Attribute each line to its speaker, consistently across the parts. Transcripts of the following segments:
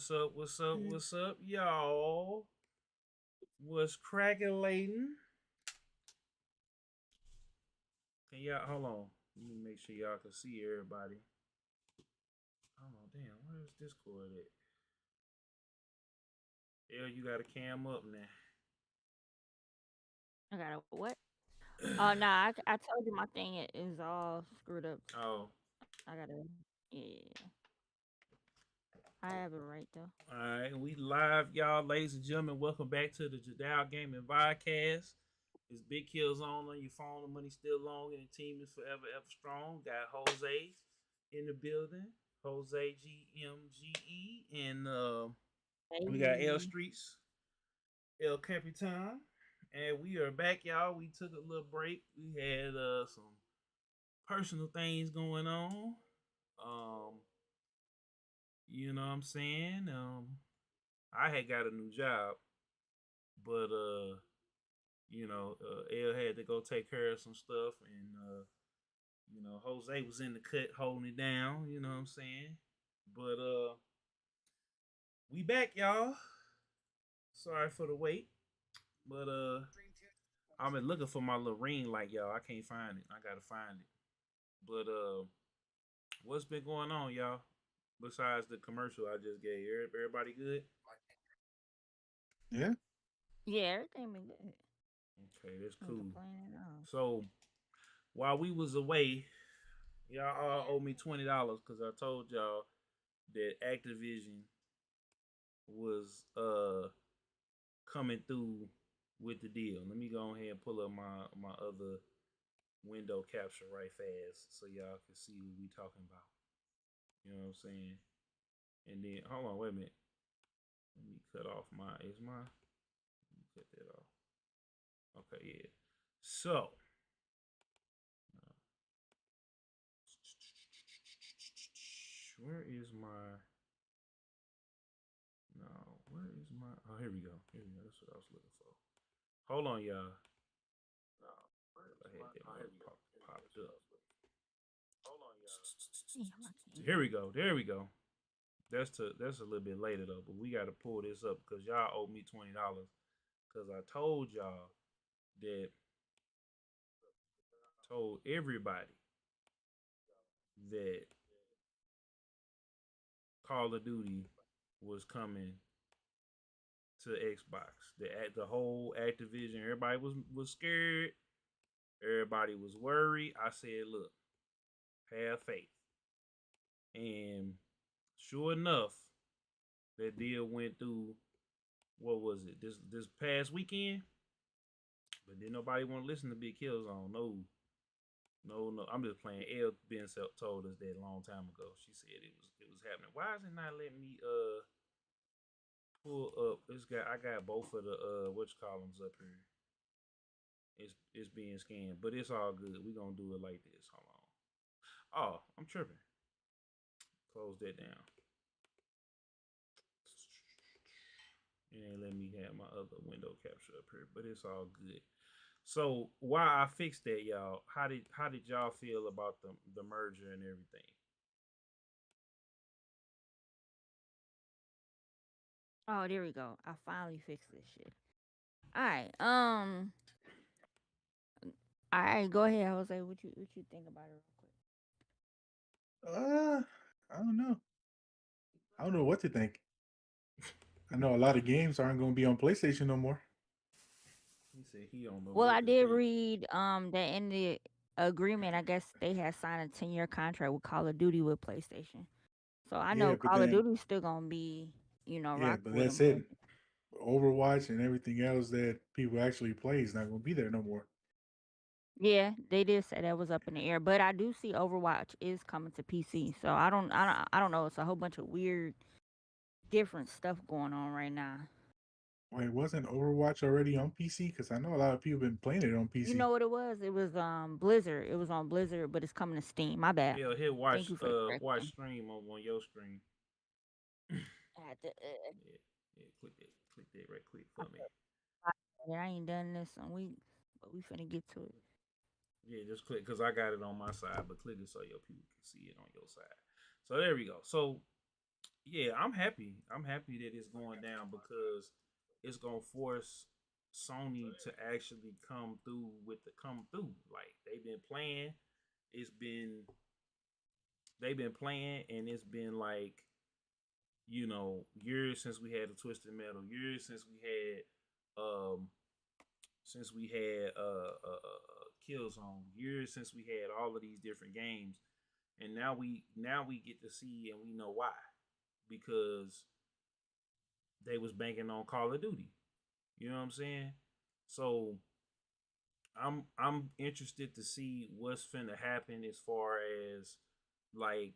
Speaker 1: What's up? What's up? What's up, y'all? What's cracking? Can y'all hold on? Let me make sure y'all can see everybody. Hold on, damn. Where's Discord at? Yeah, you got a cam up now.
Speaker 2: I got a what? Oh, nah, I told you my thing is all screwed up.
Speaker 1: Oh,
Speaker 2: I gotta, yeah. I have it right though.
Speaker 1: all right. We live, y'all, ladies and gentlemen. Welcome back to the JIEDAO Gaming VODCAST. It's Big KILLZOWN on your phone. The money still long, and the team is forever ever strong. Got Jose in the building. JOSEGMGE, and we got L
Speaker 2: Hey.
Speaker 1: Streets, El Capitan, and we are back, y'all. We took a little break. We had some personal things going on. Um, you know what I'm saying? I had got a new job, but El had to go take care of some stuff, and Jose was in the cut holding it down. You know what I'm saying? But we back, y'all. Sorry for the wait, but I've been looking for my little ring light, y'all. I can't find it. I gotta find it. But what's been going on, y'all? Besides the commercial I just gave, everybody good?
Speaker 3: Yeah.
Speaker 2: Yeah, everything been good.
Speaker 1: Okay, that's
Speaker 2: Can't
Speaker 1: cool.
Speaker 2: complain at all.
Speaker 1: So while we was away, y'all all owe me $20 because I told y'all that Activision was coming through with the deal. Let me go ahead and pull up my other window capture right fast so y'all can see what we talking about. You know what I'm saying? And then hold on, wait a minute. Let me cut off my let me cut that off. Okay, yeah. So where is my no, where is my oh here we go. Here we go. That's what I was looking for. Hold on, y'all. No, I had that popped up.
Speaker 2: Yeah,
Speaker 1: Here we go. There we go. That's a little bit later though, but we got to pull this up because y'all owe me $20 because I told y'all that told everybody that Call of Duty was coming to Xbox. The whole Activision, everybody was scared. Everybody was worried. I said, look, have faith. And sure enough, that deal went through. What was it? This past weekend. But then nobody want to listen to Big KILLZOWN. No. I'm just playing. Elle Ben told us that a long time ago. She said it was happening. Why is it not letting me pull up this guy? I got both of the which columns up here. It's being scanned, but it's all good. We gonna do it like this. Hold on. Oh, I'm tripping. Close that down. It ain't let me have my other window capture up here, but it's all good. So while I fixed that, y'all, how did y'all feel about the merger and everything?
Speaker 2: Oh, there we go. I finally fixed this shit. All right. All right. Go ahead, Jose. What you think about it,
Speaker 3: Uh, I don't know. I don't know what to think. I know a lot of games aren't going to be on PlayStation no more.
Speaker 1: He said he don't know
Speaker 2: Well,
Speaker 1: what
Speaker 2: I
Speaker 1: to
Speaker 2: did
Speaker 1: think.
Speaker 2: read that in the agreement, I guess they had signed a 10-year contract with Call of Duty with PlayStation. So I
Speaker 3: Yeah,
Speaker 2: know
Speaker 3: but
Speaker 2: Call of
Speaker 3: then
Speaker 2: Duty's still gonna be,
Speaker 3: yeah,
Speaker 2: rocking
Speaker 3: but
Speaker 2: with
Speaker 3: that's
Speaker 2: them.
Speaker 3: it. Overwatch and everything else that people actually play is not going to be there no more.
Speaker 2: Yeah, they did say that was up in the air, but I do see Overwatch is coming to PC. So I don't know. It's a whole bunch of weird, different stuff going on right now.
Speaker 3: Wait, wasn't Overwatch already on PC? Because I know a lot of people been playing it on
Speaker 2: You
Speaker 3: PC.
Speaker 2: know what it was? It was Blizzard. It was on Blizzard, but it's coming to Steam. My bad.
Speaker 1: Hell, hit
Speaker 2: Thank you for the
Speaker 1: watch
Speaker 2: correction.
Speaker 1: stream on your screen.
Speaker 2: I had to,
Speaker 1: Yeah, yeah. Click that right quick for me.
Speaker 2: I ain't done this in weeks, but we finna get to it.
Speaker 1: Yeah, just click because I got it on my side, but click it so your people can see it on your side. So there we go. So Yeah, I'm happy. I'm happy that it's going down because it's gonna force Sony to actually come through. Like it's been they've been playing, and it's been like years since we had a Twisted Metal, years um since we had Killzone, years since we had all of these different games, and now we get to see, and we know why, because they was banking on Call of Duty. You know what I'm saying? So I'm interested to see what's finna happen as far as like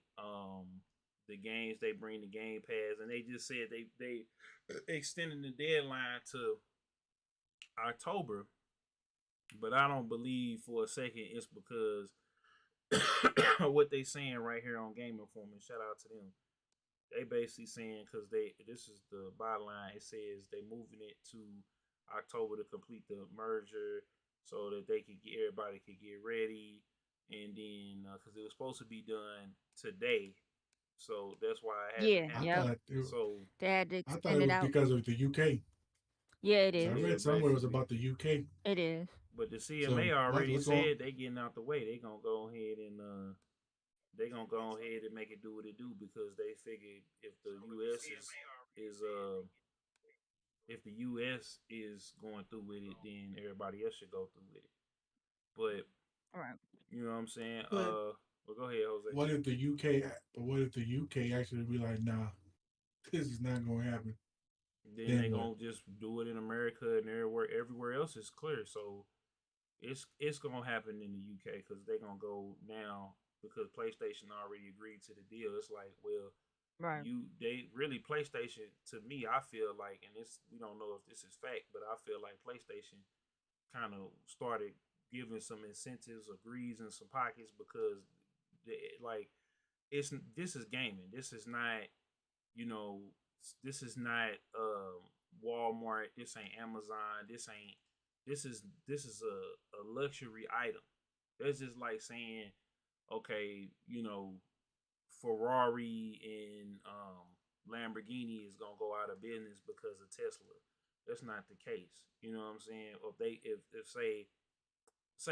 Speaker 1: the games they bring to Game Pass, and they just said they extending the deadline to October, but I don't believe for a second it's because of what they saying right here on Game Informer. Shout out to them. They basically saying because this is the byline. It says they moving it to October to complete the merger so that everybody could get ready, and then because it was supposed to be done today, so that's why it hasn't
Speaker 2: Yeah,
Speaker 3: I
Speaker 2: yep.
Speaker 1: happened.
Speaker 3: thought it,
Speaker 1: So
Speaker 2: They had to
Speaker 3: I thought
Speaker 2: extend
Speaker 3: it
Speaker 2: it
Speaker 3: was
Speaker 2: out.
Speaker 3: because of the UK.
Speaker 2: Yeah, it
Speaker 3: So I
Speaker 2: is.
Speaker 1: yeah,
Speaker 3: read somewhere it was
Speaker 1: basically.
Speaker 3: about the UK.
Speaker 2: It is.
Speaker 1: But the CMA
Speaker 3: So
Speaker 1: already
Speaker 3: what's going?
Speaker 1: said they getting out the way. They gonna go ahead and make it do what it do because they figured is if the US is going through with it, then everybody else should go through with it. But
Speaker 2: All right.
Speaker 1: you know what I'm saying?
Speaker 3: But
Speaker 1: Well, go ahead, Jose.
Speaker 3: what if the UK? But what if the UK actually be like, nah, this is not going to happen?
Speaker 1: Then they
Speaker 3: Then what?
Speaker 1: gonna just do it in America and everywhere else is clear. So it's gonna happen in the UK because they gonna go now because PlayStation already agreed to the deal. It's like, well,
Speaker 2: Right.
Speaker 1: they really PlayStation to me. I feel like, and this we don't know if this is fact, but I feel like PlayStation kind of started giving some incentives or grease in some pockets because like it's this is gaming. This is not you know this is not Walmart. This ain't Amazon. This is a luxury item. That's just like saying, okay, Ferrari and Lamborghini is gonna go out of business because of Tesla. That's not the case. You know what I'm saying? Or if they if say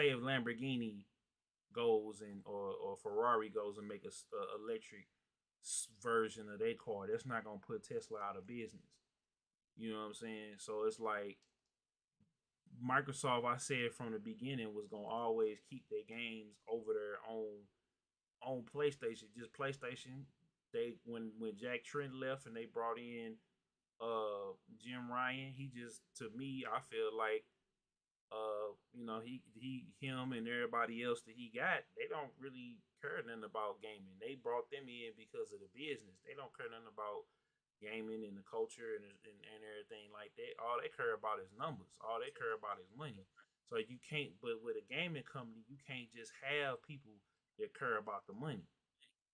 Speaker 1: if Lamborghini goes and or Ferrari goes and make a electric version of their car, that's not gonna put Tesla out of business. You know what I'm saying? So it's like Microsoft, I said from the beginning, was gonna always keep their games over their on PlayStation. Just PlayStation. They when Jack Trent left and they brought in Jim Ryan, he just to me I feel like he him and everybody else that he got, they don't really care nothing about gaming. They brought them in because of the business. They don't care nothing about gaming and the culture and everything like that. All they care about is numbers. All they care about is money. So you can't, but with a gaming company, you can't just have people that care about the money.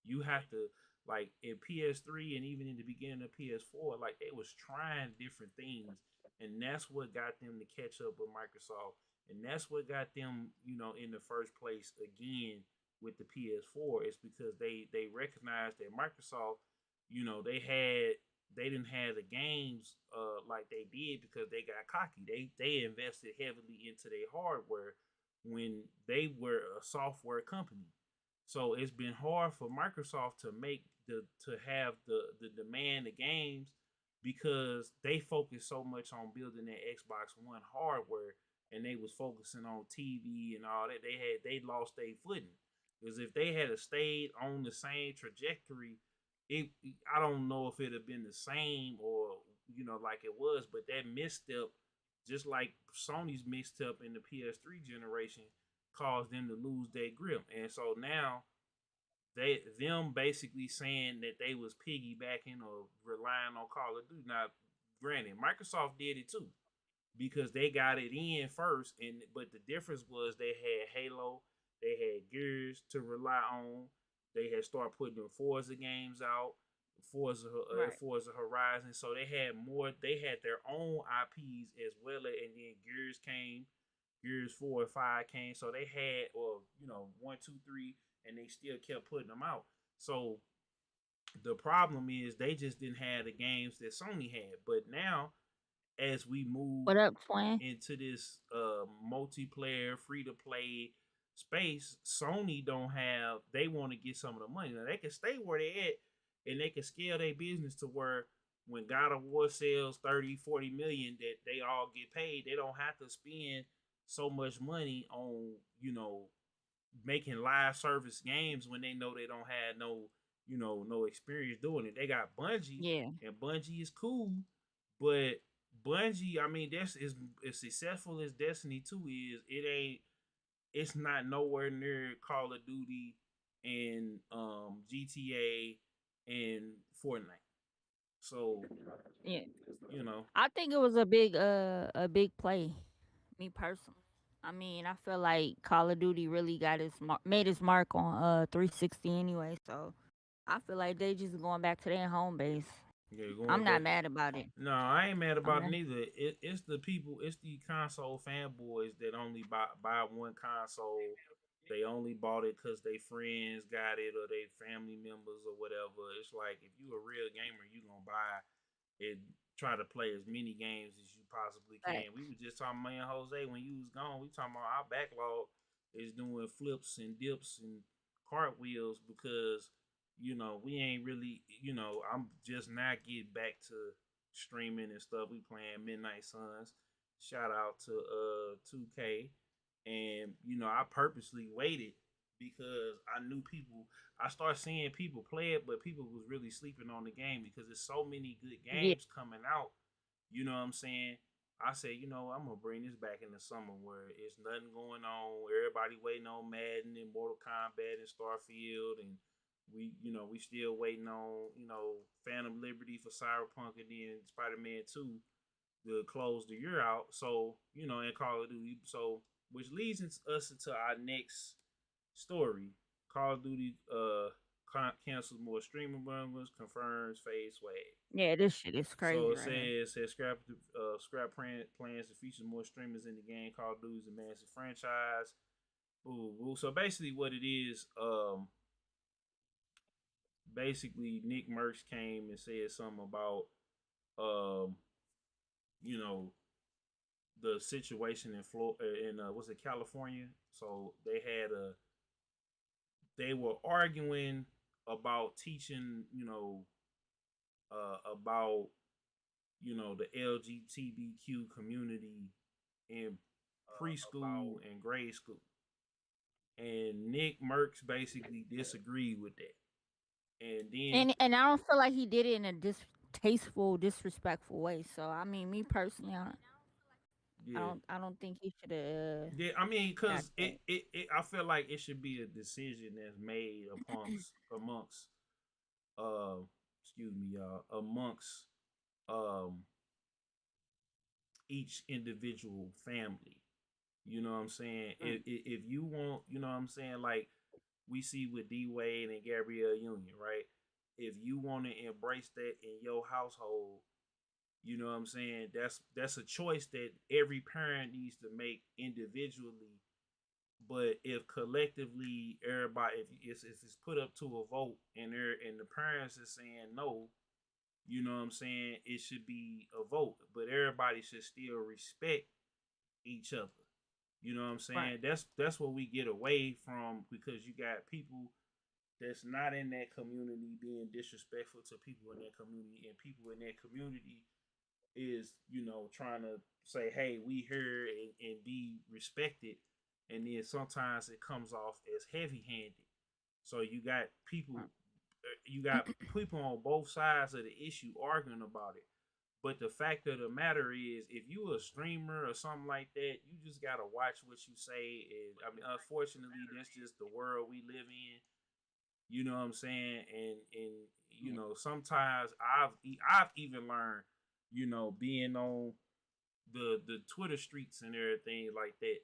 Speaker 1: You have to like in PS3 and even in the beginning of PS4, like they was trying different things, and that's what got them to catch up with Microsoft, and that's what got them, in the first place again with the PS4. It's because they recognized that Microsoft, they didn't have the games like they did because they got cocky. They invested heavily into their hardware when they were a software company. So it's been hard for Microsoft to have the demand the games because they focused so much on building that Xbox One hardware, and they was focusing on TV and all that. They lost their footing because if they had stayed on the same trajectory, it I don't know if it'd have been the same or like it was, but that misstep, just like Sony's misstep in the PS3 generation, caused them to lose their grip. And so now them basically saying that they was piggybacking or relying on Call of Duty. Now, granted, Microsoft did it too because they got it in first, and but the difference was they had Halo, they had Gears to rely on. They had started putting the Forza games out,
Speaker 2: Right.
Speaker 1: Forza Horizon. So they had more. They had their own IPs as well, and then Gears came. Gears 4 and 5 came, so they had, well, 1, 2, 3, and they still kept putting them out. So The problem is they just didn't have the games that Sony had. But now, as we move
Speaker 2: What up, Twin?
Speaker 1: into this multiplayer free to play space, Sony don't have. They want to get some of the money. Now they can stay where they at, and they can scale their business to where when God of War sells 30, 40 million, that they all get paid. They don't have to spend so much money on making live service games when they know they don't have no experience doing it. They got Bungie,
Speaker 2: Yeah.
Speaker 1: and Bungie is cool, but Bungie, I mean, that's as successful as Destiny 2 is. It's not nowhere near Call of Duty and GTA and Fortnite. So,
Speaker 2: Yeah.
Speaker 1: you know,
Speaker 2: I think it was a big play. Me personally. I mean, I feel like Call of Duty really got made its mark on 360 anyway. So I feel like they just going back to their home base.
Speaker 1: yeah,
Speaker 2: I'm
Speaker 1: going
Speaker 2: not
Speaker 1: back.
Speaker 2: mad about it.
Speaker 1: No, I ain't mad
Speaker 2: I'm
Speaker 1: about it
Speaker 2: not.
Speaker 1: neither. It's the people, it's the console fanboys that only buy one console. They only bought it because they friends got it or they family members or whatever. It's like if you a real gamer, you gonna buy and try to play as many games as you possibly can. We
Speaker 2: Facts.
Speaker 1: were just talking, man, Jose, when you was gone, we talking about our backlog is doing flips and dips and cartwheels because we ain't really, I'm just not getting back to streaming and stuff. We playing Midnight Suns. Shout out to 2K. And I purposely waited because I knew people. I started seeing people play it, but people was really sleeping on the game because there's so many good
Speaker 2: Yeah.
Speaker 1: games coming out. You know what I'm saying? I said, I'm gonna bring this back in the summer where it's nothing going on. Everybody waiting on Madden and Mortal Kombat and Starfield, and we still waiting on Phantom Liberty for Cyberpunk and then Spider-Man 2 to close the year out. So and Call of Duty. So which leads us into our next story. Call of Duty cancels more streaming bundles, confirms Faze swag.
Speaker 2: Yeah, this shit is
Speaker 1: So
Speaker 2: crazy
Speaker 1: it
Speaker 2: right here.
Speaker 1: says scrap plans to feature more streamers in the game. Call of Duty's a massive franchise. Ooh. So basically, what it is, basically Nick Merks came and said something about um, you know, the situation in Florida, in was it California? So they were arguing about teaching, about the LGBTQ community in preschool and grade school, and Nick Merks basically disagreed with that, and then
Speaker 2: And I don't feel like he did it in a distasteful, disrespectful way. So I mean, me personally,
Speaker 1: yeah,
Speaker 2: I don't think he should have
Speaker 1: yeah, I mean,
Speaker 2: got
Speaker 1: because
Speaker 2: that.
Speaker 1: I feel like it should be a decision that's made amongst uh excuse me y'all, amongst um each individual family. You know what I'm saying?
Speaker 2: Mm.
Speaker 1: If you want, you know what I'm saying, like we see with D Wade and Gabrielle Union, right? If you want to embrace that in your household, you know what I'm saying? That's a choice that every parent needs to make individually. But if collectively everybody, if it's put up to a vote and the parents is saying no, you know what I'm saying, it should be a vote. But everybody should still respect each other. You know what I'm
Speaker 2: Right.
Speaker 1: saying? That's what we get away from because you got people that's not in that community being disrespectful to people in that community, and people in that community is trying to say, hey, we here and be respected, and then sometimes it comes off as heavy handed. So you got people on both sides of the issue arguing about it. But the fact of the matter is, if you a streamer or something like that, you just gotta watch what you say. And I mean, unfortunately, that's just the world we live in. You know what I'm saying? And
Speaker 2: Yeah.
Speaker 1: sometimes I've even learned, being on the Twitter streets and everything like that.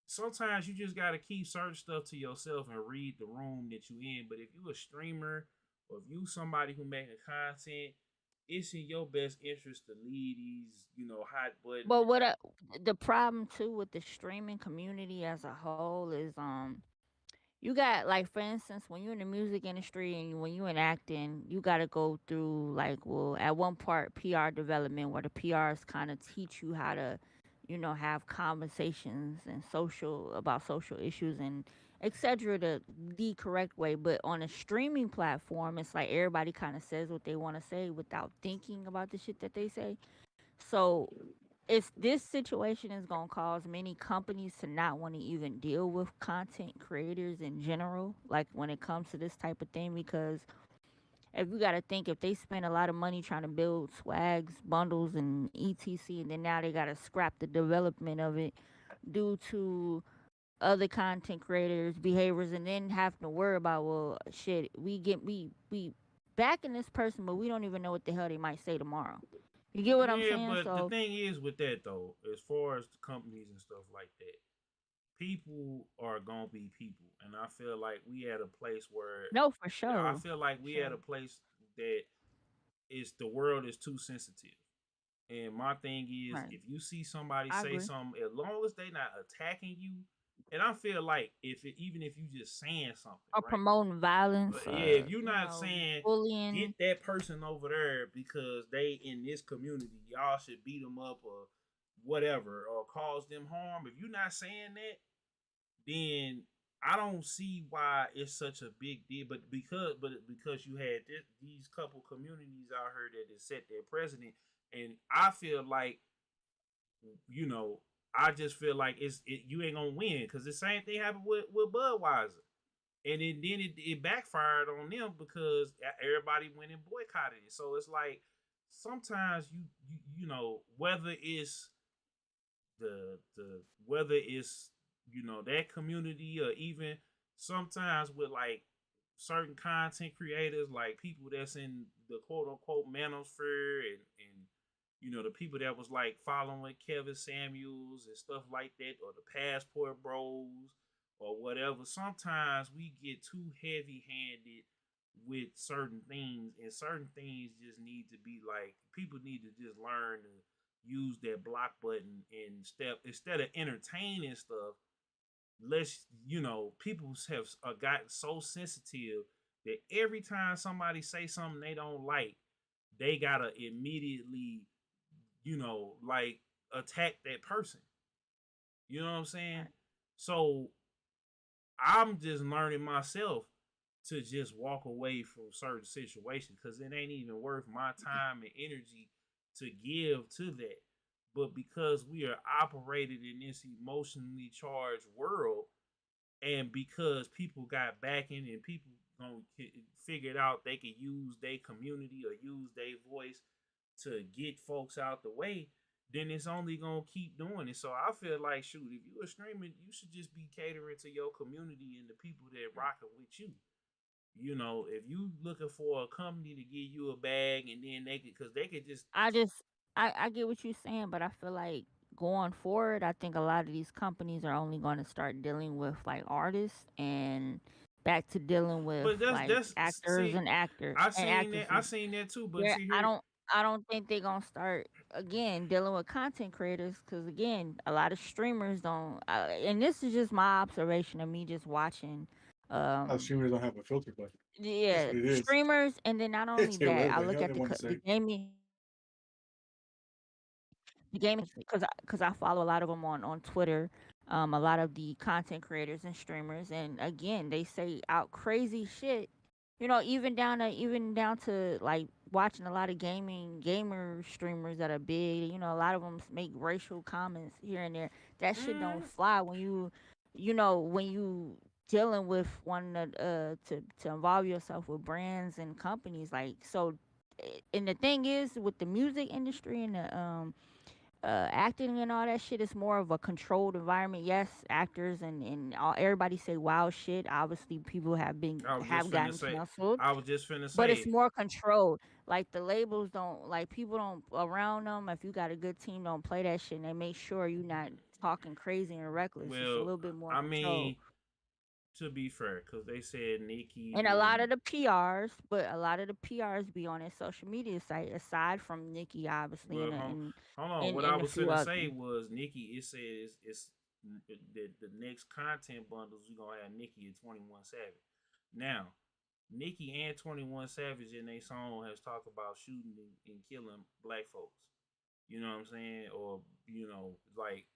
Speaker 1: Sometimes you just gotta keep certain stuff to yourself and read the room that you in. But if you a streamer or if you somebody who making content, it's in your best interest to leave these, hot button.
Speaker 2: But the problem too with the streaming community as a whole is you got like for instance when you're in the music industry and when you're in acting you got to go through like well at one part PR development where the PRs kind of teach you how to have conversations and social about social issues and etc the correct way, but on a streaming platform it's like everybody kind of says what they want to say without thinking about the shit that they say. So if this situation is going to cause many companies to not want to even deal with content creators in general, like when it comes to this type of thing, because if you got to think, if they spend a lot of money trying to build swags, bundles, and etc., and then now they got to scrap the development of it due to other content creators' behaviors, and then having to worry about, well, shit, we backing this person, but we don't even know what the hell they might say tomorrow. You get what I'm
Speaker 1: Yeah,
Speaker 2: saying?
Speaker 1: but the
Speaker 2: So
Speaker 1: thing is with that though, as far as the companies and stuff like that, people are gonna be people, and I feel like we at a place where
Speaker 2: no, for
Speaker 1: I
Speaker 2: sure.
Speaker 1: feel like
Speaker 2: For
Speaker 1: we at a
Speaker 2: sure.
Speaker 1: place that is the world is too sensitive. And my thing is,
Speaker 2: Right.
Speaker 1: if you see somebody
Speaker 2: I
Speaker 1: say
Speaker 2: agree.
Speaker 1: something, as long as they not attacking you, and I feel like even if you just saying something,
Speaker 2: Or
Speaker 1: right?
Speaker 2: promoting violence,
Speaker 1: Yeah, if you're not saying get
Speaker 2: bullying.
Speaker 1: that person over there because they in this community, y'all should beat them up or whatever or cause them harm. If you're not saying that, then I don't see why it's such a big deal. But because you had these couple communities out here that has set their precedent, and I feel like you know, I just feel like you ain't gonna win because the same thing happened with Budweiser, and then it backfired on them because everybody went and boycotted it. So it's like sometimes whether it's the whether it's that community or even sometimes with like certain content creators like people that's in the quote unquote manosphere and the people that was like following Kevin Samuels and stuff like that or the passport bros or whatever. Sometimes we get too heavy handed with certain things and certain things just need to be like people need to just learn to use that block button and step instead of entertaining stuff. Let's people have gotten so sensitive that every time somebody say something they don't like, they gotta immediately like attack that person. You know what I'm saying?
Speaker 2: Right.
Speaker 1: So I'm just learning myself to just walk away from certain situations because it ain't even worth my time and energy to give to that. But because we are operated in this emotionally charged world, and because people got backing and people gonna figured out they could use their community or use their voice to get folks out the way, then it's only gonna keep doing it. So I feel like, shoot, if you are streaming, you should just be catering to your community and the people that rocking with you. If you looking for a company to give you a bag and then because they could just
Speaker 2: I just I get what you're saying, but I feel like going forward, I think a lot of these companies are only going to start dealing with like artists and back to dealing with
Speaker 1: but that's
Speaker 2: like
Speaker 1: that's
Speaker 2: actors
Speaker 1: see,
Speaker 2: and
Speaker 1: I seen that I
Speaker 2: actresses.
Speaker 1: seen that too. But
Speaker 2: Yeah,
Speaker 1: see
Speaker 2: I
Speaker 1: here,
Speaker 2: don't I don't think they're gonna start again dealing with content creators because again, a lot of streamers don't. And this is just my observation of me just watching. Um,
Speaker 3: Streamers don't have a filter button. That's
Speaker 2: yeah,
Speaker 3: what it is.
Speaker 2: streamers, and then not only
Speaker 3: Say
Speaker 2: that,
Speaker 3: whatever
Speaker 2: I
Speaker 3: the
Speaker 2: look
Speaker 3: hell
Speaker 2: at
Speaker 3: they want to
Speaker 2: the
Speaker 3: say.
Speaker 2: gaming because I follow a lot of them on Twitter. A lot of the content creators and streamers, and again, they say out crazy shit. Even down to like watching a lot of gamer streamers that are big. A lot of them make racial comments here and there. That shit don't
Speaker 1: mm,
Speaker 2: fly when you dealing with one to involve yourself with brands and companies like so. And the thing is with the music industry and the acting and all that shit is more of a controlled environment. Yes, actors and everybody say wild shit. Obviously, people
Speaker 1: I was just
Speaker 2: have
Speaker 1: finna
Speaker 2: gotten
Speaker 1: say,
Speaker 2: canceled,
Speaker 1: I was just finna
Speaker 2: but it's
Speaker 1: say,
Speaker 2: more controlled. Like the labels don't like people don't around them. If you got a good team, don't play that shit. And they make sure you're not talking crazy and reckless. It's a
Speaker 1: well,
Speaker 2: little bit more
Speaker 1: I
Speaker 2: controlled.
Speaker 1: mean, to be fair, because they said
Speaker 2: And
Speaker 1: Nikki
Speaker 2: a lot
Speaker 1: and
Speaker 2: of the PRs, but a lot of the PRs be on their social media site aside from Nikki, obviously,
Speaker 1: well,
Speaker 2: and
Speaker 1: hold on.
Speaker 2: and
Speaker 1: What I
Speaker 2: and a
Speaker 1: was
Speaker 2: few
Speaker 1: finna say
Speaker 2: others.
Speaker 1: was Nikki. It says it's the next content bundles we gonna have Nicki and 21 Savage. Now, Nicki and 21 Savage in their song has talked about shooting and killing black folks. You know what I'm saying? Or like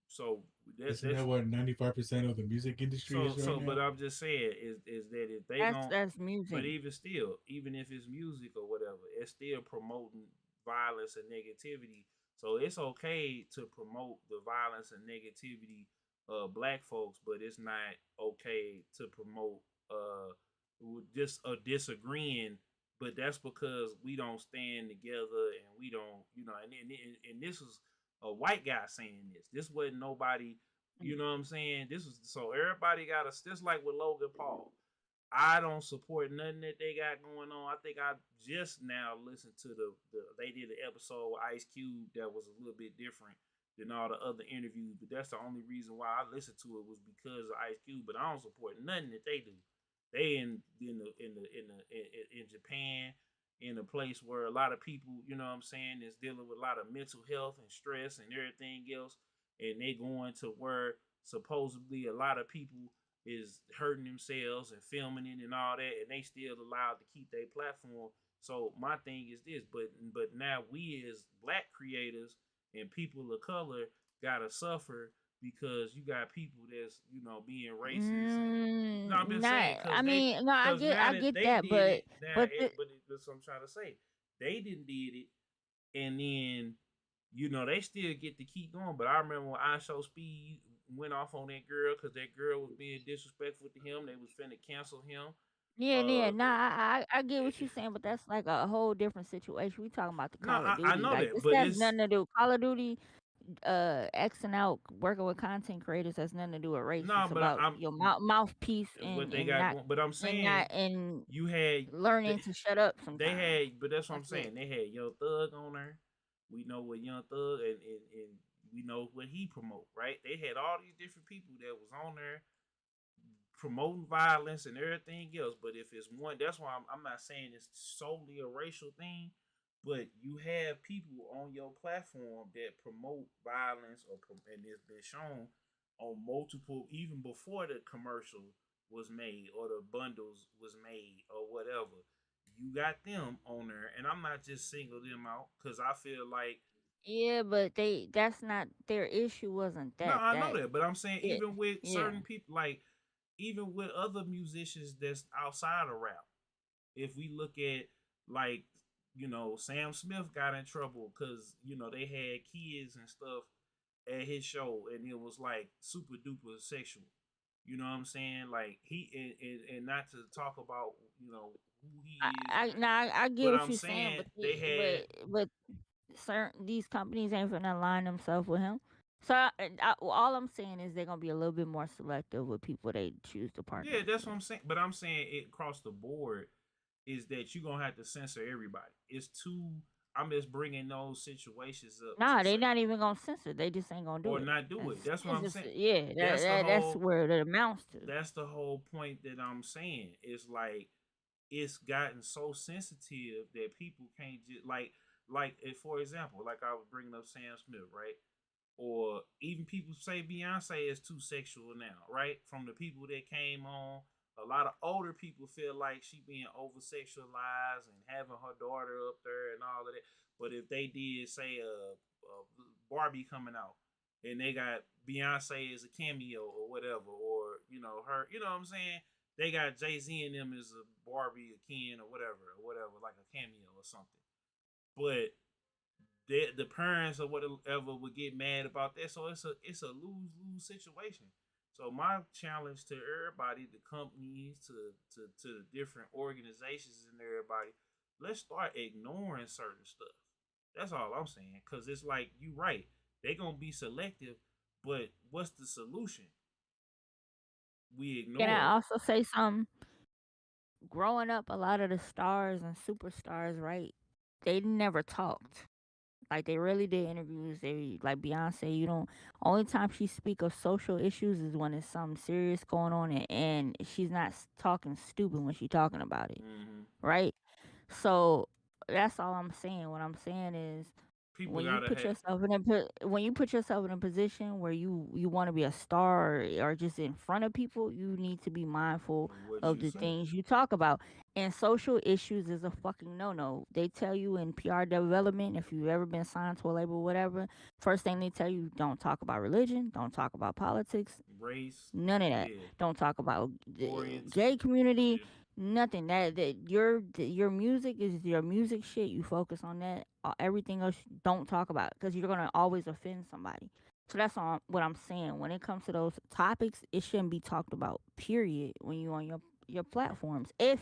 Speaker 1: so
Speaker 3: Isn't
Speaker 1: that's
Speaker 3: that what 95% of the music industry is right
Speaker 1: but
Speaker 3: now?
Speaker 1: I'm just saying is that if they
Speaker 2: That's
Speaker 1: gon'
Speaker 2: that's
Speaker 1: but
Speaker 2: music.
Speaker 1: even still, even if it's music or whatever, it's still promoting violence and negativity. So it's okay to promote the violence and negativity of black folks, but it's not okay to promote just a disagreeing. But that's because we don't stand together and we don't, and this was a white guy saying this. This wasn't nobody, you know what I'm saying? This was so everybody got a just like with Logan Paul. I don't support nothing that they got going on. I think I just now listened to they did an episode with Ice Cube that was a little bit different than all the other interviews, but that's the only reason why I listened to it was because of Ice Cube. But I don't support nothing that they do. They in Japan, in a place where a lot of people, you know what I'm saying, is dealing with a lot of mental health and stress and everything else, and they going to where supposedly a lot of people is hurting themselves and filming it and all that, and they still allowed to keep their platform. So my thing is this, but now we as black creators and people of color gotta suffer because you got people that's being racist and no, I'm just saying
Speaker 2: Not. I
Speaker 1: because
Speaker 2: mean, no,
Speaker 1: now
Speaker 2: I
Speaker 1: that
Speaker 2: get
Speaker 1: they
Speaker 2: that,
Speaker 1: did it now
Speaker 2: but the,
Speaker 1: that's what I'm trying to say. They didn't did it, and then they still get to keep going. But I remember when I Show Speed went off on that girl because that girl was being disrespectful to him. They was finna cancel him.
Speaker 2: yeah, yeah.
Speaker 1: Uh,
Speaker 2: Nah, I get what you're saying, but that's like a whole different situation. We talking about the
Speaker 1: no,
Speaker 2: Call of
Speaker 1: I
Speaker 2: Duty.
Speaker 1: know
Speaker 2: Like
Speaker 1: that,
Speaker 2: this
Speaker 1: but
Speaker 2: has
Speaker 1: it's
Speaker 2: nothing to do. Call of Duty, Xing out working with content creators has nothing to do with race.
Speaker 1: no,
Speaker 2: It's
Speaker 1: but
Speaker 2: about
Speaker 1: I'm
Speaker 2: your mouthpiece
Speaker 1: what
Speaker 2: and
Speaker 1: they got going. But I'm saying you had
Speaker 2: learning
Speaker 1: they,
Speaker 2: to shut up
Speaker 1: they
Speaker 2: sometimes.
Speaker 1: had, but that's what I'm
Speaker 2: That's it.
Speaker 1: saying. They had Young Thug on there. We know what Young Thug and we know what he promote, right? They had all these different people that was on there promoting violence and everything else. But if it's one, that's why I'm not saying it's solely a racial thing. But you have people on your platform that promote violence and it's been shown on multiple, even before the commercial was made or the bundles was made or whatever. You got them on there, and I'm not just single them out because I feel like
Speaker 2: Yeah, but that's not their issue. Wasn't
Speaker 1: no,
Speaker 2: that
Speaker 1: I know that, but I'm saying
Speaker 2: yeah,
Speaker 1: even with
Speaker 2: yeah.
Speaker 1: certain people, like even with other musicians that's outside of rap, if we look at like Sam Smith got in trouble because they had kids and stuff at his show, and it was like super duper sexual. You know what I'm saying? Like he and not to talk about who he is,
Speaker 2: I get
Speaker 1: but
Speaker 2: what
Speaker 1: I'm
Speaker 2: you're saying,
Speaker 1: saying
Speaker 2: but
Speaker 1: they had
Speaker 2: certain these companies ain't finna align themselves with him. So all I'm saying is they're gonna be a little bit more selective with people they choose to partner
Speaker 1: yeah, that's what
Speaker 2: with.
Speaker 1: I'm saying. But I'm saying it across the board is that you're gonna have to censor everybody. It's too. I'm just bringing those situations up to
Speaker 2: Nah, they
Speaker 1: say
Speaker 2: not even gonna censor. They just ain't gonna do
Speaker 1: or
Speaker 2: it.
Speaker 1: not do it. That's what
Speaker 2: It's
Speaker 1: I'm
Speaker 2: just
Speaker 1: saying.
Speaker 2: yeah.
Speaker 1: That's the
Speaker 2: That's
Speaker 1: whole.
Speaker 2: where it amounts to.
Speaker 1: That's the whole point that I'm saying. It's like it's gotten so sensitive that people can't just like if, for example, like I was bringing up Sam Smith, right? Or even people say Beyonce is too sexual now, right? From the people that came on, a lot of older people feel like she being over sexualized and having her daughter up there and all of that. But if they did say a Barbie coming out and they got Beyonce as a cameo or whatever, or her, you know what I'm saying? They got Jay Z and them as a Barbie, a Ken, or whatever, like a cameo or something. But the parents or whatever would get mad about that. So it's a lose situation. So my challenge to everybody, the companies, to the different organizations and everybody, let's start ignoring certain stuff. That's all I'm saying. Cause it's like you right, they gonna be selective, but what's the solution? We
Speaker 2: Can
Speaker 1: ignore
Speaker 2: I
Speaker 1: it.
Speaker 2: also say something? Growing up, a lot of the stars and superstars, right? They never talked. Like they really did interviews. They like Beyonce. You don't. Only time she speak of social issues is when it's something serious going on, and she's not talking stupid when she's talking about it,
Speaker 1: Mm-hmm.
Speaker 2: right? So that's all I'm saying. What I'm saying is
Speaker 1: people
Speaker 2: when you
Speaker 1: gotta
Speaker 2: put
Speaker 1: have.
Speaker 2: yourself in when you put yourself in a position where you want to be a star or just in front of people, you need to be mindful
Speaker 1: What
Speaker 2: of
Speaker 1: you
Speaker 2: the
Speaker 1: say?
Speaker 2: things you talk about. And social issues is a fucking no. They tell you in PR development, if you've ever been signed to a label or whatever, first thing they tell you, don't talk about religion, don't talk about politics,
Speaker 1: Race,
Speaker 2: none of that.
Speaker 1: yeah,
Speaker 2: Don't talk about the
Speaker 1: orient,
Speaker 2: gay community.
Speaker 1: yeah.
Speaker 2: Nothing. Your music is your music shit. You focus on that. Everything else, don't talk about because you're gonna always offend somebody. So that's all what I'm saying. When it comes to those topics, it shouldn't be talked about. Period. When you on your platforms, if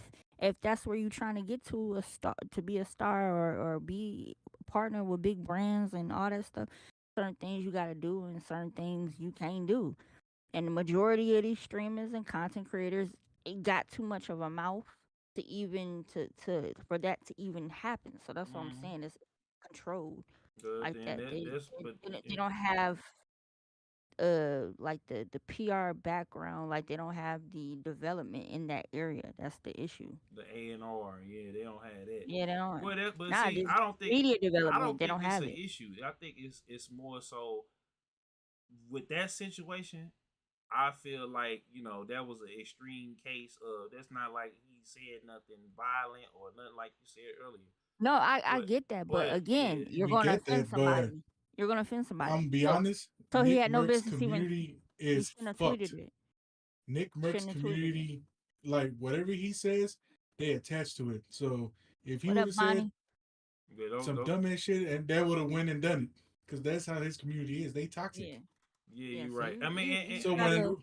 Speaker 2: that's where you're trying to get to a star, to be a star or be partner with big brands and all that stuff, certain things you got to do and certain things you can't do. And the majority of these streamers and content creators, it got too much of a mouth to even to for that to even happen. So that's what I'm
Speaker 1: Mm-hmm.
Speaker 2: saying. It's controlled
Speaker 1: Good,
Speaker 2: like
Speaker 1: and
Speaker 2: that.
Speaker 1: that's but
Speaker 2: They don't have like the PR background. Like they don't have the development in that area. That's the issue.
Speaker 1: the A&R, yeah, they don't have that.
Speaker 2: Yeah, they don't.
Speaker 1: But
Speaker 2: Nah,
Speaker 1: see,
Speaker 2: this
Speaker 1: I don't think
Speaker 2: media
Speaker 1: I
Speaker 2: development,
Speaker 1: don't
Speaker 2: they
Speaker 1: think
Speaker 2: don't
Speaker 1: it's
Speaker 2: have
Speaker 1: an
Speaker 2: it.
Speaker 1: issue. I think it's more so with that situation. I feel like that was an extreme case of that's not like he said nothing violent or nothing like you said earlier.
Speaker 2: No, I
Speaker 1: But
Speaker 2: get that, but
Speaker 1: but
Speaker 2: again,
Speaker 1: yeah,
Speaker 2: you're
Speaker 3: We
Speaker 2: gonna
Speaker 3: get
Speaker 2: offend
Speaker 3: that, but
Speaker 2: somebody. You're gonna offend somebody.
Speaker 3: I'm be
Speaker 2: So
Speaker 3: honest,
Speaker 2: so he
Speaker 3: Nick
Speaker 2: had no
Speaker 3: Merck's
Speaker 2: business even.
Speaker 3: community
Speaker 2: He
Speaker 3: is
Speaker 2: shouldn't have tweeted
Speaker 3: fucked.
Speaker 2: it.
Speaker 3: Nick Merck's
Speaker 2: Shouldn't have tweeted it.
Speaker 3: community, like whatever he says, they attach to it. So if he
Speaker 2: What
Speaker 3: would
Speaker 2: up,
Speaker 3: have said
Speaker 2: Bonnie?
Speaker 1: yeah,
Speaker 3: some dumbass shit, and that would have went and done it, because that's how his community is. They toxic.
Speaker 2: Yeah,
Speaker 1: yeah,
Speaker 2: yeah.
Speaker 1: you're
Speaker 2: So
Speaker 1: right. I mean,
Speaker 2: you
Speaker 3: So
Speaker 2: gotta
Speaker 3: when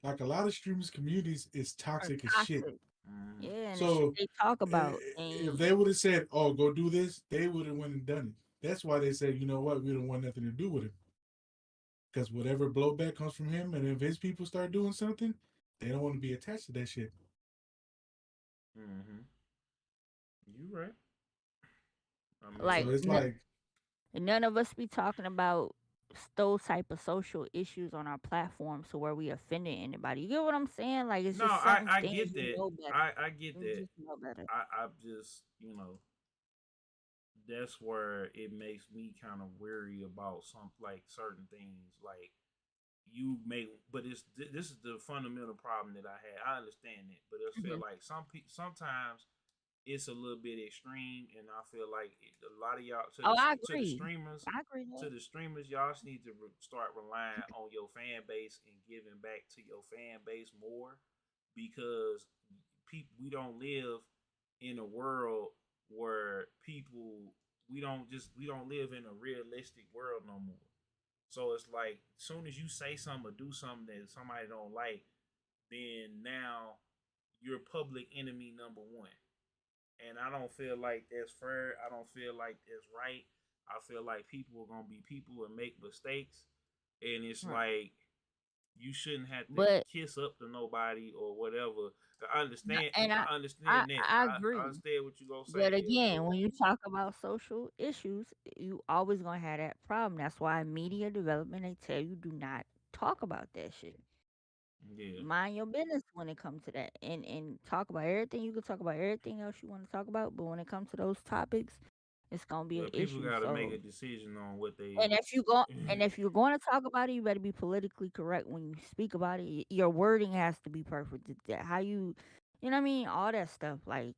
Speaker 3: like a lot of streamers communities is
Speaker 2: are
Speaker 3: toxic as shit.
Speaker 2: toxic.
Speaker 1: mhm.
Speaker 2: Yeah, and the shit
Speaker 3: So
Speaker 2: they talk about
Speaker 3: if
Speaker 2: ain't
Speaker 3: they would have said, "Oh, go do this," they would have went and done it. That's why they said, "You know what? We don't want nothing to do with him." Because whatever blowback comes from him, and if his people start doing something, they don't want to be attached to that shit.
Speaker 1: Mhm. You right. I
Speaker 2: like
Speaker 3: So
Speaker 1: mean,
Speaker 3: it's like,
Speaker 2: none of us be talking about those type of social issues on our platform, so where we offended anybody. You get what I'm saying? Like it's
Speaker 1: no,
Speaker 2: just
Speaker 1: I
Speaker 2: certain
Speaker 1: I
Speaker 2: things
Speaker 1: get
Speaker 2: you
Speaker 1: that.
Speaker 2: know better.
Speaker 1: I get
Speaker 2: You
Speaker 1: that.
Speaker 2: just know better.
Speaker 1: I just that's where it makes me kind of weary about some like certain things like you may but this is the fundamental problem that I had. I understand it, but I feel
Speaker 2: Hmm.
Speaker 1: like sometimes it's a little bit extreme, and I feel like a lot of y'all
Speaker 2: Oh, I
Speaker 1: to the
Speaker 2: agree.
Speaker 1: streamers
Speaker 2: I agree. There.
Speaker 1: y'all just need to start relying on your fan base and giving back to your fan base more because people we don't live in a world where people we don't live in a realistic world no more. So it's like as soon as you say something or do something that somebody don't like, then now you're public enemy number one. And I don't feel like that's fair. I don't feel like that's right. I feel like people are gonna be people and make mistakes, and it's
Speaker 2: Right.
Speaker 1: like you shouldn't have to
Speaker 2: But
Speaker 1: kiss up to nobody or whatever.
Speaker 2: and
Speaker 1: I understand that.
Speaker 2: I
Speaker 1: I
Speaker 2: agree.
Speaker 1: understand what you gonna say
Speaker 2: But
Speaker 1: there,
Speaker 2: again,
Speaker 1: but
Speaker 2: when you talk about social issues, you always gonna have that problem. That's why in media development they tell you do not talk about that shit.
Speaker 1: yeah,
Speaker 2: Mind your business when it comes to that, and talk about everything. You can talk about everything else you want to talk about, but when it comes to those topics, it's gonna be an
Speaker 1: but people
Speaker 2: issue.
Speaker 1: got to make
Speaker 2: So,
Speaker 1: a decision on what they.
Speaker 2: and if you're going to talk about it, you better be politically correct when you speak about it. Your wording has to be perfect. How you know what I mean? All that stuff. Like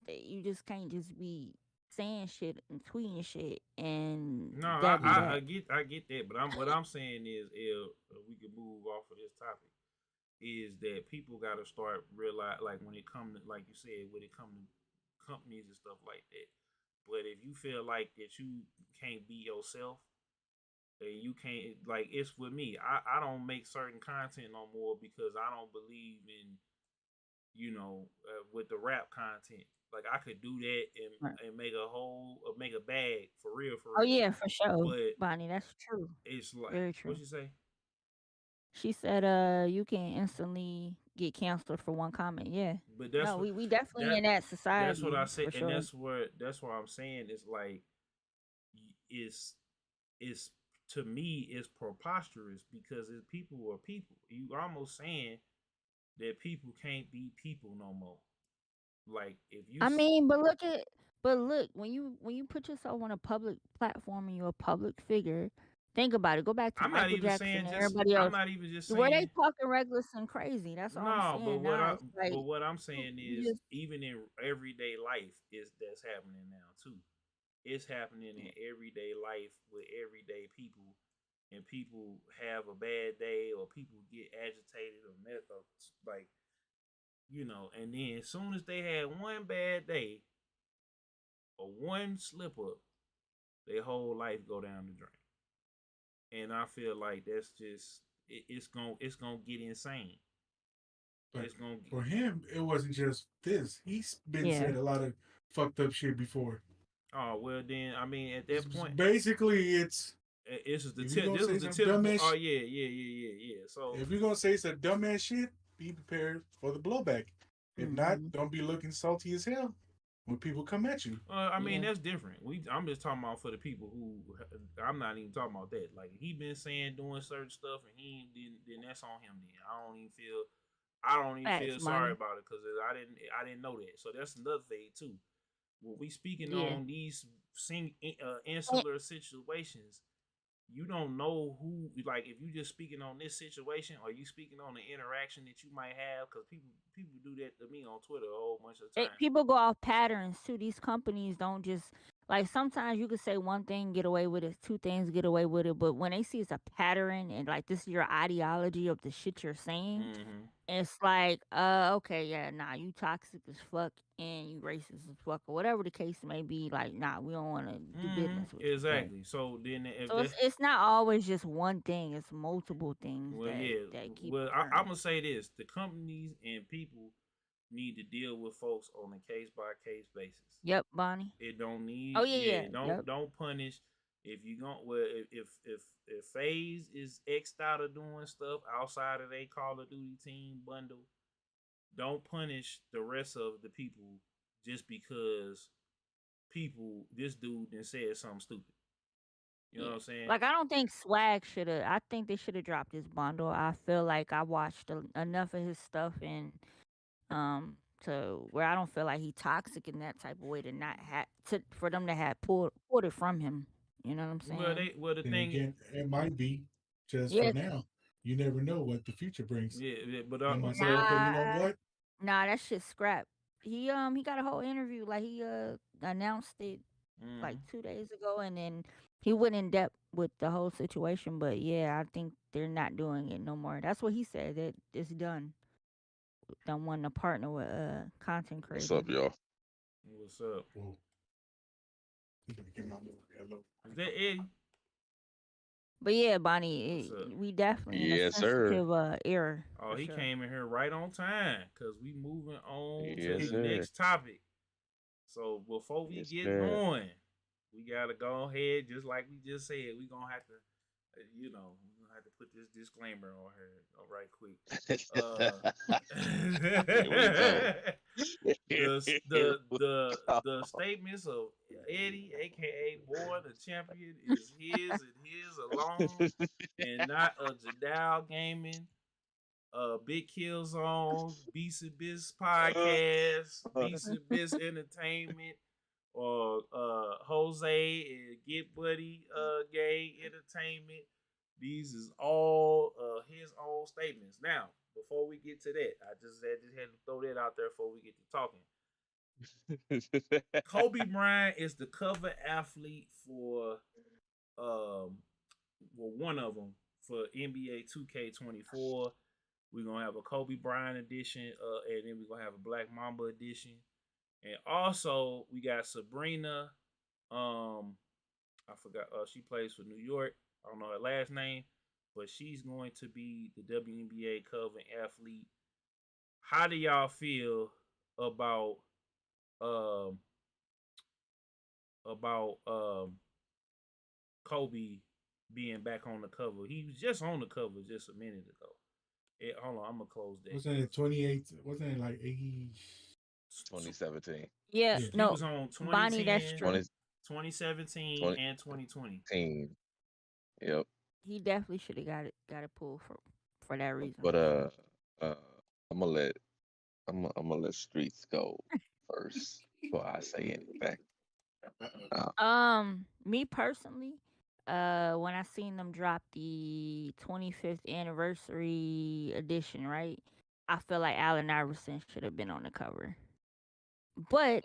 Speaker 2: you just can't just be saying shit and tweeting shit and
Speaker 1: No,
Speaker 2: that be that.
Speaker 1: I get that, but what I'm saying is, if we could move off of this topic, is that people got to start realize like when it come to like you said when it come to companies and stuff like that. But if you feel like that you can't be yourself and you can't like it's with me. I don't make certain content no more because I don't believe in with the rap content. Like I could do that
Speaker 2: Right.
Speaker 1: and make a whole make a bag for real for
Speaker 2: Oh
Speaker 1: real.
Speaker 2: yeah, for sure,
Speaker 1: But
Speaker 2: Bonnie. That's true.
Speaker 1: it's like
Speaker 2: Very
Speaker 1: what
Speaker 2: true.
Speaker 1: you say.
Speaker 2: She said, you can instantly get canceled for one comment. Yeah.
Speaker 1: But
Speaker 2: No, we definitely
Speaker 1: that
Speaker 2: in that
Speaker 1: that's what
Speaker 2: society
Speaker 1: I said,
Speaker 2: for
Speaker 1: and
Speaker 2: sure.
Speaker 1: that's what I'm saying. It's like it's it's to me it's preposterous because it's people are people. You almost saying that people can't be people no more. Like if you
Speaker 2: I mean, but But look, when you put yourself on a public platform and you're a public figure, think about it. Go back to
Speaker 1: I'm not
Speaker 2: Michael
Speaker 1: even
Speaker 2: Jackson
Speaker 1: saying
Speaker 2: and
Speaker 1: just.
Speaker 2: everybody
Speaker 1: I'm
Speaker 2: else.
Speaker 1: not even just
Speaker 2: Were they
Speaker 1: saying.
Speaker 2: talking reckless and crazy? That's all I'm
Speaker 1: No,
Speaker 2: saying. Now it's like
Speaker 1: what I'm saying
Speaker 2: you
Speaker 1: is
Speaker 2: just
Speaker 1: even in everyday life is that's happening now too. It's happening in everyday life with everyday people, and people have a bad day or people get agitated or like and then as soon as they had one bad day or one slip up, their whole life go down the drain. And I feel like that's just it's gonna get insane.
Speaker 3: But
Speaker 1: It's gonna
Speaker 3: for him, it wasn't just this. He's been
Speaker 2: yeah.
Speaker 3: said a lot of fucked up shit before.
Speaker 1: oh well then I mean at that point
Speaker 3: Basically, it's
Speaker 1: this is the
Speaker 3: if you're
Speaker 1: tip.
Speaker 3: gonna
Speaker 1: This
Speaker 3: say
Speaker 1: was the
Speaker 3: some
Speaker 1: typical. Oh
Speaker 3: dumbass,
Speaker 1: yeah. So
Speaker 3: if you're gonna say some dumbass shit, be prepared for the blowback. If not,
Speaker 2: Hmm.
Speaker 3: don't be looking salty as hell when people come at you.
Speaker 1: I mean
Speaker 2: Yeah.
Speaker 1: that's different. I'm just talking about for the people who I'm not even talking about that. Like he been saying doing certain stuff and he then that's on him. Then I don't even feel
Speaker 2: Facts,
Speaker 1: sorry
Speaker 2: money.
Speaker 1: about it because I didn't know that. So that's another thing too. When we speaking
Speaker 2: Yeah.
Speaker 1: on these insular situations, you don't know who like if you just speaking on this situation or you speaking on the interaction that you might have because people do that to me on Twitter a whole bunch of time.
Speaker 2: People go off patterns too. These companies don't just like sometimes you could say one thing, get away with it, two things, get away with it. But when they see it's a pattern and like this is your ideology of the shit you're saying,
Speaker 1: Mm-hmm.
Speaker 2: it's like, okay, yeah, nah, you toxic as fuck and you racist as fuck or whatever the case may be. Like, nah, we don't want to do
Speaker 1: Mm-hmm.
Speaker 2: business with you. But
Speaker 1: Exactly. So then if
Speaker 2: so
Speaker 1: that
Speaker 2: it's not always just one thing. It's multiple things
Speaker 1: well
Speaker 2: that
Speaker 1: yeah
Speaker 2: that keep
Speaker 1: well I'm
Speaker 2: occurring.
Speaker 1: gonna say this: the companies and people need to deal with folks on a case by case basis.
Speaker 2: Yep, Bonnie.
Speaker 1: It don't
Speaker 2: Oh
Speaker 1: need
Speaker 2: yeah,
Speaker 1: yeah.
Speaker 2: yeah, yep.
Speaker 1: Don't punish if you don't. Well, if Faze is xed out of doing stuff outside of they Call of Duty team bundle, don't punish the rest of the people just because this dude then said something stupid. You know what
Speaker 2: Yeah.
Speaker 1: I'm saying?
Speaker 2: Like I don't think Swag should have. I think they should have dropped his bundle. I feel like I watched enough of his stuff and to where I don't feel like he toxic in that type of way to not have to for them to have pulled it from him. You know what I'm saying?
Speaker 1: The
Speaker 3: Then
Speaker 1: thing
Speaker 3: again, it might be just for
Speaker 2: Yeah.
Speaker 3: now. You never know what the future brings.
Speaker 1: yeah,
Speaker 3: They might say,
Speaker 1: but
Speaker 3: okay, you know
Speaker 2: Nah,
Speaker 3: what?
Speaker 2: nah, that shit scrap. He got a whole interview like he announced it like
Speaker 1: mm,
Speaker 2: 2 days ago, and then he went in depth with the whole situation. But yeah, I think they're not doing it no more. That's what he said. That it's done. Don't want to partner with content
Speaker 4: What's
Speaker 2: creators.
Speaker 4: up, y'all?
Speaker 1: what's up?
Speaker 3: Whoa, you gotta get my little hello.
Speaker 1: Is that Eddie?
Speaker 2: But yeah,
Speaker 1: What's
Speaker 2: Bonnie,
Speaker 1: up?
Speaker 2: we definitely in a
Speaker 4: Yes, sir.
Speaker 2: sensitive era
Speaker 1: Oh,
Speaker 2: for
Speaker 1: he
Speaker 2: sure.
Speaker 1: came in here right on time because we moving on to
Speaker 4: Yes,
Speaker 1: the
Speaker 4: sir.
Speaker 1: next topic. So before we
Speaker 4: Yes,
Speaker 1: get
Speaker 4: sir.
Speaker 1: going, we gotta go ahead, just like we just said, we gonna have to, we gonna have to put this disclaimer on her right quick.
Speaker 4: Here we go. Here we
Speaker 1: The statements of Eddie, aka Boy the Champion, is his and his alone,
Speaker 4: go.
Speaker 1: and not a JIEDAO Gaming, Big KILLZOWN, Beast and Biz Podcast, Beast and Biz Entertainment, or Jose and Get Buddy Gay Entertainment. These is all his own statements. Now, before we get to that, I just had to throw that out there before we get to talking. Kobe Bryant is the cover athlete for one of them for NBA 2K24. We're gonna have a Kobe Bryant edition, and then we're gonna have a Black Mamba edition. And also we got Sabrina. I forgot she plays for New York. I don't know her last name, but she's going to be the WNBA covering athlete. How do y'all feel about um Kobe being back on the cover? He was just on the cover just a minute ago. Hold on, I'm gonna close that.
Speaker 3: Wasn't it 28? Wasn't it like 80?
Speaker 4: 2017.
Speaker 2: Yeah,
Speaker 3: Yeah.
Speaker 1: He
Speaker 2: no,
Speaker 1: was on
Speaker 2: Bonnie, that's
Speaker 1: 2010,
Speaker 2: true.
Speaker 4: 20,
Speaker 1: 2017,
Speaker 4: 20,
Speaker 1: and 2020.
Speaker 4: 2018. Yep.
Speaker 2: He definitely should have got it pulled for that reason
Speaker 4: But
Speaker 2: for sure.
Speaker 4: uh I'm gonna let I'm gonna let streets go first before I say anything.
Speaker 2: Me personally, when I seen them drop the 25th anniversary edition, right? I feel like Allen Iverson should have been on the cover. But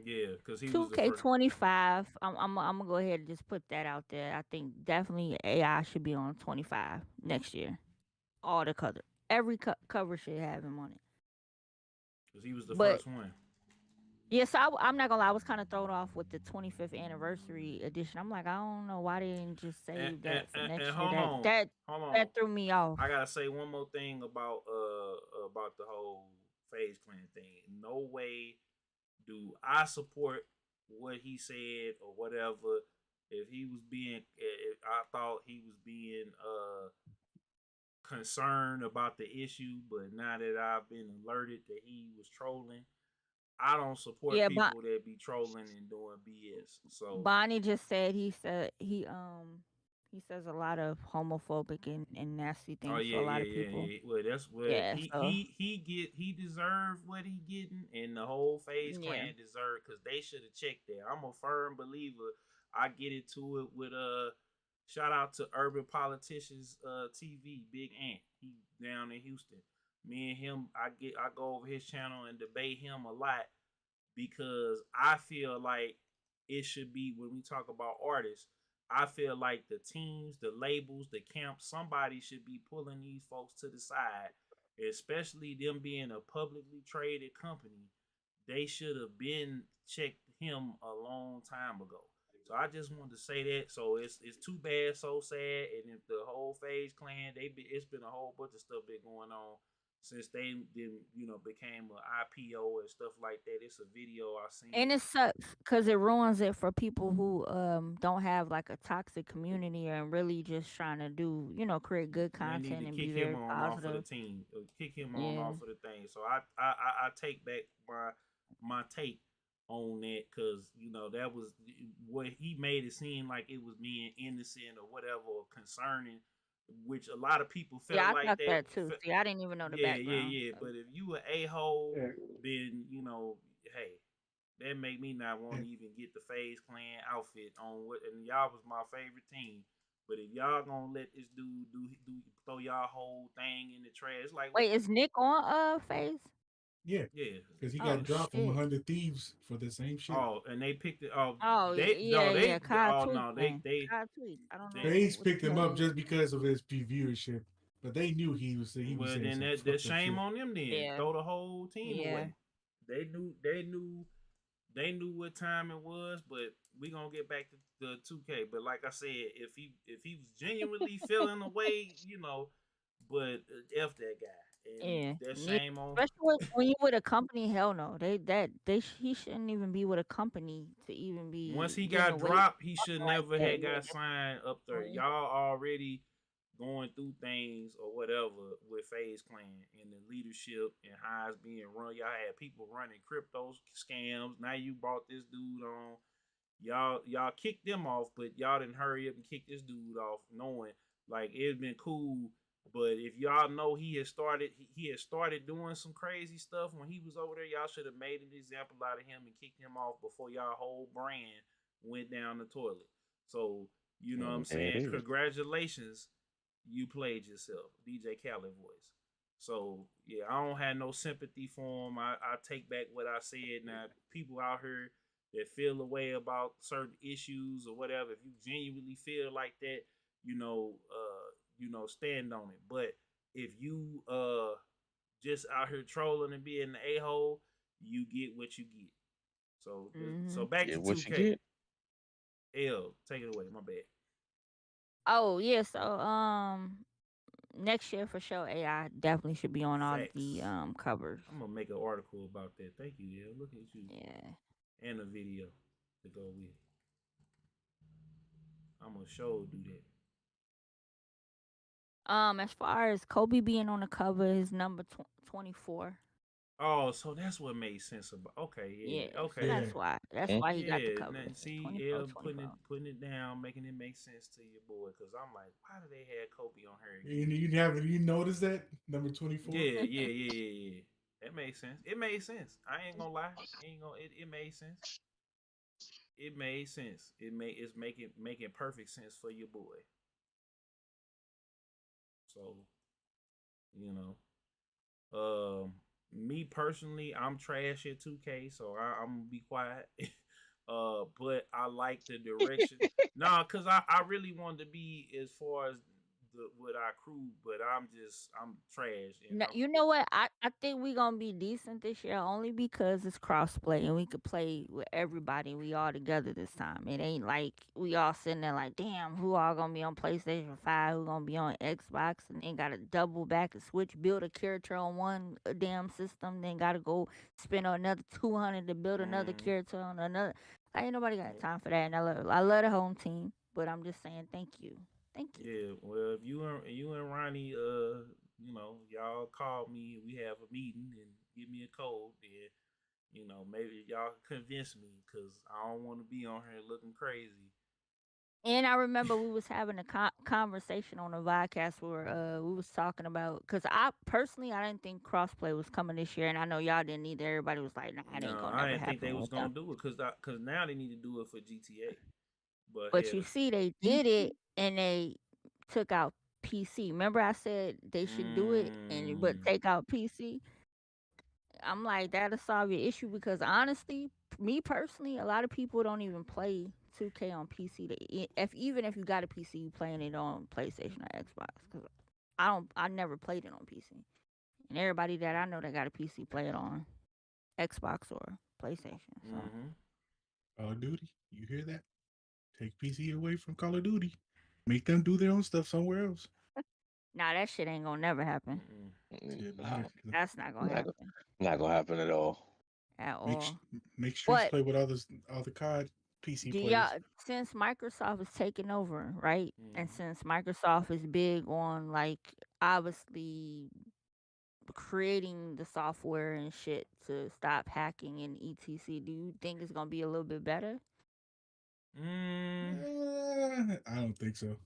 Speaker 1: Yeah, because he was the first.
Speaker 2: 2K25, I'm gonna go ahead and just put that out there. I think definitely AI should be on 25 next year. All the cover, every cover should have him on it.
Speaker 1: Because he was the
Speaker 2: But
Speaker 1: first one.
Speaker 2: yeah, so I'm not gonna lie, I was kind of thrown off with the 25th anniversry edition. I'm like, I don't know why they didn't just save that for next year.
Speaker 1: Hold on.
Speaker 2: That threw me off.
Speaker 1: I gotta say one more thing about the whole Faze Clan thing. No way do I support what he said or whatever. If he was being, if I thought he was being concerned about the issue, but now that I've been alerted that he was trolling, I don't support
Speaker 2: Yeah,
Speaker 1: people that be trolling and doing BS. So
Speaker 2: Bonnie just said he says a lot of homophobic and nasty
Speaker 1: oh
Speaker 2: things to a lot of people.
Speaker 1: yeah. Well, that's what
Speaker 2: Yeah, so
Speaker 1: he deserved what he getting, and the whole Faze
Speaker 2: yeah.
Speaker 1: Clan deserved because they should have checked that. I'm a firm believer. I get into it with shout out to Urban Politicians TV, Big Ant. He down in Houston. Me and him, I go over his channel and debate him a lot because I feel like it should be when we talk about artists. I feel like the teams, the labels, the camps, somebody should be pulling these folks to the side, especially them being a publicly traded company. They should have been checked him a long time ago. So I just wanted to say that. So it's too bad, so sad, and if the whole Faze Clan, it's been a whole bunch of stuff been going on since they became an IPO and stuff like that. It's a video I seen.
Speaker 2: And it sucks because it ruins it for people who don't have like a toxic community and really just trying to do create good
Speaker 1: They need
Speaker 2: content
Speaker 1: to
Speaker 2: and
Speaker 1: kick
Speaker 2: be
Speaker 1: him
Speaker 2: very
Speaker 1: on off of the
Speaker 2: positive.
Speaker 1: team, kick him on
Speaker 2: Yeah.
Speaker 1: off of the thing. So I take back my take on that because that was what he made it seem like it was being innocent or whatever or concerning, which a lot of people felt
Speaker 2: Yeah, I
Speaker 1: like
Speaker 2: thought
Speaker 1: that.
Speaker 2: that too. See, I didn't even know the background.
Speaker 1: Yeah.
Speaker 2: So.
Speaker 1: But if you a hole, then hey, that make me not want to even get the Faze Clan outfit on. And y'all was my favorite team. But if y'all gonna let this dude do throw y'all whole thing in the trash, like
Speaker 2: Wait, is Nick on Faze?
Speaker 3: Yeah,
Speaker 1: yeah,
Speaker 3: because he got dropped from 100 Thieves for the same shit.
Speaker 1: Oh, and they picked it.
Speaker 2: Oh
Speaker 1: Kyle
Speaker 2: tweet. Kyle tweet. I don't know.
Speaker 3: Faze picked him up just because of his viewership, but they knew he was.
Speaker 1: Well, then that shame on them. Then throw the whole team away. They knew what time it was, but we gonna get back to the 2K. But like I said, if he was genuinely feeling the way, but f that guy. And that shame on.
Speaker 2: Especially when you with a company, hell no. He shouldn't even be with a company to even be.
Speaker 1: Once he got dropped, he should never have got signed up there. Y'all already going through things or whatever with Faze Clan and the leadership and how it's being run. Y'all had people running crypto scams. Now you brought this dude on. Y'all kicked them off, but y'all didn't hurry up and kick this dude off, knowing like it'd been cool. But if y'all know he had started doing some crazy stuff when he was over there, y'all should have made an example out of him and kicked him off before y'all whole brand went down the toilet. So you know what I'm saying? Congratulations. You played yourself, DJ Khaled voice. So yeah, I don't have no sympathy for him. I take back what I said. Now people out here that feel a way about certain issues or whatever, if you genuinely feel like that, stand on it. But if you just out here trolling and being an a-hole, you get what you get. So so back to 2K. L, take it away. My bad.
Speaker 2: Oh yeah, so next year for sure AI definitely should be on all the covers.
Speaker 1: I'm gonna make an article about that. Thank you, L. Look at you.
Speaker 2: Yeah.
Speaker 1: And a video to go with. I'm gonna show do that.
Speaker 2: As far as Kobe being on the cover, his number 24.
Speaker 1: Oh, so that's what made sense about. Okay, yeah. Okay,
Speaker 2: that's why he got the cover.
Speaker 1: See, L putting it down, making it make sense to your boy. Because I'm like, why do they have Kobe on her?
Speaker 3: You noticed that number 24?
Speaker 1: Yeah. That made sense. It made sense. I ain't gonna lie. It made sense. it made sense. It's making perfect sense for your boy. So, you know, me personally, I'm trash at 2K, so I'm gonna be quiet. But I like the direction. Nah, cause I really wanted to be as far as with our crew, but I'm trash and I'm
Speaker 2: You know what? I think we gonna be decent this year only because it's crossplay and we could play with everybody. We all together this time. It ain't like we all sitting there like, damn, who all gonna be on PlayStation 5, who gonna be on Xbox, and then gotta double back and switch, build a character on one damn system, then gotta go spend another 200 to build another
Speaker 1: mm,
Speaker 2: character on another. Ain't nobody got time for that. And I love the home team, but I'm just saying thank you. Thank you.
Speaker 1: yeah. Well, if you and Ronnie, you know, y'all call me, we have a meeting and give me a code, then you know maybe y'all can convince me because I don't want to be on here looking crazy.
Speaker 2: And I remember we was having a conversation on a podcast where we was talking about because I personally I didn't think crossplay was coming this year, and I know y'all didn't either. Everybody was like, "Nah, it ain't
Speaker 1: No,
Speaker 2: gonna
Speaker 1: I
Speaker 2: never
Speaker 1: didn't think they
Speaker 2: happen
Speaker 1: was
Speaker 2: with them."
Speaker 1: gonna do it because now they need to do it for GTA. But
Speaker 2: But you
Speaker 1: hell,
Speaker 2: see, they did it, and they took out PC. Remember, I said they should do it, and but
Speaker 1: mm,
Speaker 2: take out PC. I'm like, that'll solve your issue because honestly, me personally, a lot of people don't even play 2K on PC. If even if you got a PC, you playing it on PlayStation or Xbox. Cause I never played it on PC. And everybody that I know that got a PC play it on Xbox or PlayStation. So
Speaker 1: mm-hmm.
Speaker 3: Call of Duty. You hear that? Take PC away from Call of Duty. Make them do their own stuff somewhere else.
Speaker 2: nah, that shit ain't gonna never happen.
Speaker 3: Shit,
Speaker 4: No,
Speaker 2: That's not gonna
Speaker 4: not,
Speaker 2: happen
Speaker 4: not gonna happen at all.
Speaker 2: at
Speaker 3: make
Speaker 2: all.
Speaker 3: make streets
Speaker 2: But
Speaker 3: play with other COD PC
Speaker 2: do
Speaker 3: players.
Speaker 2: y'all since Microsoft is taking over, right? And
Speaker 1: Mm-hmm.
Speaker 2: since Microsoft is big on like obviously creating the software and shit to stop hacking and etc. Do you think it's gonna be a little bit better?
Speaker 1: Mm,
Speaker 3: I don't think so.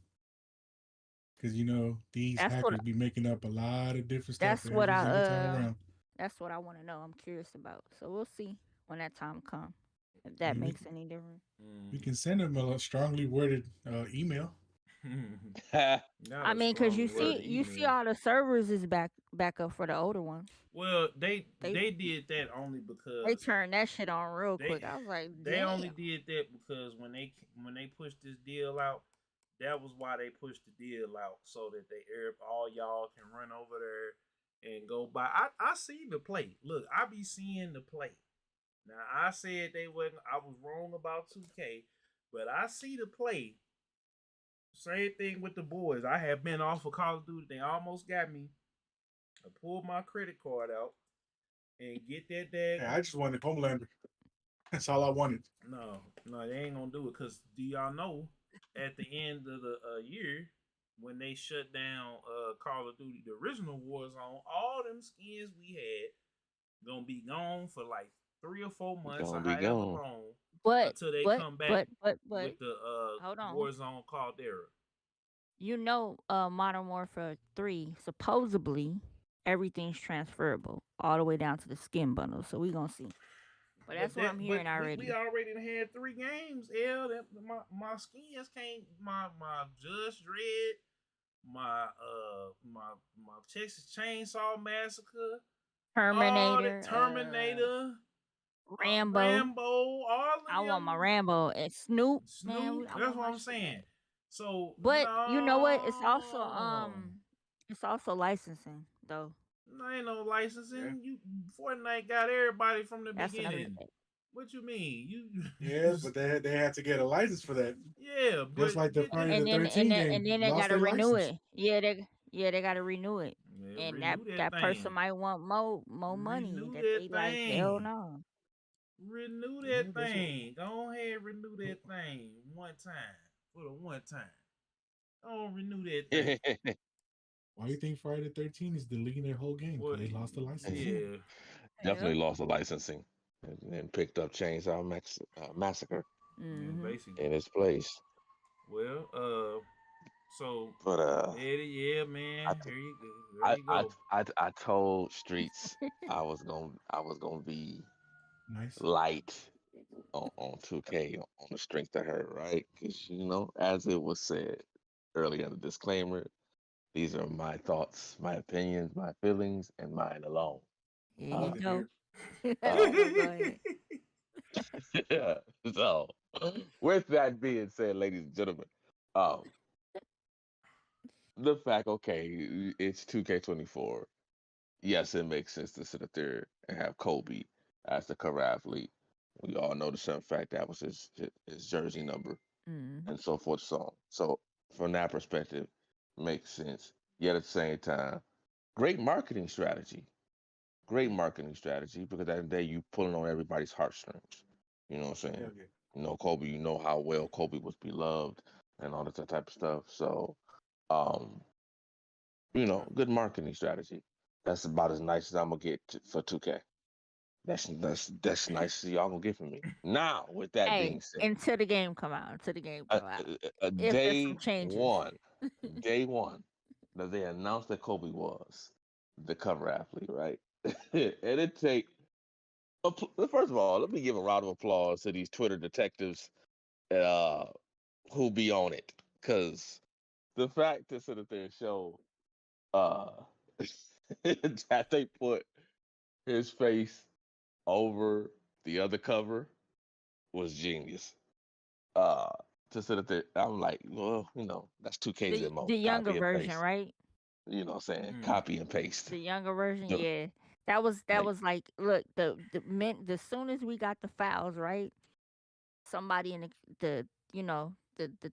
Speaker 3: Because you know these
Speaker 2: That's what
Speaker 3: hackers be making up a lot of different stuff
Speaker 2: that's what
Speaker 3: every single time around.
Speaker 2: that's what I want to know. I'm curious about. So we'll see when that time comes if that
Speaker 3: I mean,
Speaker 2: makes any difference.
Speaker 3: we can send them a strongly worded email.
Speaker 1: Not
Speaker 2: I
Speaker 1: a
Speaker 2: mean, cause
Speaker 1: strong word
Speaker 2: you see
Speaker 1: email.
Speaker 2: all the servers is back up for the older ones.
Speaker 1: Well, they
Speaker 2: They
Speaker 1: did that only
Speaker 2: they
Speaker 1: because
Speaker 2: turned that shit on real
Speaker 1: they
Speaker 2: quick. I was like,
Speaker 1: they
Speaker 2: damn.
Speaker 1: only did that because when they pushed this deal out, that was why they pushed the deal out so that all y'all can run over there and go by. I see the play. Look, I be seeing the play. Now I said they wasn't. I was wrong about 2K, but I see the play. Same thing with the boys. I have been off of Call of Duty. They almost got me. I pulled my credit card out and get that
Speaker 3: Yeah, I just wanted Homelander. That's all I wanted.
Speaker 1: No, they ain't gonna do it. Cause do y'all know at the end of the year when they shut down Call of Duty, the original Warzone, all them skins we had gonna be gone for like 3 or 4 months or
Speaker 4: Gonna be
Speaker 1: however
Speaker 4: gone.
Speaker 1: long
Speaker 2: But
Speaker 1: until they
Speaker 2: but
Speaker 1: come back
Speaker 2: but but but
Speaker 1: with the
Speaker 2: hold on.
Speaker 1: Warzone Caldera.
Speaker 2: You know, Modern Warfare 3 supposedly everything's transferable all the way down to the skin bundle. So we gonna see. But that's what I'm hearing
Speaker 1: We
Speaker 2: already.
Speaker 1: already had 3 games. My skins can't my Judge Dredd, my Texas Chainsaw Massacre, all the
Speaker 2: Terminator,
Speaker 1: Terminator,
Speaker 2: Rambo.
Speaker 1: Rambo, all of
Speaker 2: I want my
Speaker 1: them.
Speaker 2: Rambo and Snoop. Man,
Speaker 1: Snoop.
Speaker 2: I
Speaker 1: That's
Speaker 2: want
Speaker 1: what
Speaker 2: my
Speaker 1: I'm
Speaker 2: shit back.
Speaker 1: saying. So
Speaker 2: But you know what?
Speaker 1: no,
Speaker 2: It's also licensing though.
Speaker 1: ain't no
Speaker 3: Yeah.
Speaker 1: licensing. You Fortnite got everybody from the
Speaker 2: That's another
Speaker 1: beginning.
Speaker 2: thing.
Speaker 1: What you mean?
Speaker 3: Yeah, but they had to get a license for that.
Speaker 1: Yeah,
Speaker 3: Just
Speaker 1: but
Speaker 3: like the Friday the
Speaker 2: And then
Speaker 3: 13th game
Speaker 2: they
Speaker 3: lost
Speaker 2: gotta
Speaker 3: their
Speaker 2: renew
Speaker 3: license.
Speaker 2: it. Yeah, they gotta renew it.
Speaker 1: yeah,
Speaker 2: And
Speaker 1: renew that
Speaker 2: that person
Speaker 1: thing.
Speaker 2: might want more money
Speaker 1: Renew
Speaker 2: that
Speaker 1: that
Speaker 2: they like. Hell
Speaker 1: thing.
Speaker 2: no.
Speaker 1: Renew
Speaker 3: Yeah,
Speaker 1: that
Speaker 3: that's what.
Speaker 1: thing. Go ahead, renew that thing one time for the one time. Don't renew that thing.
Speaker 3: Why do you think Friday the 13th is deleting their whole game?
Speaker 1: Well,
Speaker 3: Because they lost the license.
Speaker 1: yeah.
Speaker 2: Yep.
Speaker 4: Definitely lost the licensing and picked up Chainsaw Massacre
Speaker 2: Mhm.
Speaker 1: Basically.
Speaker 4: in its place.
Speaker 1: Well, so
Speaker 4: But
Speaker 1: Eddie, yeah, man.
Speaker 4: I, t-
Speaker 1: Here you go. There you go.
Speaker 4: I told Streets I was gonna be
Speaker 3: Nice.
Speaker 4: light on 2K on the strength of her, right? Because as it was said earlier in the disclaimer, these are my thoughts, my opinions, my feelings, and mine alone.
Speaker 2: Here
Speaker 3: I
Speaker 2: you
Speaker 3: like
Speaker 4: Uh,
Speaker 3: to
Speaker 2: go.
Speaker 3: hear.
Speaker 2: Go ahead.
Speaker 4: yeah. So, with that being said, ladies and gentlemen, um, the fact, okay, it's 2K24. Yes, it makes sense to sit up there and have Kobe as the cover athlete. We all know the simple fact that was his jersey number
Speaker 2: Mm.
Speaker 4: and so forth, so on. So from that perspective, makes sense. Yet at the same time, great marketing strategy. Great marketing strategy because at the end of the day, you pulling on everybody's heartstrings. You know what I'm saying?
Speaker 3: Hell yeah.
Speaker 4: Kobe. You know how well Kobe was beloved and all that type of stuff. So, um, good marketing strategy. That's about as nice as I'm gonna get for 2K. That's nice as y'all gonna get from me. Now, with that
Speaker 2: Hey,
Speaker 4: being said,
Speaker 2: until the game come out. Until the game
Speaker 4: a,
Speaker 2: come out. If there's some
Speaker 4: day
Speaker 2: changes.
Speaker 4: one, day one, that they announced that Kobe was the cover athlete, right? And it take first of all, let me give a round of applause to these Twitter detectives uh, who be on it, because the fact to sit up there and show uh, that they put his face over the other cover was genius. Uh, to sit up there, I'm like, well, that's 2K's
Speaker 2: The
Speaker 4: MO.
Speaker 2: younger
Speaker 4: Copy and
Speaker 2: version,
Speaker 4: paste.
Speaker 2: right?
Speaker 4: You know what I'm saying?
Speaker 1: Mm.
Speaker 4: Copy and paste.
Speaker 2: The younger version,
Speaker 4: The-
Speaker 2: yeah. That
Speaker 4: like,
Speaker 2: was like, look, the soon as we got the files, right? Somebody in the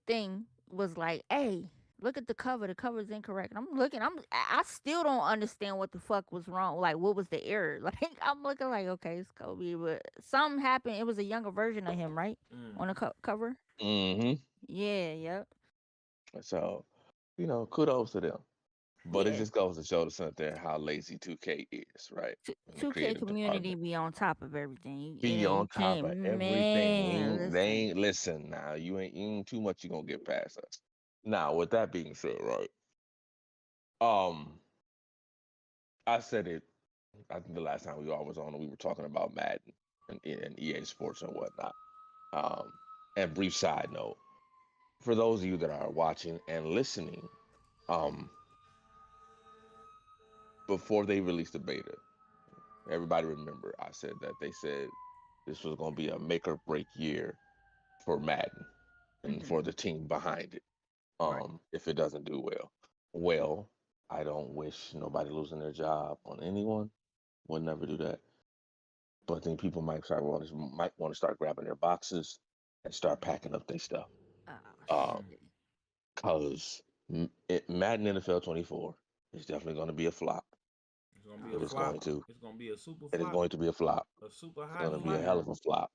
Speaker 2: thing was like, "Hey, look at the cover. The cover's incorrect." And I'm looking. I still don't understand what the fuck was wrong. Like, what was the error? Like, I'm looking like, okay, it's Kobe, but something happened. It was a younger version of him, right? On the
Speaker 1: Mm.
Speaker 2: cover.
Speaker 4: mm-hmm.
Speaker 2: Yeah. Yep.
Speaker 4: So, kudos to them. But it
Speaker 2: Yeah.
Speaker 4: just goes to show the center there how lazy 2K is, right? In the
Speaker 2: 2K
Speaker 4: creative
Speaker 2: community
Speaker 4: department.
Speaker 2: be on top of everything.
Speaker 4: Be
Speaker 2: You
Speaker 4: on top
Speaker 2: can't,
Speaker 4: of everything.
Speaker 2: man.
Speaker 4: They
Speaker 2: Listen.
Speaker 4: ain't listen now. You ain't too much you gonna get past us. Now, with that being said, right? Um, I said it. I think the last time we all was on, we were talking about Madden and EA Sports and whatnot. Um, and brief side note for those of you that are watching and listening, um, before they released the beta, everybody remember I said that they said this was going to be a make or break year for Madden and
Speaker 2: Hmm.
Speaker 4: for the team behind it.
Speaker 2: Right.
Speaker 4: If it doesn't do well, well, I don't wish nobody losing their job on anyone. Would never do that. But then people might want to start grabbing their boxes and start packing up their stuff.
Speaker 2: Oh shit.
Speaker 4: Cause Madden NFL 24 is definitely going to be a flop.
Speaker 1: It's gonna be
Speaker 2: Oh
Speaker 1: a
Speaker 4: It is
Speaker 2: fuck.
Speaker 1: flop.
Speaker 4: going to.
Speaker 1: It's gonna be a super
Speaker 4: It is
Speaker 1: flop.
Speaker 4: going to be a flop.
Speaker 1: A super
Speaker 4: It's
Speaker 1: high
Speaker 4: going to be a
Speaker 1: flop.
Speaker 4: hell
Speaker 2: Damn.
Speaker 4: of a flop.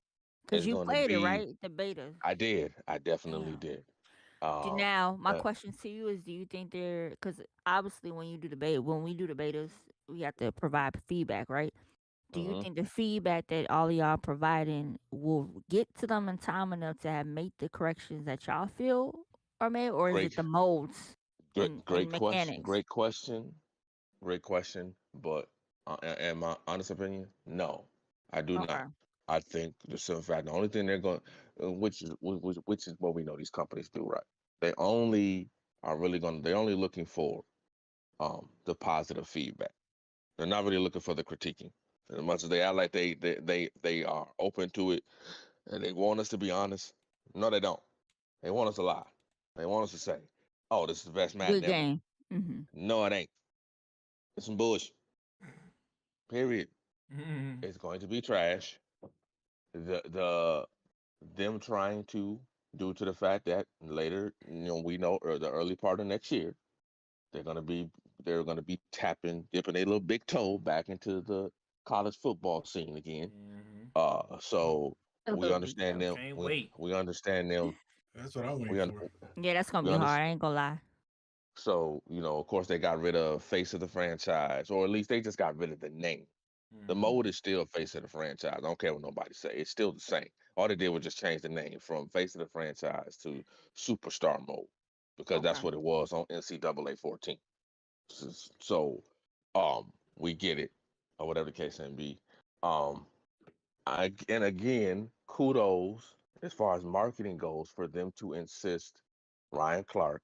Speaker 2: Cause
Speaker 4: It's
Speaker 2: you
Speaker 4: going to
Speaker 2: played it,
Speaker 4: be.
Speaker 2: right? The beta.
Speaker 4: I did. I definitely
Speaker 2: Damn.
Speaker 4: did.
Speaker 2: Now, my
Speaker 4: Uh,
Speaker 2: question to you is: do you think they're because obviously when we do the betas, we have to provide feedback, right? Do you
Speaker 4: mhm.
Speaker 2: think the feedback that all of y'all providing will get to them in time enough to have made the corrections that y'all feel are made, or is it
Speaker 4: Great,
Speaker 2: the molds
Speaker 4: great
Speaker 2: and
Speaker 4: question.
Speaker 2: mechanics?
Speaker 4: Great question. Great question. But in my honest opinion, no, I do
Speaker 2: Okay.
Speaker 4: not. I think the simple fact, the only thing they're going, which is what we know these companies do, right? They only are really going. They're only looking for the positive feedback. They're not really looking for the critiquing. As much as they act like they are open to it and they want us to be honest, no, they don't. They want us to lie. They want us to say, "Oh, this is the best Madden
Speaker 2: Good
Speaker 4: ever."
Speaker 2: game. Hmm.
Speaker 4: No, it ain't. It's some bullshit. Period.
Speaker 1: Mm.
Speaker 4: It's going to be trash. The them trying to due to the fact that later, we know or the early part of next year, they're gonna be they're gonna be dipping a little big toe back into the college football scene again.
Speaker 1: Mhm.
Speaker 4: So
Speaker 2: A
Speaker 4: we
Speaker 2: little big
Speaker 4: understand
Speaker 2: toe.
Speaker 4: them.
Speaker 1: Can't
Speaker 4: We
Speaker 1: wait.
Speaker 4: we understand them.
Speaker 3: That's what I'm waiting
Speaker 4: We un,
Speaker 3: for.
Speaker 2: Yeah, that's gonna
Speaker 4: we
Speaker 2: be hard.
Speaker 4: understand.
Speaker 2: I ain't gonna lie.
Speaker 4: So of course, they got rid of face of the franchise, or at least they just got rid of the name. The
Speaker 1: Mhm.
Speaker 4: mode is still face of the franchise. I don't care what nobody say. It's still the same. All they did was just change the name from face of the franchise to superstar mode because that's
Speaker 2: Okay.
Speaker 4: what it was on NCAA 14. So, we get it, or whatever the case may be. Um, And again, kudos as far as marketing goes for them to insist Ryan Clark,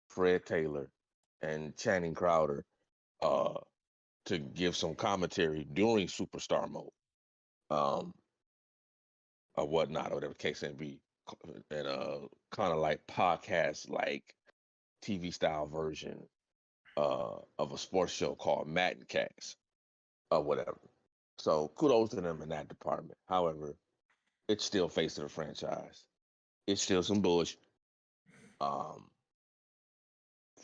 Speaker 4: Fred Taylor, and Channing Crowder to give some commentary during Superstar Mode, or whatnot, or whatever the case may be, and kind of like podcast, like TV style version of a sports show called Madden Cast or whatever. So kudos to them in that department. However, it's still face of the franchise. It's still some bullshit.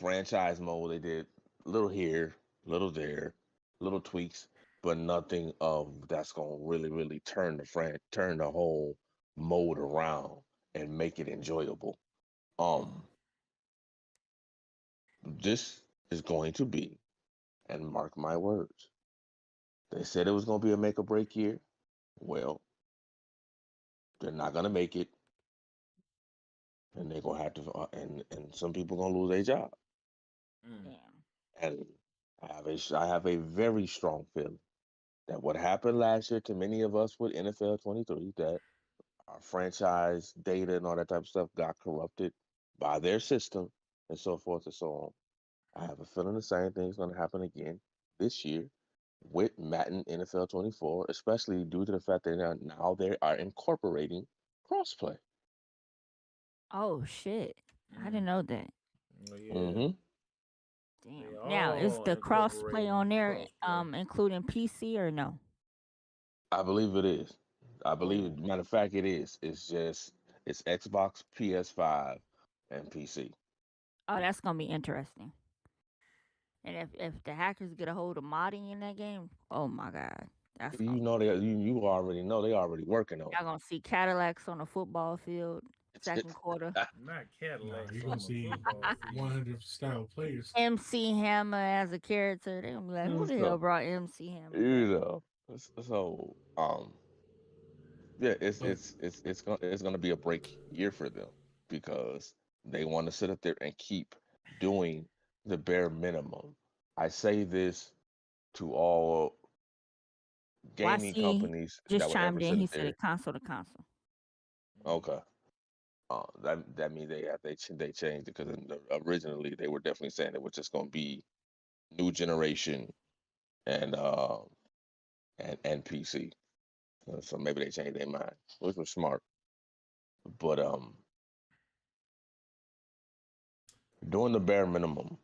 Speaker 4: Franchise mode, they did little here, little there, little tweaks, but nothing of that's gonna really turn the whole mode around and make it enjoyable. This is going to be, and mark my words, they said it was gonna be a make or break year. Well, they're not gonna make it, and they're gonna have to, and some people gonna lose their job.
Speaker 2: Damn.
Speaker 4: And I have a very strong feeling that what happened last year to many of us with NFL 23, that our franchise data and all that type of stuff got corrupted by their system and so forth and so on. I have a feeling the same thing is going to happen again this year with Madden NFL 24, especially due to the fact that now they are incorporating crossplay.
Speaker 2: Oh shit! I didn't know that.
Speaker 1: Oh, yeah.
Speaker 4: Mm-hmm.
Speaker 2: Damn. Now is the cross play on there,
Speaker 1: cross-play.
Speaker 2: including PC or no?
Speaker 4: I believe it is. I believe,
Speaker 1: Oh.
Speaker 4: matter of fact, it is. It's Xbox, PS5, and PC.
Speaker 2: Oh, that's gonna be interesting. And if the hackers get a hold of modding in that game, oh my god, that's
Speaker 4: You
Speaker 2: gonna
Speaker 4: know you already know they already working on
Speaker 2: y'all gonna see Cadillacs on the football field
Speaker 4: it.
Speaker 2: second quarter.
Speaker 1: Not
Speaker 3: Nah,
Speaker 1: Cadillacs
Speaker 3: you're
Speaker 1: on
Speaker 3: gonna
Speaker 1: the
Speaker 3: see
Speaker 1: football field.
Speaker 3: 100 style players.
Speaker 2: MC Hammer as a character, they gonna be like, who the hell brought MC Hammer
Speaker 4: You
Speaker 2: back?
Speaker 4: know. So yeah,
Speaker 3: But
Speaker 4: it's gonna be a break year for them because they want to sit up there and keep doing the bare minimum. I say this to all gaming
Speaker 2: YC
Speaker 4: companies that
Speaker 2: just
Speaker 4: would ever
Speaker 2: chimed in.
Speaker 4: sit
Speaker 2: He
Speaker 4: up
Speaker 2: said
Speaker 4: there.
Speaker 2: it console to console.
Speaker 4: Okay. That means they changed it because originally they were definitely saying it was just going to be new generation and and PC. So maybe they changed their mind, which was smart. But doing the bare minimum,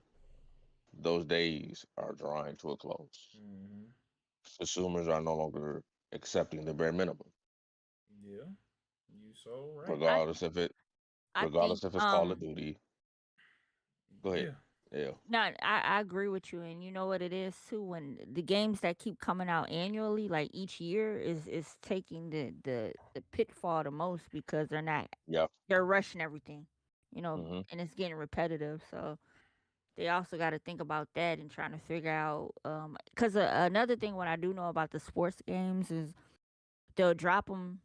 Speaker 4: those days are drawing to a close.
Speaker 1: Mm-hmm.
Speaker 4: Consumers are no longer accepting the bare minimum,
Speaker 1: Yeah, you so right.
Speaker 4: regardless if
Speaker 2: I think
Speaker 4: it's Call of Duty. Go ahead.
Speaker 1: Yeah.
Speaker 4: Yeah.
Speaker 2: no, I agree with you, and you know what it is too. When the games that keep coming out annually, like each year, is taking the pitfall the most because
Speaker 4: Yeah.
Speaker 2: they're rushing everything,
Speaker 4: Mm-hmm.
Speaker 2: and it's getting repetitive. So they also got to think about that and trying to figure out. Because another thing, what I do know about the sports games is they'll drop them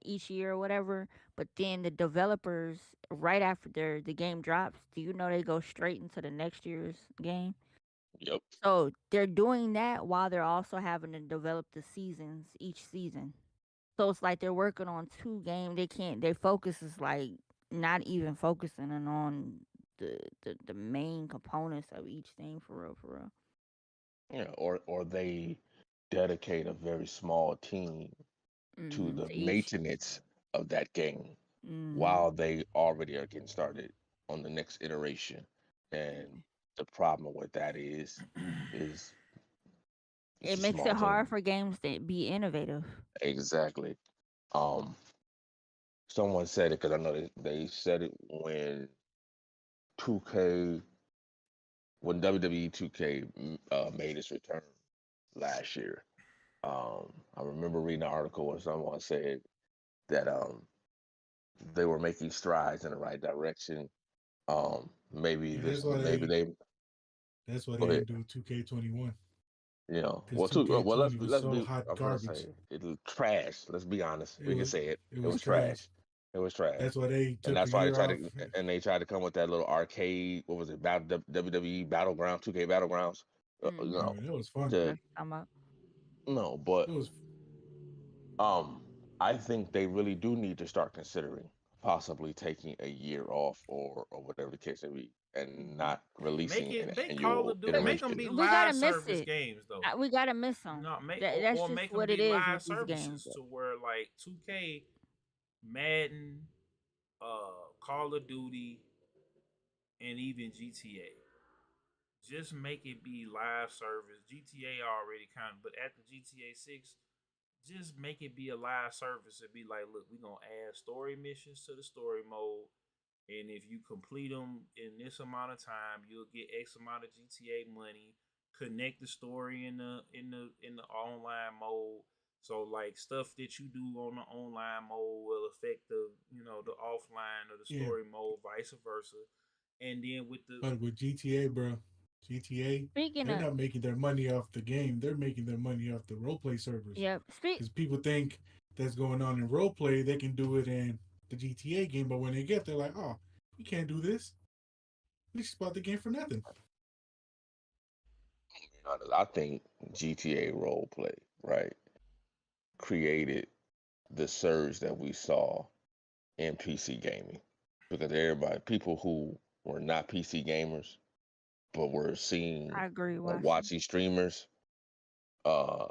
Speaker 2: each year or whatever, but then the developers right after the game drops, do you know they go straight into the next year's game?
Speaker 4: Yep.
Speaker 2: So they're doing that while they're also having to develop the seasons each season. So it's like they're working on two games. They can't. Their focus is like not even focusing on the main components of each thing for real, for real.
Speaker 4: Yeah. Or they dedicate a very small team to the
Speaker 2: To each.
Speaker 4: maintenance of that game
Speaker 2: Mm-hmm.
Speaker 4: while they already are getting started on the next iteration. And the problem with that is it's
Speaker 2: It
Speaker 4: a
Speaker 2: makes it
Speaker 4: small
Speaker 2: hard
Speaker 4: team.
Speaker 2: for games to be innovative.
Speaker 4: Exactly. Um, Someone said it because I know they said it when 2K, when WWE 2K made its return last year. I remember reading an article where someone said that they were making strides in the right direction. Maybe
Speaker 3: yeah,
Speaker 4: this, maybe they
Speaker 3: that's why they
Speaker 4: go ahead.
Speaker 3: didn't do 2K21
Speaker 4: You know,
Speaker 3: because
Speaker 4: well, too. Well,
Speaker 3: 2K20 was
Speaker 4: let's
Speaker 3: so
Speaker 4: be.
Speaker 3: hot
Speaker 4: I'm gonna say
Speaker 3: garbage.
Speaker 4: it was trash. Let's be honest.
Speaker 3: It
Speaker 4: We can
Speaker 3: was
Speaker 4: say it.
Speaker 3: it
Speaker 4: It
Speaker 3: was
Speaker 4: was
Speaker 3: trash.
Speaker 4: trash. It was trash.
Speaker 3: That's why they
Speaker 4: And
Speaker 3: took a
Speaker 4: that's why
Speaker 3: year off.
Speaker 4: they tried to come with that little arcade. What was it? WWE Battleground, 2K Battlegrounds.
Speaker 2: Mm-hmm.
Speaker 4: No,
Speaker 3: That was fun.
Speaker 4: to
Speaker 2: That's what I'm talking about.
Speaker 4: no, but
Speaker 3: It was
Speaker 4: I think they really do need to start considering possibly taking a year off or whatever the case may be, and not
Speaker 1: Make
Speaker 4: releasing an
Speaker 1: it make Call
Speaker 4: annual
Speaker 1: of Duty.
Speaker 2: But
Speaker 1: Make them be
Speaker 4: iteration.
Speaker 2: we gotta
Speaker 1: live
Speaker 2: miss
Speaker 1: service
Speaker 2: it.
Speaker 1: games though.
Speaker 2: We gotta miss them.
Speaker 1: No, make
Speaker 2: That's
Speaker 1: or
Speaker 2: just
Speaker 1: make them
Speaker 2: what it
Speaker 1: be
Speaker 2: is
Speaker 1: live
Speaker 2: with these games.
Speaker 1: services to where like 2K, Madden, Call of Duty, and even GTA. Just make it be live service. GTA already kind of, but after GTA 6, just make it be a live service and be like, look, we're gonna add story missions to the story mode. And if you complete them in this amount of time, you'll get X amount of GTA money. Connect the story in the online mode. So like stuff that you do on the online mode will affect the offline or the
Speaker 3: Yeah,
Speaker 1: story mode, vice versa. And then with the
Speaker 3: but with GTA, bro, GTA,
Speaker 2: Speaking
Speaker 3: they're
Speaker 2: of,
Speaker 3: not making their money off the game. They're making their money off the role play servers.
Speaker 2: yeah,
Speaker 3: Because people think that's going on in role play, they can do it in the GTA game. But when they get there, like, oh, we can't do this. We just bought the game for nothing.
Speaker 4: I think GTA roleplay, right, created the surge that we saw in PC gaming because people who were not PC gamers but were seeing
Speaker 2: I agree,
Speaker 4: or
Speaker 2: Washington.
Speaker 4: watching streamers, uh,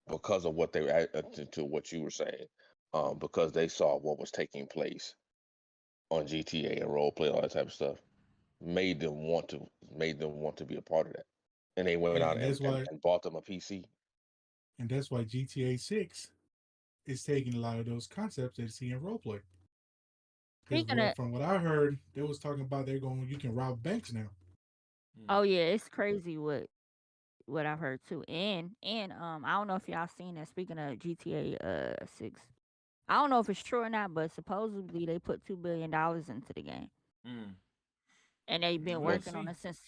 Speaker 4: because of what they were to what you were saying, because they saw what was taking place on GTA and roleplay, all that type of stuff, made them want to be a part of that, and they went
Speaker 3: Yeah,
Speaker 4: out and bought them a PC.
Speaker 3: and that's why GTA 6 is taking a lot of those concepts that you see in role play. Because
Speaker 2: Speaking of,
Speaker 3: from what I heard, they was talking about they're going, you can rob banks now.
Speaker 2: oh yeah, it's crazy what I've heard too. And I don't know if y'all seen that. Speaking of GTA 6, I don't know if it's true or not, but supposedly they put $2 billion into the game,
Speaker 1: mm,
Speaker 2: and they've been
Speaker 1: we'll
Speaker 4: Well,
Speaker 2: working on
Speaker 1: see.
Speaker 2: it since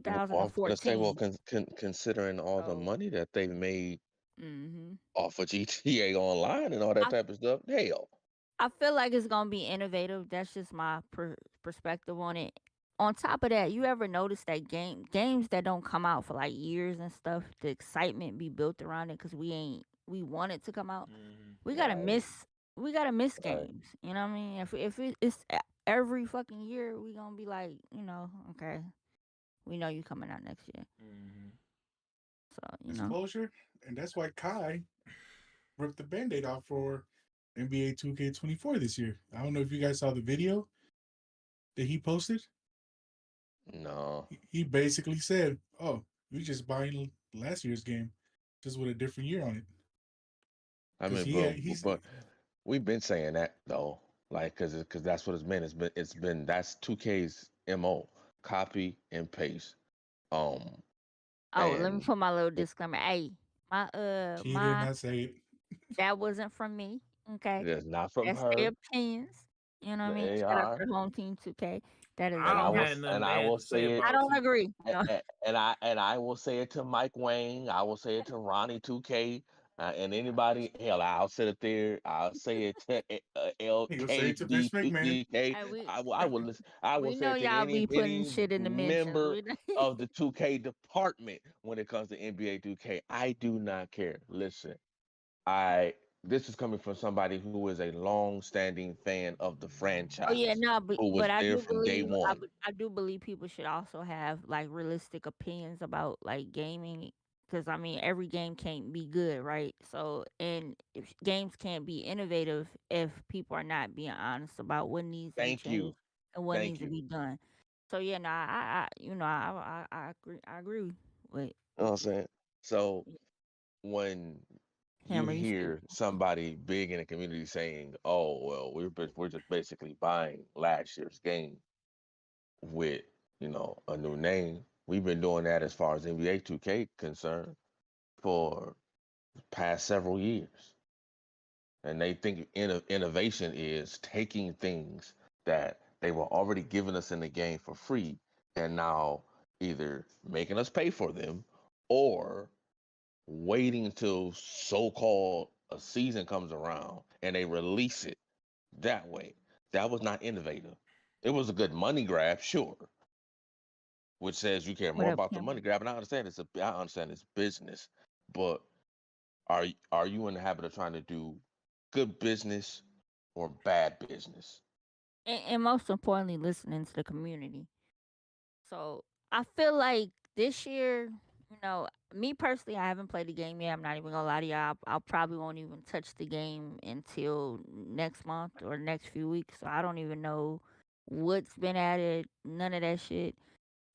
Speaker 4: I was gonna say, well,
Speaker 2: 2014.
Speaker 4: considering all the
Speaker 2: So,
Speaker 4: money that they've made
Speaker 2: hmm
Speaker 4: off of GTA Online and all that
Speaker 2: I
Speaker 4: type of stuff, hell,
Speaker 2: I feel like it's gonna be innovative. That's just my perspective on it. On top of that, you ever notice that games that don't come out for like years and stuff, the excitement be built around it because we want it to come out.
Speaker 1: Mm-hmm.
Speaker 2: We gotta
Speaker 4: right,
Speaker 2: miss we gotta miss
Speaker 4: right.
Speaker 2: games. You know what I mean? If it's every fucking year, we gonna be like, okay, we know you coming out next year.
Speaker 1: Mm-hmm.
Speaker 2: So
Speaker 3: It's closure. And that's why Kai ripped the band aid off for NBA 2K24 this year. I don't know if you guys saw the video that he posted.
Speaker 4: No,
Speaker 3: He basically said, oh, we just buying last year's game, just with a different year on it.
Speaker 4: I
Speaker 3: Because
Speaker 4: mean,
Speaker 3: he's
Speaker 4: but we've been saying that though, like, cause that's what it's been. It's been that's 2K's MO, copy and paste. Um,
Speaker 2: oh, let me
Speaker 4: and
Speaker 2: put my little disclaimer. Hey, my
Speaker 3: She did
Speaker 2: my
Speaker 3: not say it.
Speaker 2: that wasn't from me. Okay.
Speaker 4: it's not from
Speaker 2: That's their
Speaker 4: her.
Speaker 2: opinions. You know what I mean?
Speaker 4: They
Speaker 2: Shout out
Speaker 4: are,
Speaker 2: to Home Team 2K. That is
Speaker 1: I
Speaker 4: and I
Speaker 1: don't
Speaker 2: not.
Speaker 4: will
Speaker 1: have nothing
Speaker 4: and I
Speaker 1: bad
Speaker 4: will
Speaker 1: to say
Speaker 4: say it
Speaker 2: I
Speaker 1: about
Speaker 2: don't
Speaker 1: two.
Speaker 2: agree.
Speaker 4: A-
Speaker 2: No.
Speaker 4: and I will say it to Mike Wayne. I will say it to Ronnie 2K, and anybody. Hell, I'll sit it there. I'll say it to
Speaker 3: He'll say it to Vince McMahon.
Speaker 4: LKDK.
Speaker 2: Hey,
Speaker 4: I will
Speaker 2: we
Speaker 4: say
Speaker 2: know
Speaker 4: it to
Speaker 2: y'all be putting
Speaker 4: any
Speaker 2: shit in the mentions.
Speaker 4: member of the 2K department when it comes to NBA 2K. I do not care. Listen, I this is coming from somebody who is a long-standing fan of the
Speaker 2: Oh yeah,
Speaker 4: franchise,
Speaker 2: no, but
Speaker 4: who was
Speaker 2: but I
Speaker 4: there
Speaker 2: do
Speaker 4: from day
Speaker 2: believe
Speaker 4: one.
Speaker 2: I do believe people should also have like realistic opinions about like gaming, because I mean every game can't be good, right? So and if games can't be innovative if people are not being honest about what needs to be
Speaker 4: Thank you,
Speaker 2: changed and what
Speaker 4: thank
Speaker 2: needs to
Speaker 4: you.
Speaker 2: be done. So yeah, no, I agree with
Speaker 4: You know what I'm
Speaker 2: you.
Speaker 4: saying? So when you
Speaker 2: Hammer, you speak.
Speaker 4: hear somebody big in the community saying, "Oh, well, we're just basically buying last year's game with a new name," we've been doing that as far as NBA 2K concerned for the past several years, and they think innovation is taking things that they were already giving us in the game for free and now either making us pay for them or waiting until so-called a season comes around and they release it that way. That was not innovative. It was a good money grab, sure, which says you care
Speaker 2: What
Speaker 4: more
Speaker 2: up,
Speaker 4: about the
Speaker 2: Hammer?
Speaker 4: money grab, and I understand I understand it's business, but are you in the habit of trying to do good business or bad business?
Speaker 2: And most importantly, listening to the community. So I feel like this year, you know, me personally, I haven't played the game yet. I'm not even gonna lie to y'all. I'll probably won't even touch the game until next month or next few weeks. So I don't even know what's been added. None of that shit.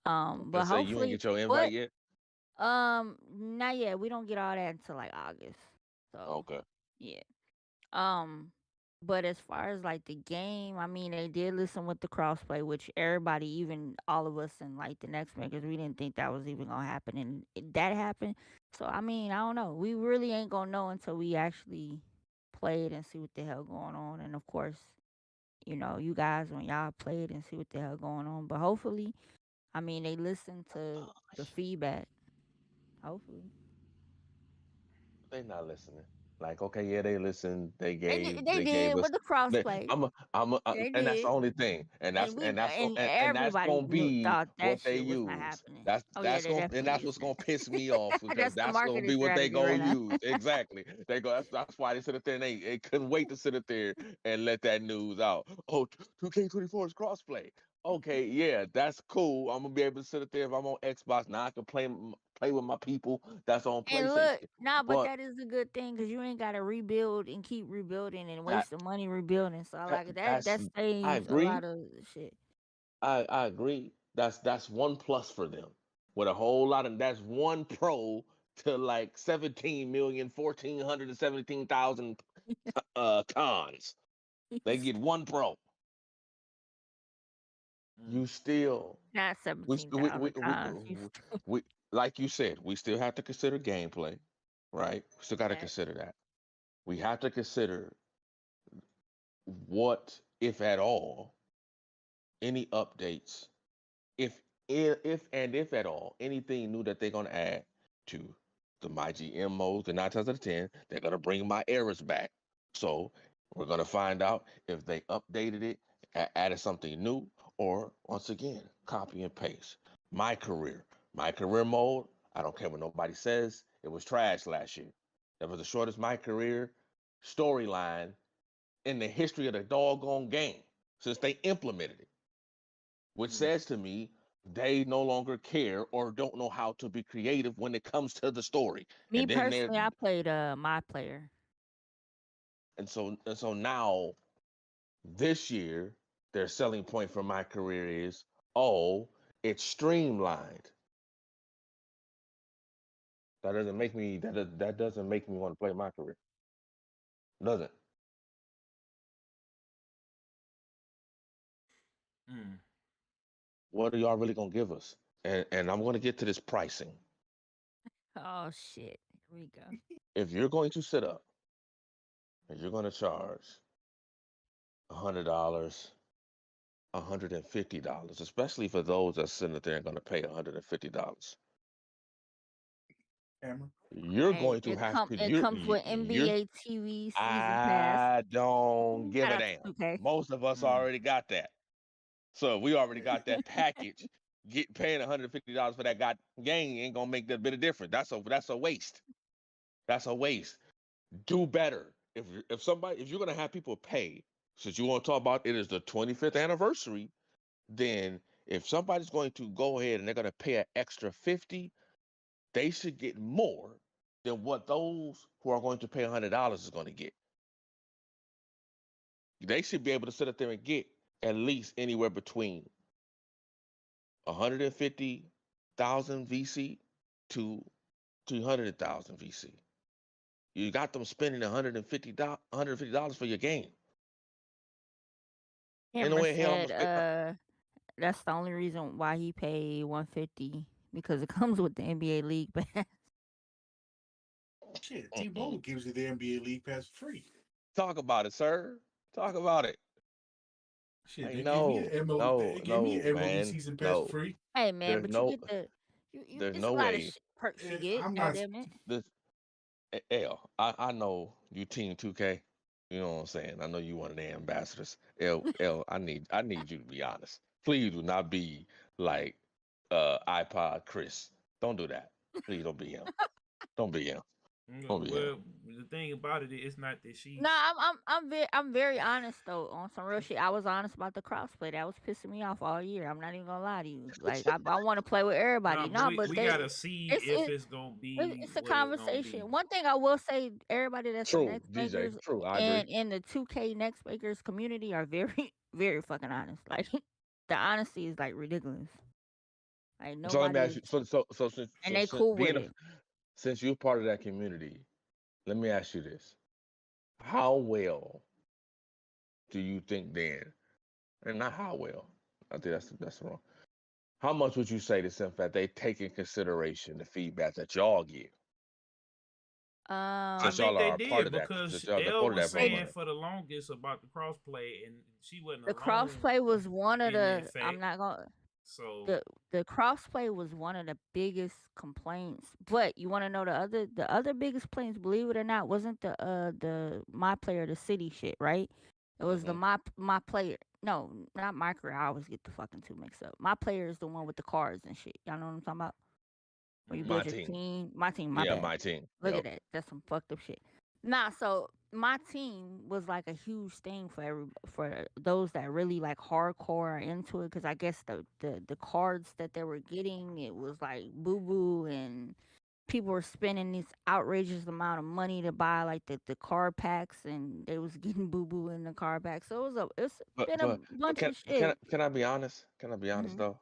Speaker 2: But
Speaker 4: Let's say you ain't
Speaker 2: hopefully,
Speaker 4: get your invite
Speaker 2: but
Speaker 4: yet.
Speaker 2: not yet. We don't get all that until like August. So
Speaker 4: Okay.
Speaker 2: yeah. Um, but as far as like the game, I mean, they did listen with the crossplay, which everybody, even all of us and like the next makers, we didn't think that was even gonna happen, and that happened. So I mean, I don't know. We really ain't gonna know until we actually play it and see what the hell going on. And of course, you know, you guys when y'all play it and see what the hell going on. But hopefully, I mean, they listen to the feedback. Hopefully,
Speaker 4: They not listening. Like, okay, yeah, they listen. They
Speaker 2: they
Speaker 4: gave
Speaker 2: did. They
Speaker 4: they gave
Speaker 2: did
Speaker 4: us.
Speaker 2: with the crossplay.
Speaker 4: And
Speaker 2: They
Speaker 4: that's the
Speaker 2: did.
Speaker 4: only thing,
Speaker 2: And we and
Speaker 4: and that's
Speaker 2: everybody
Speaker 4: gonna
Speaker 2: knew
Speaker 4: be
Speaker 2: thought that
Speaker 4: what they
Speaker 2: shit was not
Speaker 4: use.
Speaker 2: happening. Oh yeah,
Speaker 4: That's
Speaker 2: they
Speaker 4: gonna and
Speaker 2: definitely
Speaker 4: that's
Speaker 2: using
Speaker 4: what's gonna
Speaker 2: that.
Speaker 4: piss me off because
Speaker 2: That's the
Speaker 4: that's gonna
Speaker 2: marketing
Speaker 4: be what they
Speaker 2: strategy
Speaker 4: gonna
Speaker 2: right now.
Speaker 4: use. Exactly. They go. That's why they sit up there and they couldn't wait to sit up there and let that news out. Oh, 2K24 is crossplay. Okay, yeah, that's cool. I'm gonna be able to sit up there if I'm on Xbox now. I can play with my people that's on
Speaker 2: And look,
Speaker 4: PlayStation.
Speaker 2: nah, but
Speaker 4: But
Speaker 2: that is a good thing because you ain't gotta rebuild and keep rebuilding and
Speaker 4: that,
Speaker 2: waste the money rebuilding. So I
Speaker 4: that
Speaker 2: like that.
Speaker 4: that's
Speaker 2: That
Speaker 4: I
Speaker 2: saves a
Speaker 4: agree.
Speaker 2: lot of shit.
Speaker 4: I agree. That's one plus for them. With a whole lot of that's one pro to like 17,117,000 cons. They get one pro.
Speaker 1: Mm.
Speaker 4: You still
Speaker 2: Not
Speaker 4: we
Speaker 2: 17,000 cons. You
Speaker 4: we like you said, we still have to consider gameplay, right? We still got to
Speaker 2: stupid.
Speaker 4: consider that. We have to consider what, if at all, any updates, if at all, anything new that they're gonna add to the my GM modes, the 9 times out of 10, they're gonna bring my errors back. So we're gonna find out if they updated it, added something new, or once again, copy and paste. My career, my career mode, I don't care what nobody says, it was trash last year. That was the shortest my career storyline in the history of the doggone game since they implemented it, which
Speaker 1: Mm.
Speaker 4: says to me they no longer care or don't know how to be creative when it comes to the story.
Speaker 2: Me
Speaker 4: And then they're
Speaker 2: personally, I played my player.
Speaker 4: and so now this year their selling point for my career is, oh, it's streamlined. That doesn't make me want to play my career. Doesn't.
Speaker 1: Mm.
Speaker 4: What are y'all really gonna give us? And I'm gonna get to this pricing.
Speaker 2: Oh shit. Here we go.
Speaker 4: If you're going to sit up and you're gonna charge $100, $150, especially for those that's sitting there and going to pay $150.
Speaker 3: Hammer.
Speaker 4: You're
Speaker 2: Hey,
Speaker 4: going to have to.
Speaker 2: it comes with NBA TV season pass.
Speaker 4: I don't give
Speaker 2: Shout
Speaker 4: a
Speaker 2: out
Speaker 4: damn.
Speaker 2: to 2K.
Speaker 4: Most of us
Speaker 1: Mm.
Speaker 4: already got that, so we already got that package. Paying $150 for that game ain't gonna make that bit of difference. That's a waste. That's a waste. Do better. If you're gonna have people pay, since you want to talk about it is the 25th anniversary, then if somebody's going to go ahead and they're going to pay an extra 50, they should get more than what those who are going to pay $100 is going to get. They should be able to sit up there and get at least anywhere between 150,000 VC to 200,000 VC. You got them spending $150 for your game. Ain't no
Speaker 2: Hammer
Speaker 4: way in hell I'm
Speaker 2: said,
Speaker 4: gonna spend.
Speaker 2: that's the only reason why he paid 150 because it comes with the NBA League Pass.
Speaker 3: Shit,
Speaker 4: Mm-mm.
Speaker 3: T-Mobile gives you the NBA League Pass for free.
Speaker 4: Talk about it, sir. Talk about it.
Speaker 3: Shit,
Speaker 4: Hey,
Speaker 3: they gave me
Speaker 4: no,
Speaker 3: the MLB.
Speaker 4: no,
Speaker 3: They gave me
Speaker 4: no,
Speaker 3: an MLB
Speaker 4: man,
Speaker 3: season pass for
Speaker 4: no.
Speaker 3: free.
Speaker 2: Hey man,
Speaker 4: There's
Speaker 2: but you
Speaker 4: no,
Speaker 2: get you
Speaker 4: there's
Speaker 2: it's
Speaker 4: no
Speaker 2: a lot of
Speaker 4: way.
Speaker 2: perks you get.
Speaker 3: I'm
Speaker 2: God
Speaker 3: not.
Speaker 2: damn it.
Speaker 4: This L. I know you Team 2K. You know what I'm saying. I know you one of the ambassadors. L. I need you to be honest. Please do not be like iPod Chris. Don't do that. Please don't be him. Don't be him. Oh yeah.
Speaker 1: Well, the thing about it is not that she's
Speaker 2: No, I'm very honest though on some real shit. I was honest about the crossplay. That was pissing me off all year. I'm not even gonna lie to you. Like I want to play with everybody.
Speaker 1: but
Speaker 2: No,
Speaker 1: we,
Speaker 2: but
Speaker 1: we gotta see
Speaker 2: it's
Speaker 1: if
Speaker 2: it,
Speaker 1: it's gonna be
Speaker 2: it's a
Speaker 1: what it's gonna be.
Speaker 2: conversation. One thing I will say, everybody that's the
Speaker 4: True,
Speaker 2: next
Speaker 4: DJ.
Speaker 2: makers
Speaker 4: True, I agree.
Speaker 2: and in the 2K next makers community are very very fucking honest. Like the honesty is like ridiculous. Like
Speaker 4: So let me
Speaker 2: nobody
Speaker 4: ask
Speaker 2: is,
Speaker 4: you. So
Speaker 2: and they cool with
Speaker 4: being
Speaker 2: it.
Speaker 4: since you're part of that community, let me ask you this: how well do you think then, and not how well? I think that's wrong. How much would you say to Simp that they take in consideration the feedback that y'all give?
Speaker 1: I
Speaker 4: Since
Speaker 2: Um,
Speaker 1: think
Speaker 4: y'all
Speaker 1: they
Speaker 4: are a part
Speaker 1: did
Speaker 4: of that,
Speaker 1: because
Speaker 4: since y'all a
Speaker 1: Elle
Speaker 4: part of
Speaker 1: was
Speaker 4: that
Speaker 2: they
Speaker 1: saying
Speaker 4: program.
Speaker 1: for the longest about the crossplay, and she wasn't
Speaker 2: the
Speaker 1: alone
Speaker 2: crossplay was one of
Speaker 1: in that
Speaker 2: the.
Speaker 1: fact.
Speaker 2: I'm not gonna.
Speaker 1: So
Speaker 2: The crossplay was one of the biggest complaints. But you want to know the other biggest complaints, believe it or not, wasn't the my player the city shit, right? It was the
Speaker 4: Hmm.
Speaker 2: my player. No, not my career. I always get the fucking two mixed up. My player is the one with the cards and shit. Y'all know what I'm talking about? Where you
Speaker 1: mhm.
Speaker 4: My
Speaker 2: build your
Speaker 4: team,
Speaker 2: team. My team, my
Speaker 4: yeah,
Speaker 2: bad.
Speaker 4: my team.
Speaker 2: Look
Speaker 4: Yep.
Speaker 2: at that. That's some fucked up shit. Nah, so my team was like a huge thing for those that really like hardcore are into it. Cause I guess the cards that they were getting, it was like boo boo, and people were spending this outrageous amount of money to buy like the card packs, and they was getting boo boo in the card packs. So it's
Speaker 4: But
Speaker 2: been a
Speaker 4: but but
Speaker 2: bunch
Speaker 4: can
Speaker 2: of
Speaker 4: can I,
Speaker 2: shit.
Speaker 4: can I be honest? Can I be honest
Speaker 2: Hmm.
Speaker 4: though?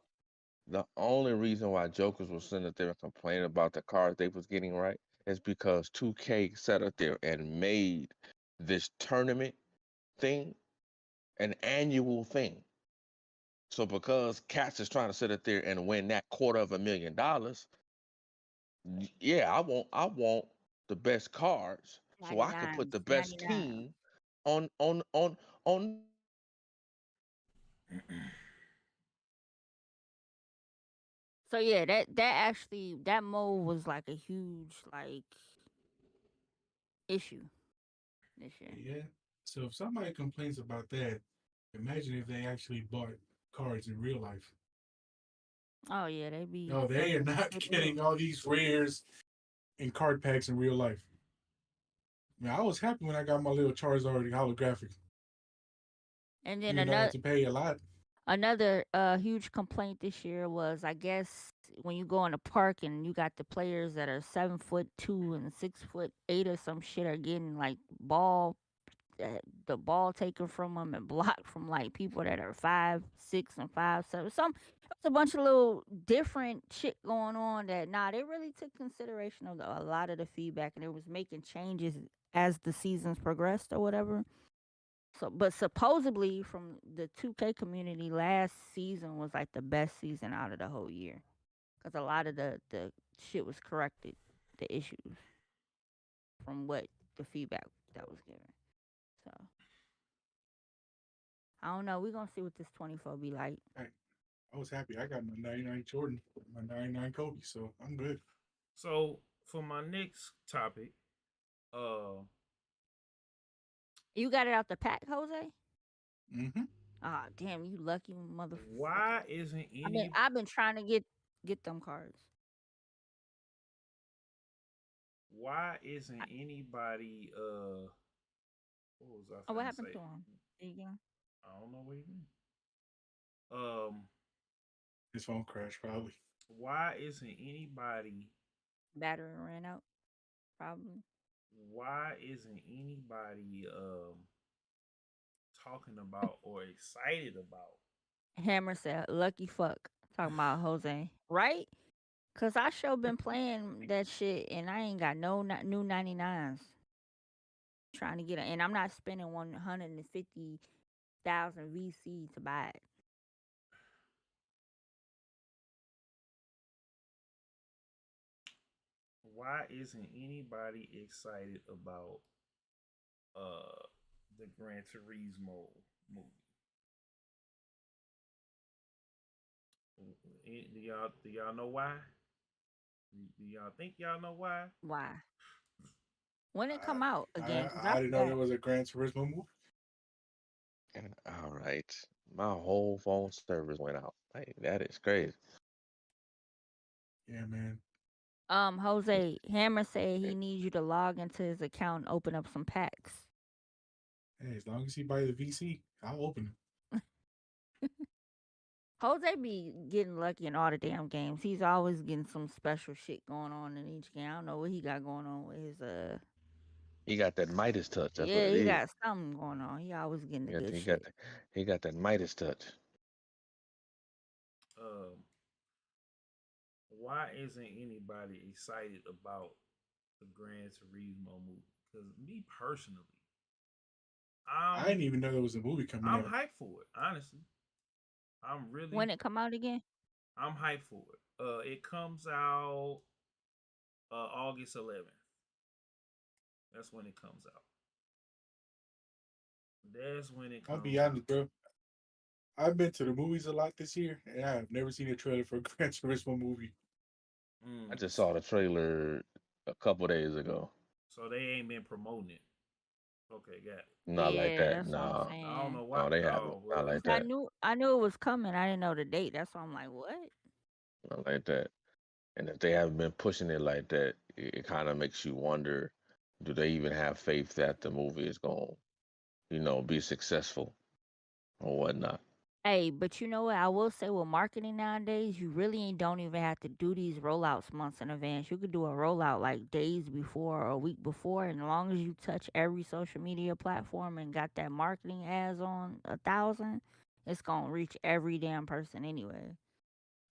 Speaker 4: The only reason why jokers was sitting up there and complaining about the cards they was getting right is because 2K sat up there and made this tournament thing an annual thing. So because Cats is trying to sit up there and win that $250,000, yeah, I want the best cards so I can put
Speaker 2: 99s,
Speaker 4: the best
Speaker 2: 99.
Speaker 4: team on
Speaker 2: So yeah, that mode was like a huge like issue this year.
Speaker 3: Yeah. So if somebody complains about that, imagine if they actually bought cards in real life.
Speaker 2: Oh yeah, they be
Speaker 3: No, they are
Speaker 2: fucking
Speaker 3: not
Speaker 2: flipping
Speaker 3: getting
Speaker 2: out.
Speaker 3: all these rares and card packs in real life. Now, I was happy when I got my little Charizard holographic,
Speaker 2: And then
Speaker 3: even though I had to pay a lot.
Speaker 2: another huge complaint this year was, I guess, when you go in the park and you got the players that are 7'2" and 6'8" or some shit are getting like the ball taken from them and blocked from like people that are 5'6" and 5'7". It's a bunch of little different shit going on that they really took consideration of a lot of the feedback, and it was making changes as the seasons progressed or whatever. So, but supposedly from the 2K community, last season was like the best season out of the whole year because a lot of the shit was corrected, the issues from what the feedback that was given. So I don't know. We're gonna see what this 24 be like.
Speaker 3: I was happy. I got my 99 Jordan, my 99 Kobe, so I'm good.
Speaker 1: So for my next topic, uh,
Speaker 2: You got it out the pack, Jose?
Speaker 3: Mm-hmm.
Speaker 2: Ah, damn, you lucky motherfucker.
Speaker 1: why isn't
Speaker 2: I mean,
Speaker 1: any
Speaker 2: I've been trying to get them cards.
Speaker 1: why isn't anybody what was I
Speaker 2: Oh, what
Speaker 1: finna
Speaker 2: happened
Speaker 1: say?
Speaker 2: to him? Again?
Speaker 1: I don't know what he mean. Um,
Speaker 3: His phone crashed, probably.
Speaker 1: why isn't anybody
Speaker 2: Battery ran out, probably.
Speaker 1: talking about or excited about?
Speaker 2: Hammer said, "Lucky fuck." Talking about Jose, right? Cause I sure been playing that shit, and I ain't got no new 99s. Trying to get it, and I'm not spending 150,000 VC to buy it.
Speaker 1: Why isn't anybody excited about the Gran Turismo movie? Do y'all know why? Do y'all think y'all know why?
Speaker 2: Why? When it come out
Speaker 3: I,
Speaker 2: again? Cause I
Speaker 3: I didn't know there
Speaker 2: forgot.
Speaker 3: was a Gran Turismo movie.
Speaker 4: All right. My whole phone service went out. Hey, that is crazy.
Speaker 3: Yeah, man.
Speaker 2: Jose Hammer said he needs you to log into his account and open up some packs.
Speaker 3: Hey, as long as he buy the VC, I'll open it.
Speaker 2: Jose be getting lucky in all the damn games. He's always getting some special shit going on in each game. I don't know what he got going on with his
Speaker 4: He got that Midas touch. That's what
Speaker 2: Yeah,
Speaker 4: it
Speaker 2: he
Speaker 4: is.
Speaker 2: got something going on. He always getting the good
Speaker 4: He
Speaker 2: shit.
Speaker 4: got that Midas touch.
Speaker 1: Why isn't anybody excited about the Gran Turismo movie? Because me personally,
Speaker 3: I didn't even know there was a movie coming
Speaker 1: I'm
Speaker 3: out.
Speaker 1: hyped for it. Honestly, I'm really.
Speaker 2: When it come out again?
Speaker 1: I'm hyped for it. It comes out August 11th. That's when it comes out. That's when it comes
Speaker 3: I'll be honest, bro. I've been to the movies a lot this year, and I have never seen a trailer for a Gran Turismo movie.
Speaker 4: I just saw the trailer a couple days ago.
Speaker 1: So they ain't been promoting it. Okay, got it.
Speaker 4: Not like that.
Speaker 2: That's what I'm saying.
Speaker 1: I don't know why.
Speaker 4: No, they haven't.
Speaker 1: Well,
Speaker 4: Not like that.
Speaker 2: I knew it was coming. I didn't know the date. That's why I'm like, what?
Speaker 4: Not like that. And if they haven't been pushing it like that, it kind of makes you wonder, do they even have faith that the movie is going to, be successful or whatnot?
Speaker 2: Hey, but you know what? I will say with marketing nowadays, you really don't even have to do these rollouts months in advance. You could do a rollout like days before or a week before, and as long as you touch every social media platform and got that marketing ads on 1,000, it's gonna reach every damn person anyway.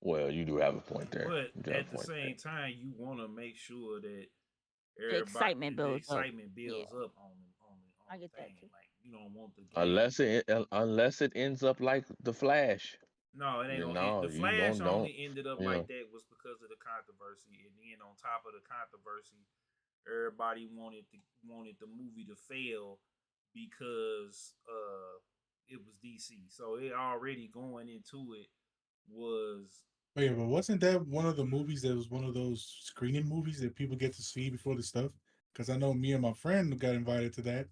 Speaker 4: Well, you do have a point there.
Speaker 1: But at the same time, you want to make sure that
Speaker 2: the excitement builds up.
Speaker 1: On
Speaker 2: I get
Speaker 1: thing.
Speaker 2: that too.
Speaker 1: Like you don't want the game.
Speaker 4: Unless it ends up like the Flash.
Speaker 1: No, it ain't. The Flash only ended up like that was because of the controversy, and then on top of the controversy, everybody wanted the movie to fail because it was DC. So it already going into it was.
Speaker 3: Oh yeah, but wasn't that one of the movies that was one of those screening movies that people get to see before the stuff? Because I know me and my friend got invited to that.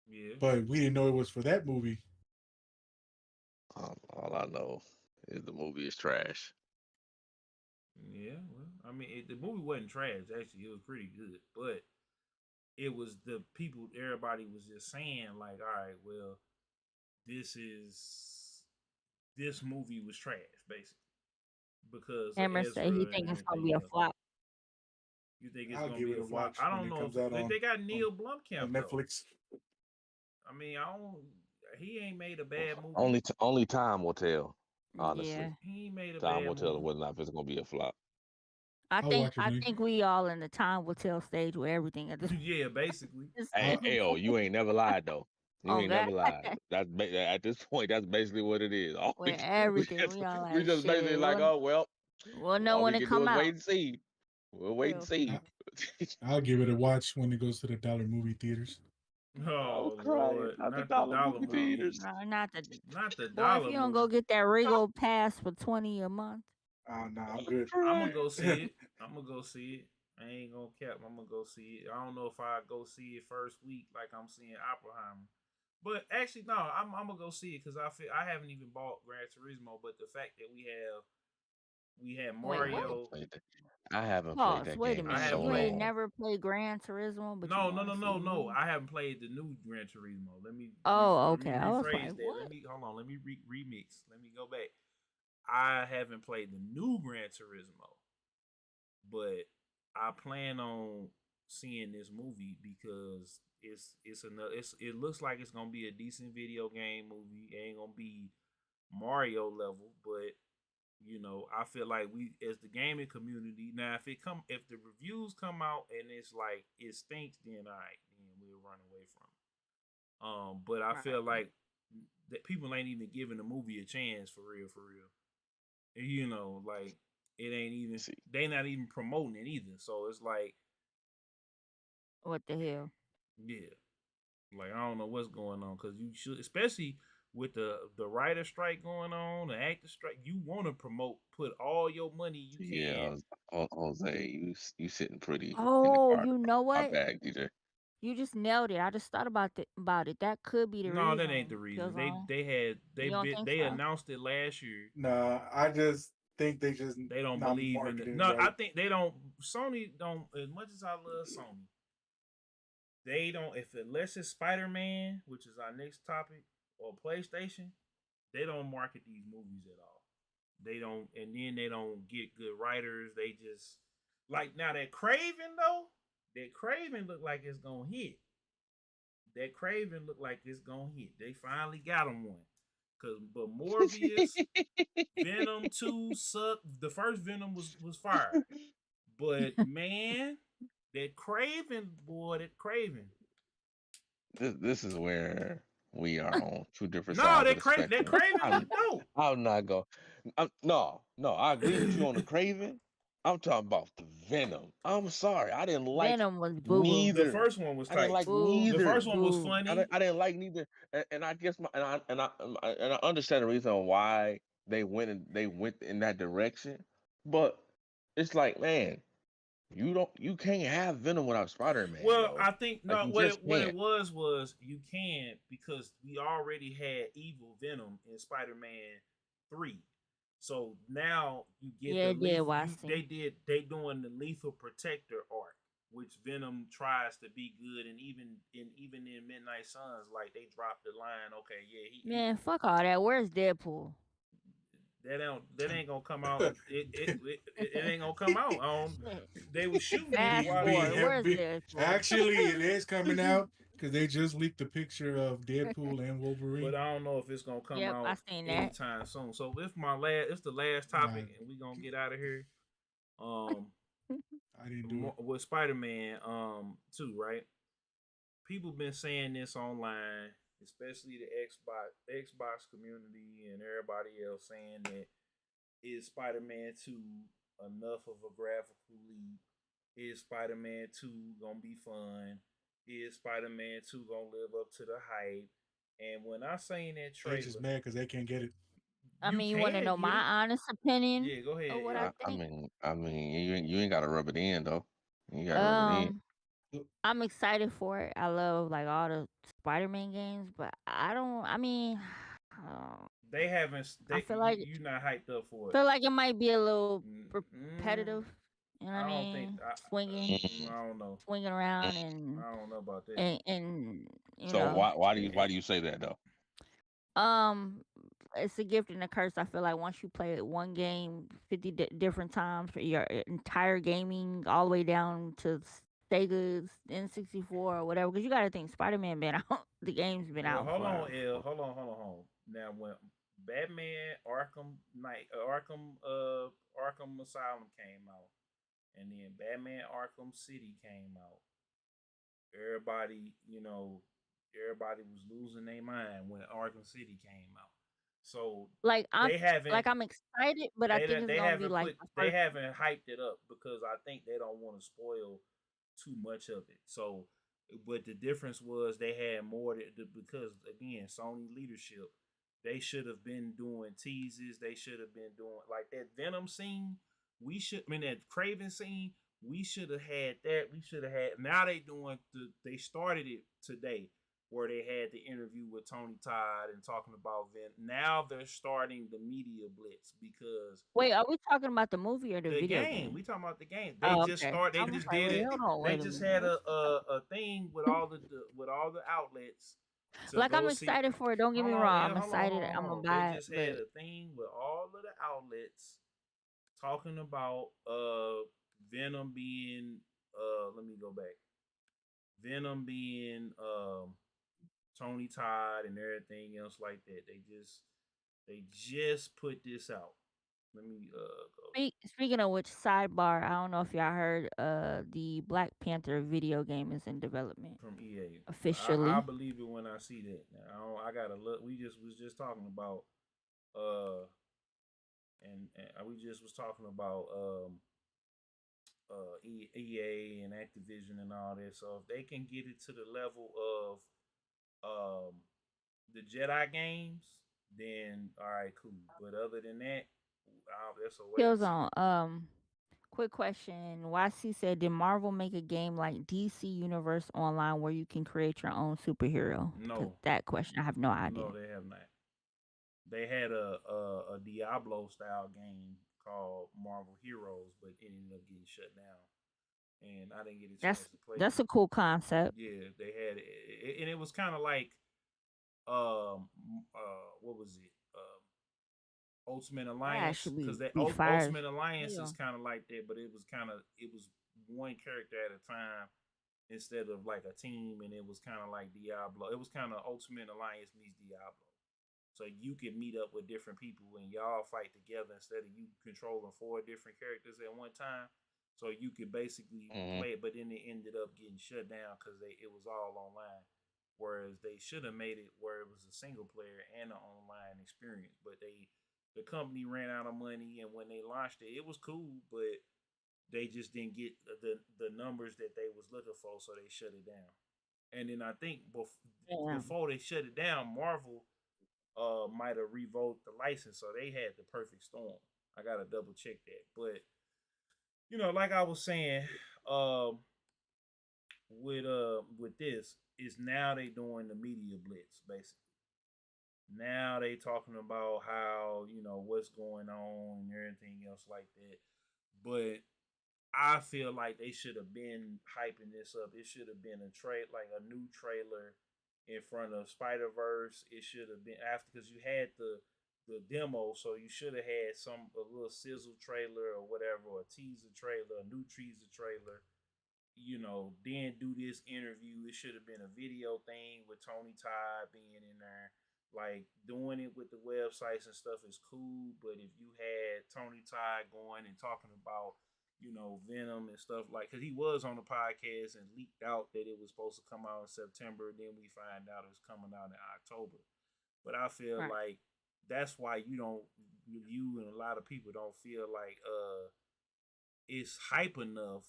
Speaker 1: Yeah.
Speaker 3: But we didn't know it was for that movie.
Speaker 4: All I know is the movie is trash.
Speaker 1: Yeah, well, I mean, the movie wasn't trash. Actually, it was pretty good, but it was the people. Everybody was just saying like, "All right, well, this movie was trash, basically." Because
Speaker 2: Hammer said he thinks it's gonna be a flop.
Speaker 1: You think it's gonna be a flop? I don't know. They got Neil Blomkamp
Speaker 3: on Netflix.
Speaker 1: Though. I mean, he ain't made a bad movie.
Speaker 4: Only time will tell. Honestly,
Speaker 2: yeah.
Speaker 1: He made a
Speaker 4: time
Speaker 1: bad
Speaker 4: will tell
Speaker 1: movie.
Speaker 4: whether or not it's gonna be a flop.
Speaker 2: I think we all in the time will tell stage with everything at this.
Speaker 1: Yeah, basically.
Speaker 4: Hey, you ain't never lied though. You ain't never lied. That's at this point. That's basically what it is.
Speaker 2: With everything, we all like,
Speaker 4: we just basically like, oh well.
Speaker 2: We'll know when it come out.
Speaker 4: Wait and see. We'll wait and see.
Speaker 3: I'll give it a watch when it goes to the dollar movie theaters.
Speaker 1: Oh Lord, not the dollar movie theaters.
Speaker 2: Not the
Speaker 1: dollar.
Speaker 2: Boy, if you don't go get that Regal pass for $20 a month.
Speaker 3: No, I'm good.
Speaker 1: I'm gonna go see it. I ain't gonna cap. I'm gonna go see it. I don't know if I go see it first week like I'm seeing Oppenheimer. But actually, no, I'm gonna go see it because I haven't even bought Gran Turismo. But the fact that we had Mario.
Speaker 4: I haven't played that
Speaker 2: wait
Speaker 4: game.
Speaker 2: a minute. You ain't never played Gran Turismo, but
Speaker 1: no. I haven't played the new Gran Turismo. Let me.
Speaker 2: Okay.
Speaker 1: Let me
Speaker 2: I was
Speaker 1: rephrase
Speaker 2: like,
Speaker 1: that.
Speaker 2: what?
Speaker 1: Let me hold on. Let me remix. Let me go back. I haven't played the new Gran Turismo, but I plan on seeing this movie because it looks like it's gonna be a decent video game movie. It ain't gonna be Mario level, but I feel like we as the gaming community now, if the reviews come out and it's like it stinks, then then we'll run away from it. But I feel like that people ain't even giving the movie a chance for real. Like it ain't even they not even promoting it either. So it's like,
Speaker 2: what the hell?
Speaker 1: Yeah, like I don't know what's going on because you should, especially with the writer strike going on, the actor strike, you want to put all your money you can.
Speaker 4: Yeah, Jose, you sitting pretty.
Speaker 2: Oh, you know what?
Speaker 4: Bag, DJ.
Speaker 2: You just nailed it. I just thought about it. That could be the reason.
Speaker 1: No, that ain't the reason. They announced it last year.
Speaker 3: Nah, I just think they just
Speaker 1: They don't
Speaker 3: not
Speaker 1: believe in it.
Speaker 3: marketing
Speaker 1: No, I
Speaker 3: right.
Speaker 1: think they don't. Sony don't. As much as I love Sony, they don't. If unless it's Spider Man, which is our next topic, or PlayStation, they don't market these movies at all. They don't, and then they don't get good writers. They just like now that Craven though. That Craven look like it's gonna hit. That Craven look like it's gonna hit. They finally got him one. But Morbius, Venom 2 sucked. The first Venom was fire. But man, that Craven, boy, that Craven.
Speaker 4: This is where we are on two different
Speaker 1: No,
Speaker 4: sides of
Speaker 1: that
Speaker 4: the
Speaker 1: Craven
Speaker 4: spectrum.
Speaker 1: look dope.
Speaker 4: I'm not going. No, I agree with you on the Craven. I'm talking about the Venom. I'm sorry, I didn't like
Speaker 2: Venom was boo boo.
Speaker 1: The
Speaker 4: neither.
Speaker 1: first one was
Speaker 4: I didn't
Speaker 1: tight.
Speaker 4: like
Speaker 2: Boo.
Speaker 1: The
Speaker 4: neither.
Speaker 1: first one was
Speaker 2: Boo.
Speaker 1: funny.
Speaker 4: I didn't like neither, and I guess and I understand the reason why they went in that direction, but it's like, man, you can't have Venom without Spider-Man,
Speaker 1: Well,
Speaker 4: yo.
Speaker 1: I think
Speaker 4: Like,
Speaker 1: no.
Speaker 4: you
Speaker 1: What
Speaker 4: just
Speaker 1: it
Speaker 4: can't.
Speaker 1: was you can't because we already had evil Venom in Spider-Man 3. So now you get
Speaker 2: Yeah,
Speaker 1: the
Speaker 2: it did.
Speaker 1: lethal.
Speaker 2: Watch
Speaker 1: They doing the lethal protector arc, which Venom tries to be good, and even in Midnight Suns, like they dropped the line. Okay, yeah,
Speaker 2: Man, fuck all that. Where's Deadpool?
Speaker 1: that ain't gonna come out. It ain't gonna come out.
Speaker 2: Shit.
Speaker 1: They was shooting it
Speaker 2: Fast
Speaker 1: while
Speaker 3: Be
Speaker 2: forward. Where's
Speaker 3: happy.
Speaker 2: Deadpool?
Speaker 3: Actually, it is coming out because they just leaked the picture of Deadpool and Wolverine.
Speaker 1: But I don't know if it's gonna come
Speaker 2: Yep, I
Speaker 1: out
Speaker 2: seen that.
Speaker 1: anytime soon. So it's the last topic, and we gonna get out of here.
Speaker 3: I didn't do it.
Speaker 1: With Spider-Man 2, right? People been saying this online, especially the Xbox community and everybody else saying that is Spider-Man 2 enough of a graphical leap? Is Spider-Man 2 gonna be fun? Is Spider-Man 2 gonna live up to the hype? And when I seen that
Speaker 3: They
Speaker 1: trailer,
Speaker 3: just mad because they can't get it.
Speaker 2: I mean, you want to
Speaker 1: can
Speaker 2: know
Speaker 1: get
Speaker 2: my
Speaker 1: it.
Speaker 2: honest opinion
Speaker 1: Yeah, go ahead.
Speaker 2: of what
Speaker 1: Yeah.
Speaker 2: I think?
Speaker 4: I mean, you ain't got to rub it in though. You got to rub it in.
Speaker 2: I'm excited for it. I love like all the Spider-Man games, but I don't. I mean,
Speaker 1: They haven't.
Speaker 2: I feel like
Speaker 1: you not hyped up for it.
Speaker 2: feel like it might be a little repetitive. You know what I
Speaker 1: don't
Speaker 2: mean?
Speaker 1: think.
Speaker 2: Swinging,
Speaker 1: I don't know.
Speaker 2: swinging around, and
Speaker 1: I don't know about that.
Speaker 2: and you
Speaker 4: So
Speaker 2: know,
Speaker 4: why do you say that though?
Speaker 2: it's a gift and a curse. I feel like once you play one game 50 different times for your entire gaming, all the way down to Sega's N64 or whatever, because you got to think Spider-Man been out, the game's been out.
Speaker 1: Hold
Speaker 2: for,
Speaker 1: on, L. Hold on. Now when Batman Arkham Knight, Arkham Asylum came out, and then Batman Arkham City came out, everybody was losing their mind when Arkham City came out. So
Speaker 2: like
Speaker 1: I'm
Speaker 2: excited, but I think it's gonna be like
Speaker 1: they haven't hyped it up because I think they don't want to spoil too much of it. So, but the difference was they had more because again, Sony leadership, they should have been doing teases. They should have been doing like that Venom scene. That Craven scene. We should have had that. We should have had. Now they started it today where they had the interview with Tony Todd and talking about Venom. Now they're starting the media blitz because
Speaker 2: wait, are we talking about the movie or the video game?
Speaker 1: We talking about the game. They just started. They just did it. They just had a thing with all the outlets.
Speaker 2: Like I'm excited for it. Don't get me wrong. I'm excited. I'm gonna buy it.
Speaker 1: They just had a thing with all of the outlets talking about Venom being let me go back. Venom being Tony Todd and everything else like that. They just put this out. Let me go.
Speaker 2: Speaking of which, sidebar, I don't know if y'all heard the Black Panther video game is in development
Speaker 1: From EA
Speaker 2: officially.
Speaker 1: I believe it when I see that. Now, I gotta look. We was just talking about and we just was talking about EA and Activision and all that. So if they can get it to the level of the Jedi games, then all right, cool. But other than that, that's a waste.
Speaker 2: KILLZOWN. Quick question. YC said, did Marvel make a game like DC Universe Online where you can create your own superhero?
Speaker 1: No.
Speaker 2: That question, I have no idea.
Speaker 1: No, they have not. They had a Diablo style game called Marvel Heroes, but it ended up getting shut down, and I didn't get a chance
Speaker 2: That's
Speaker 1: to play
Speaker 2: that's
Speaker 1: it.
Speaker 2: a cool concept.
Speaker 1: Yeah, they had it, and it was kind of like what was it? Ultimate
Speaker 2: That
Speaker 1: Alliance,
Speaker 2: should
Speaker 1: because that
Speaker 2: be fire.
Speaker 1: Ultimate Alliance
Speaker 2: Yeah.
Speaker 1: is kind of like that, but it was one character at a time instead of like a team, and it was kind of like Diablo. It was kind of Ultimate Alliance meets Diablo. So you can meet up with different people and y'all fight together instead of you controlling four different characters at one time. So you could basically
Speaker 4: Mm-hmm.
Speaker 1: play it, but then it ended up getting shut down because it was all online. Whereas they should have made it where it was a single player and an online experience, but the company ran out of money, and when they launched it, it was cool, but they just didn't get the numbers that they was looking for, so they shut it down. And then I think
Speaker 2: Damn.
Speaker 1: before they shut it down, Marvel might have revoked the license, so they had the perfect storm. I gotta double check that, but like I was saying, um, with this is now they doing the media blitz basically. Now they talking about how what's going on and everything else like that, but I feel like they should have been hyping this up. It should have been like a new trailer in front of Spider Verse. It should have been after because you had the demo, so you should have had a little sizzle trailer or whatever, or a teaser trailer, a new teaser trailer. Then do this interview. It should have been a video thing with Tony Todd being in there. Like doing it with the websites and stuff is cool, but if you had Tony Todd going and talking about Venom and stuff like, because he was on the podcast and leaked out that it was supposed to come out in September. Then we find out it's coming out in October. But I feel
Speaker 2: Right.
Speaker 1: like that's why you and a lot of people don't feel like it's hype enough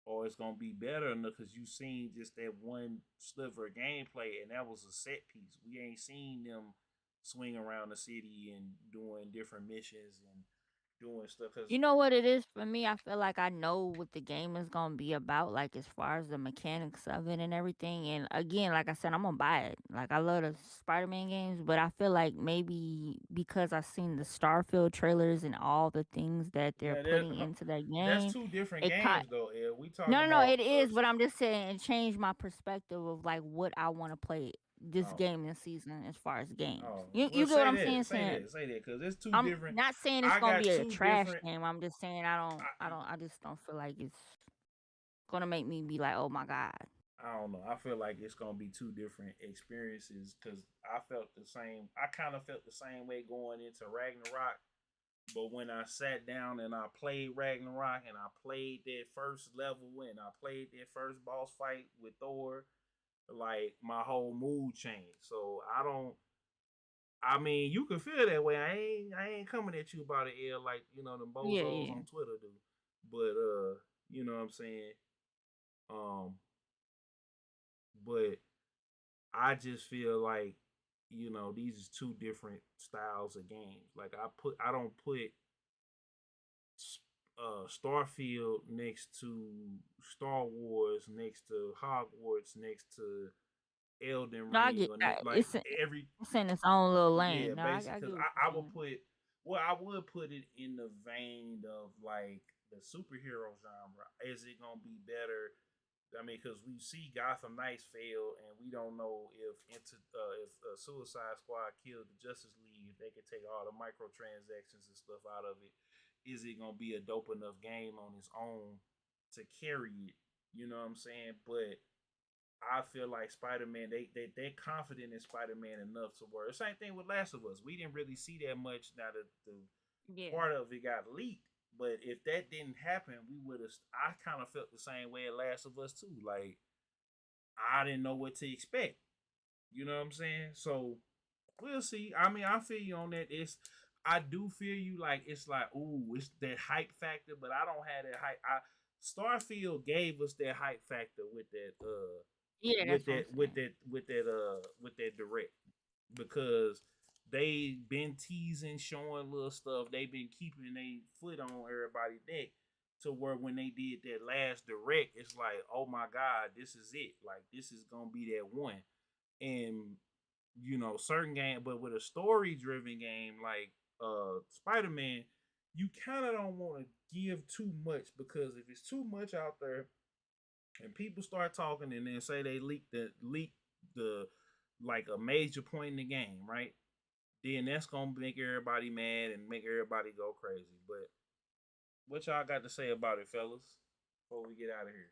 Speaker 1: or it's gonna be better enough because you seen just that one sliver of gameplay and that was a set piece. We ain't seen them swing around the city and doing different missions and doing stuff because
Speaker 2: You know what it is for me? I feel like I know what the game is gonna be about, like as far as the mechanics of it and everything. And again, like I said, I'm gonna buy it. Like I love the Spider-Man games, but I feel like maybe because I've seen the Starfield trailers and all the things that they're
Speaker 1: yeah,
Speaker 2: putting into that
Speaker 1: that's
Speaker 2: game,
Speaker 1: two different
Speaker 2: it
Speaker 1: games
Speaker 2: caught.
Speaker 1: though. Yeah, we talking
Speaker 2: No, no, no,
Speaker 1: about
Speaker 2: it is, but I'm just saying it changed my perspective of like what I want to play this
Speaker 1: oh
Speaker 2: game this season as far as games.
Speaker 1: oh
Speaker 2: You
Speaker 1: well
Speaker 2: you get what
Speaker 1: say
Speaker 2: I'm
Speaker 1: that
Speaker 2: saying?
Speaker 1: say
Speaker 2: Saying
Speaker 1: that say that because it's two
Speaker 2: I'm
Speaker 1: different.
Speaker 2: not saying it's
Speaker 1: I
Speaker 2: gonna
Speaker 1: got
Speaker 2: be a
Speaker 1: two
Speaker 2: trash
Speaker 1: different.
Speaker 2: game. I'm just saying I just don't feel like it's gonna make me be like, oh my god.
Speaker 1: I don't know. I feel like it's gonna be two different experiences because I felt the same. I kind of felt the same way going into Ragnarok, but when I sat down and I played Ragnarok and I played that first level and I played that first boss fight with Thor, like my whole mood changed. So I don't. I mean, you can feel that way. I ain't coming at you about it, L, like them
Speaker 2: Yeah,
Speaker 1: bozos
Speaker 2: yeah.
Speaker 1: on Twitter do. But you know what I'm saying. Um, but I just feel like these is two different styles of games. Like I don't put Starfield next to Star Wars, next to Hogwarts, next to Elden
Speaker 2: No, I
Speaker 1: Ring,
Speaker 2: get
Speaker 1: or
Speaker 2: that.
Speaker 1: like every
Speaker 2: It's in its own little
Speaker 1: yeah,
Speaker 2: lane. No, I
Speaker 1: basically.
Speaker 2: get
Speaker 1: Because
Speaker 2: what
Speaker 1: I
Speaker 2: you're
Speaker 1: would
Speaker 2: saying.
Speaker 1: put I would put it in the vein of like the superhero genre. Is it gonna be better? I mean, because we see Gotham Knights fail, and we don't know if Suicide Squad killed the Justice League, if they could take all the microtransactions and stuff out of it, is it gonna be a dope enough game on its own to carry it? You know what I'm saying? But I feel like Spider Man, they're confident in Spider Man enough to where the same thing with Last of Us. We didn't really see that much. Now that the
Speaker 2: Yeah.
Speaker 1: part of it got leaked. But if that didn't happen, we would have. I kind of felt the same way at Last of Us too. Like I didn't know what to expect. You know what I'm saying? So we'll see. I mean, I feel you on that. I do feel you. Like it's like, ooh, it's that hype factor, but I don't have that hype. Starfield gave us that hype factor with that.
Speaker 2: Yeah, that's what I'm saying.
Speaker 1: With that direct because they been teasing, showing little stuff. They been keeping their foot on everybody's neck to where when they did that last direct, it's like, oh my god, this is it. Like this is gonna be that one. And certain game, but with a story driven game like Spider Man, you kind of don't want to give too much, because if it's too much out there and people start talking and then say they leaked the like a major point in the game, right? Then that's gonna make everybody mad and make everybody go crazy. But what y'all got to say about it, fellas? Before we get out of here.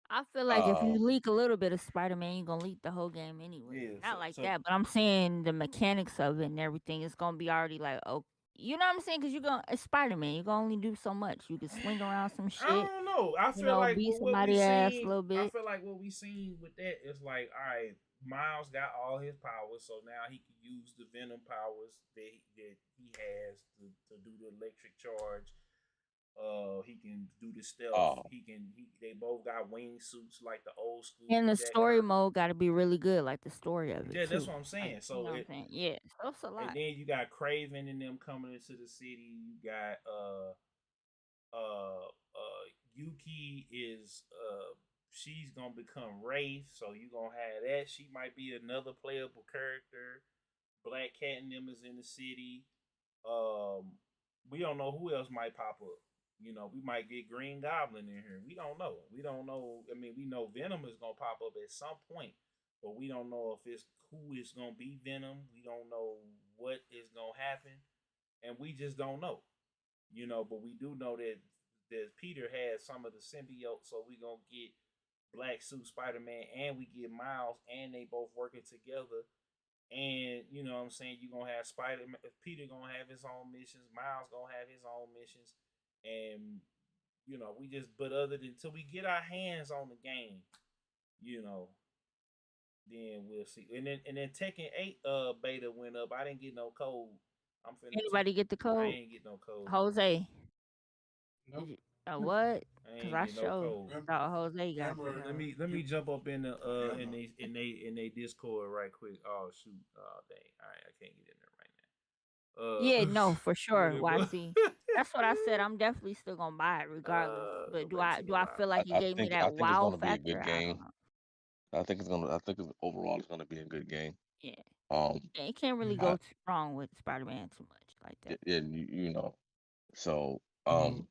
Speaker 2: I feel like if you
Speaker 4: Um,
Speaker 2: leak a little bit of Spider-Man, you're gonna leak the whole game anyway.
Speaker 1: Yeah.
Speaker 2: Not like
Speaker 1: So
Speaker 2: that, but I'm saying the mechanics of it and everything is gonna be already like, oh, you know what I'm saying? Because it's Spider-Man. You can only do so much. You can swing around some
Speaker 1: I
Speaker 2: shit,
Speaker 1: don't know. I feel like
Speaker 2: beat
Speaker 1: what we
Speaker 2: somebody ass a
Speaker 1: seen.
Speaker 2: little
Speaker 1: I
Speaker 2: bit.
Speaker 1: feel like what we seen with that is like, all right, Miles got all his powers, so now he can use the Venom powers that he has to do the electric charge. He can do the stealth.
Speaker 4: oh,
Speaker 1: They both got wingsuits like the old school
Speaker 2: And the
Speaker 1: Jack
Speaker 2: story
Speaker 1: Kirby.
Speaker 2: mode got to be really good, like the story of it
Speaker 1: Yeah, that's
Speaker 2: too.
Speaker 1: what I'm
Speaker 2: Like,
Speaker 1: saying.
Speaker 2: you know
Speaker 1: So
Speaker 2: what I'm saying? Yeah, so it's a
Speaker 1: and
Speaker 2: lot.
Speaker 1: then you got Craven and them coming into the city. You got Yuki is she's gonna become Wraith, so you gonna have that. She might be another playable character. Black Cat and them is in the city. We don't know who else might pop up. You know, we might get Green Goblin in here. We don't know. We don't know. I mean, we know Venom is gonna pop up at some point, but we don't know if it's who is gonna be Venom. We don't know what is gonna happen, and we just don't know. You know, but we do know that Peter has some of the symbiote, so we gonna get Black Suit Spider Man, and we get Miles, and they both working together. And you know what I'm saying, you gonna have Peter gonna have his own missions, Miles gonna have his own missions, and you know we just but other than until we get our hands on the game, you know, then we'll see. And then Tekken 8 beta went up. I didn't get no code. I'm finna.
Speaker 2: Anybody get the
Speaker 1: I
Speaker 2: code?
Speaker 1: ain't get no code.
Speaker 2: Jose.
Speaker 3: Nope.
Speaker 2: What?
Speaker 1: I
Speaker 2: Because
Speaker 1: ain't
Speaker 2: I
Speaker 1: get no
Speaker 2: showed
Speaker 1: code.
Speaker 2: thought Jose got the
Speaker 3: Remember,
Speaker 1: Let me jump up in the
Speaker 3: Yeah,
Speaker 1: in they Discord right quick. Oh shoot. Oh dang. All right, I can't get in there right now.
Speaker 2: Yeah, no, for sure.
Speaker 1: Yeah,
Speaker 2: YC. That's what I said. I'm definitely still gonna buy it regardless.
Speaker 1: go
Speaker 2: But do
Speaker 1: back
Speaker 2: I
Speaker 1: to the
Speaker 2: do I feel
Speaker 1: lobby.
Speaker 2: like it gave me
Speaker 4: I
Speaker 2: that
Speaker 4: think it's
Speaker 2: wow
Speaker 4: gonna be a good
Speaker 2: factor? I don't
Speaker 4: game.
Speaker 2: know.
Speaker 4: I think it's overall it's gonna be a good game.
Speaker 2: Yeah,
Speaker 4: Um,
Speaker 2: it can't really
Speaker 3: yeah.
Speaker 2: go
Speaker 4: I
Speaker 2: too wrong with Spider-Man too much like that.
Speaker 4: and you know, so
Speaker 3: You know,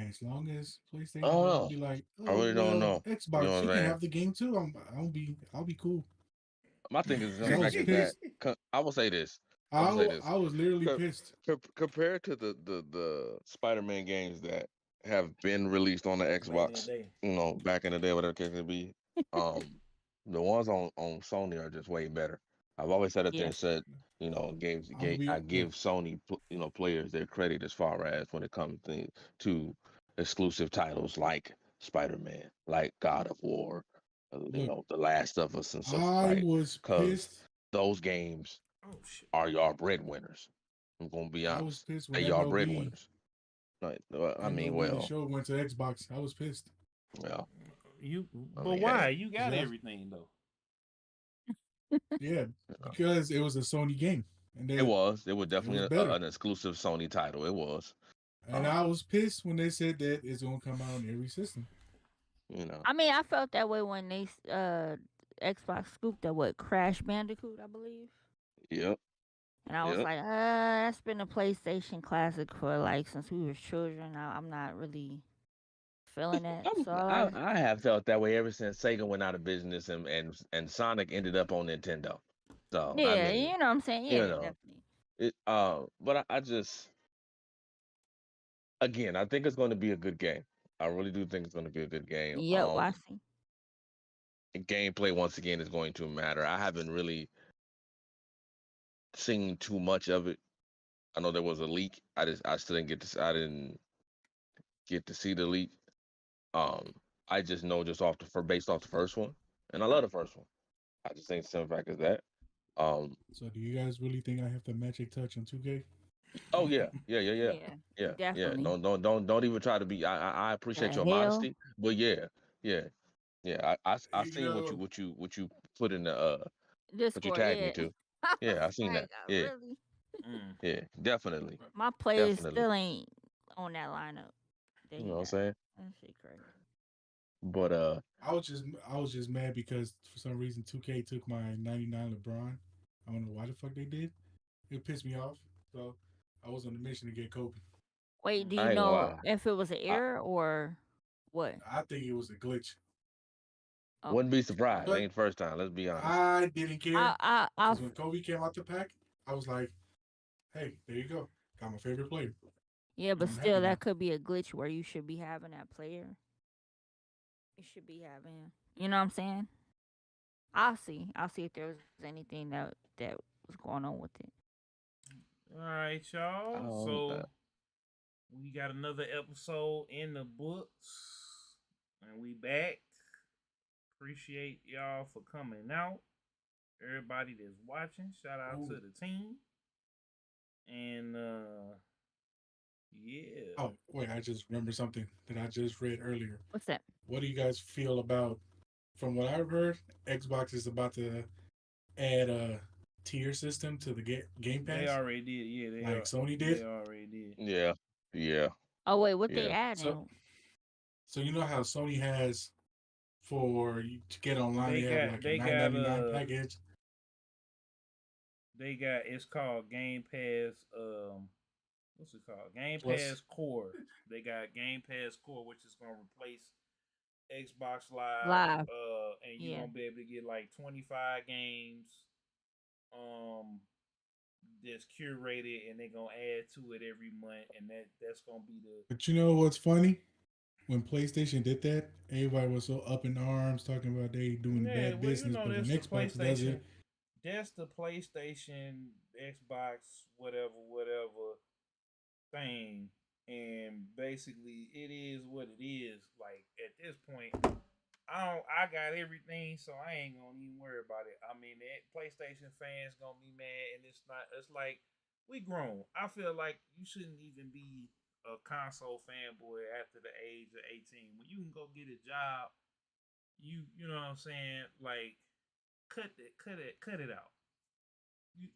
Speaker 3: as long as
Speaker 4: I don't
Speaker 3: PlayStation don't
Speaker 4: know.
Speaker 3: be like,
Speaker 4: I
Speaker 3: oh
Speaker 4: really don't
Speaker 3: well,
Speaker 4: know. You know
Speaker 3: Xbox,
Speaker 4: what I'm
Speaker 3: you can
Speaker 4: saying?
Speaker 3: have the game too. I'll be cool.
Speaker 4: My thing is the
Speaker 3: Cause I
Speaker 4: simple
Speaker 3: was
Speaker 4: fact is that
Speaker 3: pissed.
Speaker 4: I will say this. I
Speaker 3: I
Speaker 4: will say this.
Speaker 3: I was literally
Speaker 4: Co-
Speaker 3: pissed.
Speaker 4: Compared to the Spider-Man games that have been released on the
Speaker 1: Back in the
Speaker 4: Xbox,
Speaker 1: day.
Speaker 4: you know, back in the day, whatever the case may be, um, the ones on Sony are just way better. I've always said it there and
Speaker 2: Yes.
Speaker 4: said, you know,
Speaker 3: I'm gonna be
Speaker 4: I give Sony, you know, players their credit as far as when it comes to exclusive titles like Spider-Man, like God of War, you
Speaker 3: look.
Speaker 4: know, The Last of Us and stuff,
Speaker 3: I
Speaker 4: right?
Speaker 3: was
Speaker 4: Because
Speaker 3: pissed.
Speaker 4: those games
Speaker 1: Oh shit.
Speaker 4: are your breadwinners. I'm gonna be
Speaker 3: I was
Speaker 4: honest.
Speaker 3: pissed
Speaker 4: They
Speaker 3: when
Speaker 4: are
Speaker 3: MLB
Speaker 4: breadwinners. Like, I mean,
Speaker 3: MLB the
Speaker 4: well,
Speaker 3: show went to Xbox. I was pissed.
Speaker 4: yeah. I
Speaker 1: But
Speaker 4: mean,
Speaker 1: why?
Speaker 4: hey,
Speaker 1: You got
Speaker 3: Yeah,
Speaker 1: everything though.
Speaker 3: yeah,
Speaker 4: yeah.
Speaker 3: because it was a Sony game, and
Speaker 4: It was. It was
Speaker 3: it was
Speaker 4: definitely
Speaker 3: better.
Speaker 4: an exclusive Sony title. It was.
Speaker 3: And I was pissed when they said that it's gonna come out on every system.
Speaker 4: You know.
Speaker 2: I mean, I felt that way when they Xbox scooped up Crash Bandicoot, I believe.
Speaker 4: Yep.
Speaker 2: And I was
Speaker 4: Yep.
Speaker 2: like, that's been a PlayStation classic for like since we were children. I'm not really feeling that. So
Speaker 4: I have felt that way ever since Sega went out of business and Sonic ended up on Nintendo. So I
Speaker 2: yeah,
Speaker 4: mean,
Speaker 2: you know what I'm saying?
Speaker 4: you
Speaker 2: Yeah,
Speaker 4: know,
Speaker 2: definitely.
Speaker 4: it. But I just again, I think it's going to be a good game. I really do think it's going to be a good game.
Speaker 2: Yep, YC.
Speaker 4: Gameplay once again is going to matter. I haven't really seen too much of it. I know there was a leak. I still didn't get to I didn't get to see the leak. Um, I just know just based off the first one, and I love the first one. I just think the simple fact is that. Um,
Speaker 3: So, do you guys really think I have the magic touch on 2K?
Speaker 4: oh yeah,
Speaker 2: Yeah,
Speaker 4: yeah.
Speaker 2: definitely.
Speaker 4: Don't even try to be. I appreciate
Speaker 2: The
Speaker 4: your
Speaker 2: hell?
Speaker 4: modesty, but yeah, yeah. I
Speaker 3: You
Speaker 4: seen
Speaker 3: know,
Speaker 4: what you put in the what you
Speaker 2: Discord,
Speaker 4: tagged me
Speaker 2: yeah.
Speaker 4: to.
Speaker 2: I
Speaker 4: Yeah,
Speaker 2: was
Speaker 4: I seen that.
Speaker 2: like,
Speaker 4: Yeah,
Speaker 2: really?
Speaker 1: Mm.
Speaker 4: yeah, definitely,
Speaker 2: My players
Speaker 4: definitely.
Speaker 2: still ain't on that lineup that
Speaker 4: You
Speaker 2: he
Speaker 4: know what I'm
Speaker 2: got.
Speaker 4: saying?
Speaker 2: That shit crazy.
Speaker 4: But
Speaker 3: I was just mad because for some reason 2K took my 99 LeBron. I don't know why the fuck they did. It pissed me off. So I was on a mission to get Kobe.
Speaker 2: Wait, do
Speaker 4: I
Speaker 2: you
Speaker 4: ain't gonna
Speaker 2: know
Speaker 4: lie.
Speaker 2: if it was an error or what?
Speaker 3: I think it was a glitch,
Speaker 2: Oh,
Speaker 4: Wouldn't be surprised.
Speaker 3: but
Speaker 4: Ain't the first time. Let's be honest.
Speaker 3: I didn't care
Speaker 2: I
Speaker 3: because when Kobe came out the pack, I was like, "Hey, there you go, got my favorite player."
Speaker 2: yeah, but
Speaker 3: I'm
Speaker 2: still,
Speaker 3: happy now.
Speaker 2: that could be a glitch where you should be having that player. You should be having him. You know what I'm saying? I'll see. I'll see if there was anything that was going on with it.
Speaker 1: All right, y'all.
Speaker 4: Um,
Speaker 1: So we got another episode in the books, and we back. Appreciate y'all for coming out. Everybody that's watching, shout out to the team. And yeah.
Speaker 3: Oh wait, I just remembered something that I just read earlier.
Speaker 2: What's that?
Speaker 3: What do you guys feel about? From what I've heard, Xbox is about to add a tier system to the Game Pass.
Speaker 1: They already did, yeah.
Speaker 3: Like Sony did.
Speaker 1: They already did.
Speaker 4: yeah.
Speaker 2: Oh wait, what they
Speaker 4: Yeah.
Speaker 2: adding?
Speaker 3: So you know how Sony has for you to get online,
Speaker 1: They
Speaker 3: they have like a $9.99 package.
Speaker 1: They got it's called Game Pass. What's it called? Game
Speaker 3: Plus.
Speaker 1: Pass Core. They got Game Pass Core, which is gonna replace Xbox Live. And you're gonna be able to get like 25 games. That's curated, and they're gonna add to it every month, and that's gonna be the.
Speaker 3: But you know what's funny? When PlayStation did that, everybody was so up in arms talking about they doing bad business. But when Xbox does it,
Speaker 1: that's the PlayStation, Xbox, whatever thing, and basically it is what it is. Like at this point, I got everything, so I ain't gonna even worry about it. I mean, the PlayStation fans gonna be mad, and it's not. It's like we grown. I feel like you shouldn't even be a console fanboy after the age of 18. When you can go get a job, you know what I'm saying? Like, cut it out.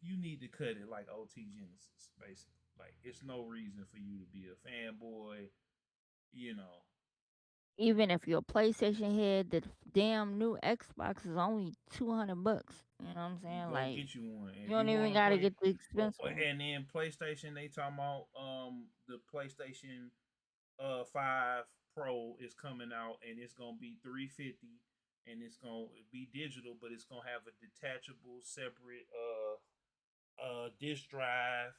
Speaker 1: You need to cut it like OT Genesis, basically. Like, it's no reason for you to be a fanboy, you know.
Speaker 2: Even if you're a PlayStation head, the damn new Xbox is only $200. You know what I'm saying?
Speaker 1: Go
Speaker 2: Like,
Speaker 1: get you one.
Speaker 2: you don't even gotta get the expensive one.
Speaker 1: And then PlayStation, they talking about the PlayStation 5 Pro is coming out, and it's gonna be $350, and it's gonna be digital, but it's gonna have a detachable, separate disk drive,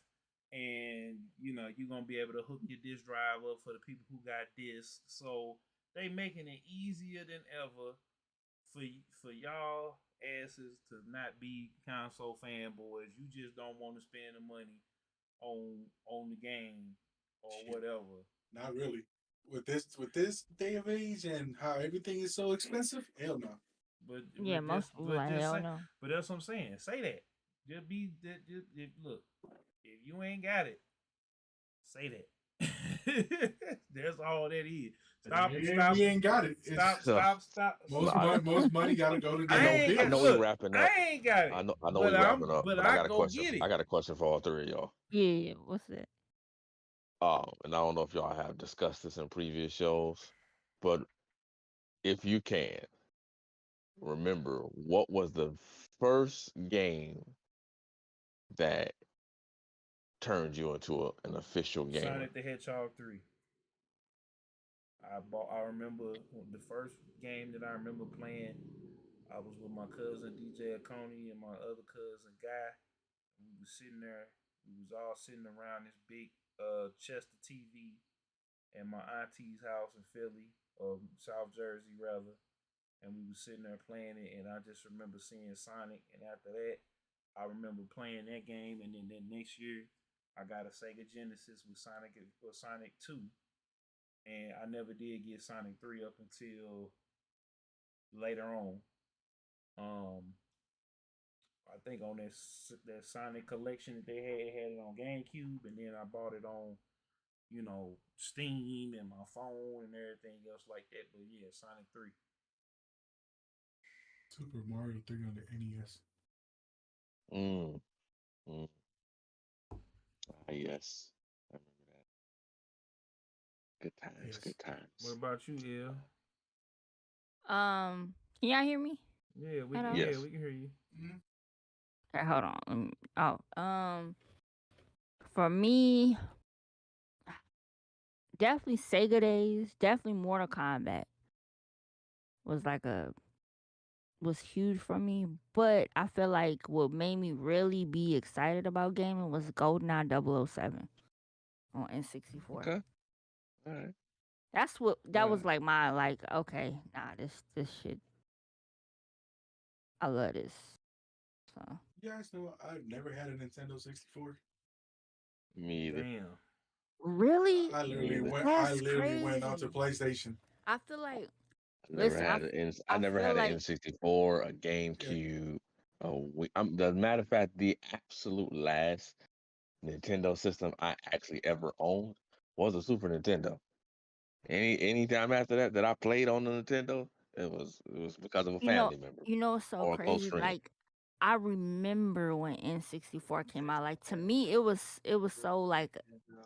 Speaker 1: and you know you're gonna be able to hook your disk drive up for the people who got discs. So they making it easier than ever for y'all asses to not be console fanboys. You just don't want to spend the money on the game or whatever.
Speaker 3: Not really. With this day of age and how everything is so expensive, hell no.
Speaker 1: But
Speaker 2: yeah, most people like hell no.
Speaker 1: But that's what I'm saying. Say that. Just be that. Look, if you ain't got it, say that. That's all that is. Stop.
Speaker 3: We ain't got it.
Speaker 1: Stop.
Speaker 3: Most money gotta go to
Speaker 4: I know we're wrapping up.
Speaker 1: I ain't got it.
Speaker 4: I know we're wrapping up. But I got a question. I got a question for all three of y'all.
Speaker 2: Yeah, what's that?
Speaker 4: And I don't know if y'all have discussed this in previous shows, but if you can remember, what was the first game that turned you into an official gamer?
Speaker 1: Sonic the Hedgehog 3. I remember the first game that I remember playing. I was with my cousin DJ Coney and my other cousin Guy. We was sitting there. We was all sitting around this big Chester TV at my auntie's house in Philly, or South Jersey rather. And we was sitting there playing it, and I just remember seeing Sonic. And after that, I remember playing that game. And then next year, I got a Sega Genesis with Sonic 2. And I never did get Sonic 3 up until later on. I think on that Sonic collection that they had it on GameCube, and then I bought it on, Steam and my phone and everything else like that. But yeah, Sonic 3.
Speaker 3: Super Mario 3 on the NES.
Speaker 4: Yes. I remember that. Good times,
Speaker 3: Yes.
Speaker 4: Good times.
Speaker 1: What about you, Il?
Speaker 2: Can y'all hear me?
Speaker 1: Yeah, we
Speaker 2: Hello?
Speaker 1: can.
Speaker 4: Yes.
Speaker 1: Yeah, we can hear you.
Speaker 2: Okay, hold on. For me, definitely Sega days. Definitely Mortal Kombat was was huge for me. But I feel like what made me really be excited about gaming was GoldenEye 007 on N64.
Speaker 4: Okay. All right.
Speaker 2: That was like my like, okay, nah, this shit, I love this. So
Speaker 3: You guys know I've never had a Nintendo 64.
Speaker 4: Me either.
Speaker 1: Damn.
Speaker 2: really,
Speaker 3: I literally
Speaker 4: Either.
Speaker 3: went.
Speaker 2: that's
Speaker 3: went on to
Speaker 2: crazy.
Speaker 3: PlayStation.
Speaker 2: I feel like
Speaker 4: I never
Speaker 2: listen,
Speaker 4: had I
Speaker 2: I
Speaker 4: never
Speaker 2: feel
Speaker 4: had an
Speaker 2: like
Speaker 4: N64, a
Speaker 3: Yeah.
Speaker 4: GameCube. The matter of fact, the absolute last Nintendo system I actually ever owned was a Super Nintendo. Any time after that I played on the Nintendo, it was because of a
Speaker 2: you know
Speaker 4: family member
Speaker 2: it's so
Speaker 4: or a close
Speaker 2: crazy.
Speaker 4: friend.
Speaker 2: Like I remember when N64 came out. Like to me, it was so like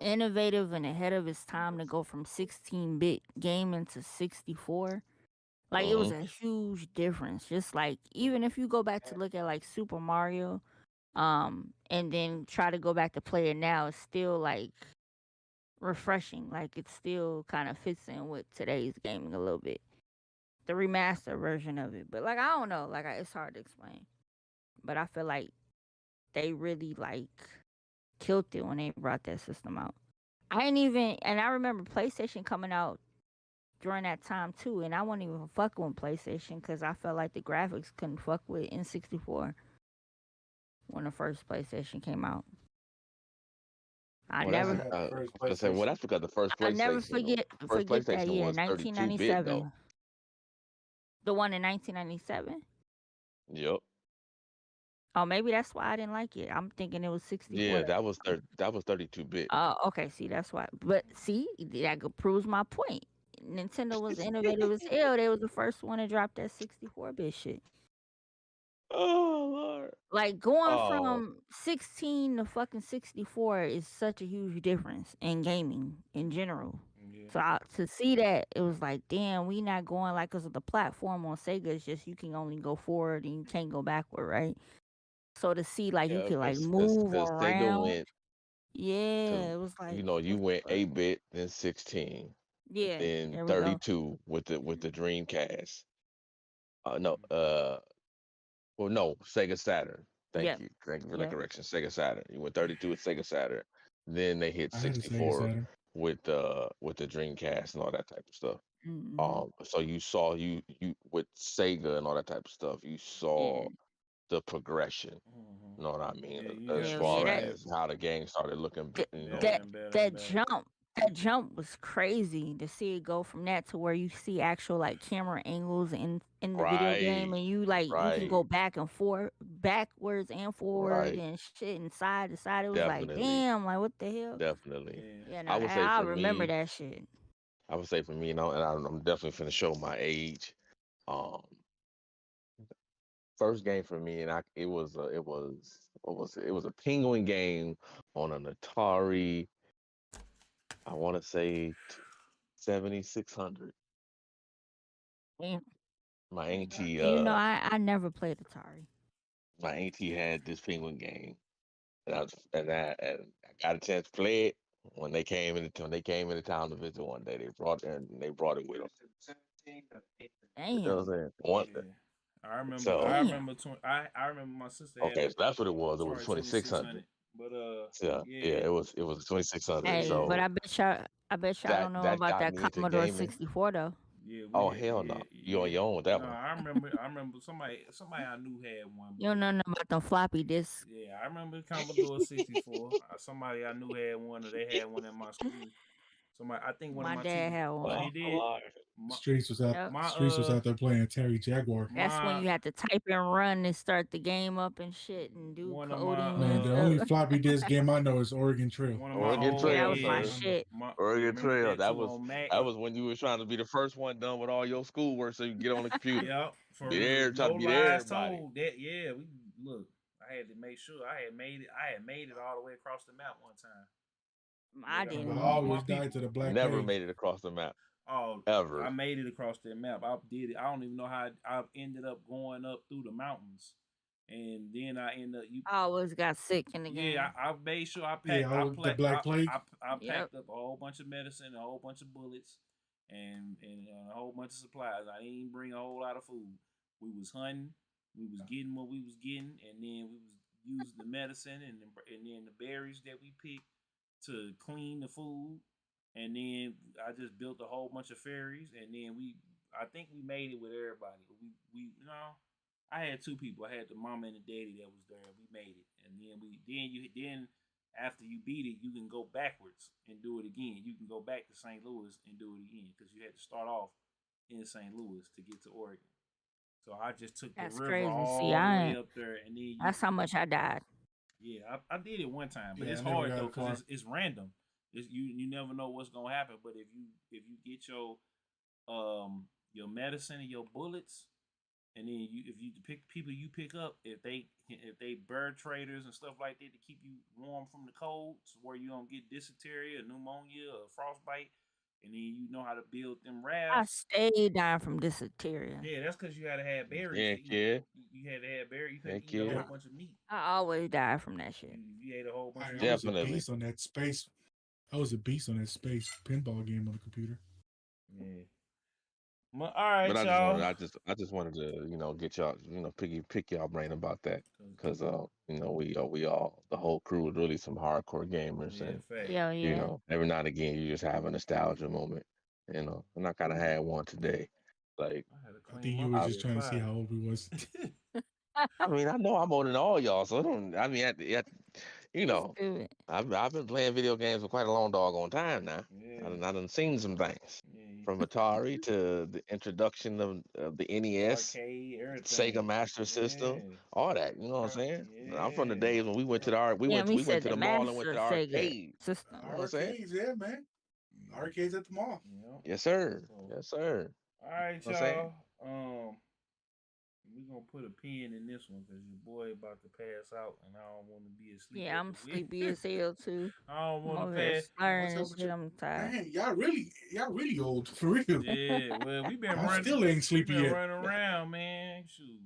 Speaker 2: innovative and ahead of its time to go from 16-bit gaming to 64. Like it was
Speaker 4: Uh-huh.
Speaker 2: a huge difference. Just like even if you go back to look at like Super Mario, and then try to go back to play it now, it's still like refreshing. Like it still kind of fits in with today's gaming a little bit. The remaster version of it, but like I don't know, like it's hard to explain. But I feel like they really like killed it when they brought that system out. I ain't even, and I remember PlayStation coming out during that time too, and I wasn't even fucking with PlayStation because I felt like the graphics couldn't fuck with N64 when the first PlayStation came out. I
Speaker 4: Well, that's
Speaker 3: I
Speaker 2: never,
Speaker 3: had the first
Speaker 4: I was gonna say, well,
Speaker 3: PlayStation.
Speaker 4: that's because the first
Speaker 2: I never
Speaker 4: PlayStation,
Speaker 2: forget that year,
Speaker 4: was 32-bit though.
Speaker 2: 1997, the one in 1997.
Speaker 4: Yep.
Speaker 2: Oh, maybe that's why I didn't like it. I'm thinking it was
Speaker 4: Yeah,
Speaker 2: 64.
Speaker 4: that was 32-bit.
Speaker 2: Oh, okay. See, that's why. But see, proves my point. Nintendo was innovative as hell. They was the first one to drop that 64-bit shit.
Speaker 4: Oh Lord.
Speaker 2: Like going
Speaker 4: Oh,
Speaker 2: from 16 to fucking 64 is such a huge difference in gaming in general.
Speaker 1: Yeah.
Speaker 2: So to see that, it was like, damn, we not going like, because of the platform on Sega is just you can only go forward and you can't go backward, right? So to see like you
Speaker 4: yeah,
Speaker 2: could like
Speaker 4: because
Speaker 2: move
Speaker 4: Sega
Speaker 2: around,
Speaker 4: went
Speaker 2: yeah,
Speaker 4: to
Speaker 2: it was like,
Speaker 4: you
Speaker 2: what the
Speaker 4: went
Speaker 2: fuck?
Speaker 4: 8-bit, then 16,
Speaker 2: Yeah,
Speaker 4: then
Speaker 2: there we go.
Speaker 4: 32 with the Dreamcast. No, well, no, Sega Saturn.
Speaker 2: Yep,
Speaker 4: Thank you for the
Speaker 2: yep.
Speaker 4: correction. Sega Saturn. You went 32 with Sega Saturn. Then they hit
Speaker 3: I had a Sega
Speaker 4: 64
Speaker 3: Saturn.
Speaker 4: with the Dreamcast and all that type of stuff.
Speaker 2: Mm-hmm.
Speaker 4: So you saw you with Sega and all that type of stuff. You
Speaker 2: Yeah,
Speaker 4: saw the progression.
Speaker 1: Mm-hmm.
Speaker 4: You know what I mean?
Speaker 1: Yeah, you
Speaker 4: As
Speaker 1: have
Speaker 2: hell
Speaker 1: to
Speaker 2: yeah.
Speaker 4: far
Speaker 1: see
Speaker 2: That
Speaker 1: that
Speaker 4: as how the game started looking,
Speaker 2: that
Speaker 4: you
Speaker 1: better
Speaker 4: know,
Speaker 2: that
Speaker 1: and better and
Speaker 2: that
Speaker 1: better.
Speaker 2: jump was crazy to see it go from that to where you see actual like camera angles in the video game,
Speaker 4: right,
Speaker 2: and you can go
Speaker 4: right,
Speaker 2: back and forth, backwards and forward
Speaker 4: right.
Speaker 2: and shit and side to side. It was like,
Speaker 4: Definitely,
Speaker 2: damn, like what the hell?
Speaker 4: definitely.
Speaker 1: Yeah.
Speaker 2: Yeah, no,
Speaker 4: I would say
Speaker 2: I
Speaker 4: for
Speaker 2: remember
Speaker 4: me,
Speaker 2: that shit.
Speaker 4: I would say for me, I'm definitely finna show my age. Um, First game for me, and it was a Penguin game on an Atari. I want to say 7600.
Speaker 2: Damn.
Speaker 4: My auntie,
Speaker 2: And I never played Atari.
Speaker 4: had this Penguin game, and I got a chance to play it when they came into town to visit one day. They brought it with them. You know what I'm
Speaker 2: Damn,
Speaker 4: saying? One,
Speaker 1: Yeah. I remember.
Speaker 4: so
Speaker 2: damn.
Speaker 1: I remember my sister had
Speaker 4: okay,
Speaker 1: a
Speaker 4: so that's what it was. It was
Speaker 1: Atari
Speaker 4: 2600.
Speaker 1: 2600. But
Speaker 4: Yeah,
Speaker 1: yeah,
Speaker 4: it was 2600.
Speaker 2: Hey, but
Speaker 4: So
Speaker 2: I bet y'all don't know
Speaker 4: that
Speaker 2: about
Speaker 4: got
Speaker 2: that
Speaker 4: me into
Speaker 2: Commodore
Speaker 4: gaming.
Speaker 2: 64 though.
Speaker 1: yeah, we
Speaker 4: Oh
Speaker 1: had
Speaker 4: hell no, you on
Speaker 1: yeah.
Speaker 4: your own with that
Speaker 1: No,
Speaker 4: one.
Speaker 1: I remember somebody I knew had one,
Speaker 2: You
Speaker 1: but
Speaker 2: don't know nothing about them floppy disks.
Speaker 1: yeah, I remember Commodore 64. Somebody I knew had one, or they had one in my school. Somebody, I think one of
Speaker 2: My
Speaker 1: my
Speaker 2: dad
Speaker 1: teachers.
Speaker 2: had
Speaker 1: Oh,
Speaker 2: one.
Speaker 1: he did. My
Speaker 2: Yep.
Speaker 1: my
Speaker 3: Streets was out there playing Terry Jaguar.
Speaker 2: That's when
Speaker 1: my
Speaker 2: you had to type and run and start the game up and shit and do
Speaker 1: one of my
Speaker 2: coding
Speaker 3: Man,
Speaker 2: and
Speaker 3: the
Speaker 2: stuff.
Speaker 3: only floppy disk game I know is Oregon Trail.
Speaker 1: one of my
Speaker 4: Oregon
Speaker 1: old
Speaker 2: Yeah, that
Speaker 4: Trail,
Speaker 2: was my
Speaker 1: yeah,
Speaker 4: sir.
Speaker 2: shit.
Speaker 1: yeah,
Speaker 4: Oregon
Speaker 1: remember
Speaker 4: Trail.
Speaker 1: that too on Mac.
Speaker 4: That was when you was trying to be the first one done with all your schoolwork, so you can get on the computer.
Speaker 1: Yeah, for
Speaker 4: Be
Speaker 1: real.
Speaker 4: there, try
Speaker 1: No
Speaker 4: to beat
Speaker 1: lies
Speaker 4: everybody.
Speaker 1: told. That yeah, we look. I had to make sure I had made it all the way across the map one time.
Speaker 2: I
Speaker 1: Look,
Speaker 3: I
Speaker 2: didn't.
Speaker 1: all my
Speaker 3: always died
Speaker 1: people.
Speaker 3: to the black
Speaker 4: Never
Speaker 3: cave.
Speaker 4: made it across the map
Speaker 1: Oh, I
Speaker 4: ever.
Speaker 1: made it across that map. I did it. I don't even know how I ended up going up through the mountains And then I end up
Speaker 2: I always got sick in the game.
Speaker 1: Yeah, I made sure I packed.
Speaker 3: Yeah, the Black Plague.
Speaker 1: I
Speaker 2: Yep.
Speaker 1: packed up a whole bunch of medicine, a whole bunch of bullets, and a whole bunch of supplies. I didn't even bring a whole lot of food. We was hunting, we was getting what we was getting, and then we was using the medicine and then the berries that we picked to clean the food. And then I just built a whole bunch of ferries, and then I think we made it with everybody. We I had two people. I had the mama and the daddy that was there. We made it, and then after you beat it, you can go backwards and do it again. You can go back to St. Louis and do it again because you had to start off in St. Louis to get to Oregon. So I just took
Speaker 2: That's
Speaker 1: the river
Speaker 2: crazy.
Speaker 1: all
Speaker 2: See,
Speaker 1: the
Speaker 2: I
Speaker 1: way
Speaker 2: ain't.
Speaker 1: up there, and then
Speaker 2: That's how much I died.
Speaker 1: yeah, I did it one time, but
Speaker 3: Yeah,
Speaker 1: it's
Speaker 3: I never
Speaker 1: hard
Speaker 3: got
Speaker 1: though
Speaker 3: it far.
Speaker 1: because it's random. You never know what's gonna happen. But if you get your medicine and your bullets, and then if you pick people you pick up, if they bird traders and stuff like that to keep you warm from the cold, so where you don't get dysentery or pneumonia or frostbite, and then you know how to build them
Speaker 2: I
Speaker 1: rafts.
Speaker 2: stayed down from dysentery.
Speaker 1: Yeah, that's because you had to have berries
Speaker 4: Yeah,
Speaker 1: to eat.
Speaker 4: kid.
Speaker 1: You had to have berries. You couldn't
Speaker 4: Heck
Speaker 1: eat a
Speaker 4: yeah.
Speaker 1: whole bunch of meat.
Speaker 2: I always die from that shit.
Speaker 1: You ate a whole bunch of
Speaker 3: I
Speaker 1: meat.
Speaker 3: was a
Speaker 4: Definitely.
Speaker 3: beast on that space. I was a beast on that space pinball game on the computer.
Speaker 1: Yeah. Well, all right,
Speaker 4: But
Speaker 1: y'all.
Speaker 4: I just wanted to, get y'all, pick y'all brain about that, because we all, the whole crew is really some hardcore gamers,
Speaker 1: Yeah,
Speaker 4: and
Speaker 1: fact.
Speaker 2: Yeah.
Speaker 4: every now and again you just have a nostalgia moment, and I kind of had one today. Like,
Speaker 1: I had to
Speaker 3: I
Speaker 1: clean
Speaker 3: think
Speaker 1: my
Speaker 3: you were
Speaker 4: I-
Speaker 3: just trying to see how old we was.
Speaker 4: I mean, I know I'm older than all y'all, so it don't. I mean,
Speaker 2: Let's do it.
Speaker 4: I've been playing video games for quite a long doggone time now.
Speaker 1: Yeah.
Speaker 4: I done seen some things,
Speaker 1: Yeah.
Speaker 4: from Atari to the introduction of the NES,
Speaker 1: Arcade,
Speaker 4: Sega
Speaker 1: everything.
Speaker 4: Master System,
Speaker 1: Yeah.
Speaker 4: all that. You know what I'm saying? I'm from the
Speaker 1: Yeah.
Speaker 4: days when we went to the we
Speaker 2: Yeah,
Speaker 4: went
Speaker 2: we
Speaker 4: we went
Speaker 2: said
Speaker 4: to
Speaker 2: the
Speaker 4: the mall and went to
Speaker 2: master
Speaker 4: the
Speaker 2: Sega
Speaker 4: arcade.
Speaker 2: system.
Speaker 4: You know what I'm saying?
Speaker 3: Arcades, yeah, man. Arcades at the mall.
Speaker 1: Yep.
Speaker 4: Yes, sir.
Speaker 1: So,
Speaker 4: Yes, sir.
Speaker 1: all right,
Speaker 4: You know what I'm saying?
Speaker 1: y'all. We're gonna put a pin in this one because your boy about to pass out, and I don't want to be asleep.
Speaker 2: Yeah, I'm sleepy as hell too.
Speaker 1: I don't
Speaker 2: I'm
Speaker 1: want
Speaker 2: over
Speaker 1: to
Speaker 2: here
Speaker 1: pass.
Speaker 2: slurring
Speaker 3: What's
Speaker 2: and
Speaker 3: up with
Speaker 2: shit.
Speaker 3: you?
Speaker 2: I'm tired.
Speaker 3: Man, y'all really old for real.
Speaker 1: Yeah, well, we been
Speaker 3: I
Speaker 1: running.
Speaker 3: still ain't
Speaker 1: We
Speaker 3: sleepy
Speaker 1: been
Speaker 3: yet.
Speaker 1: running around, man. Shoot.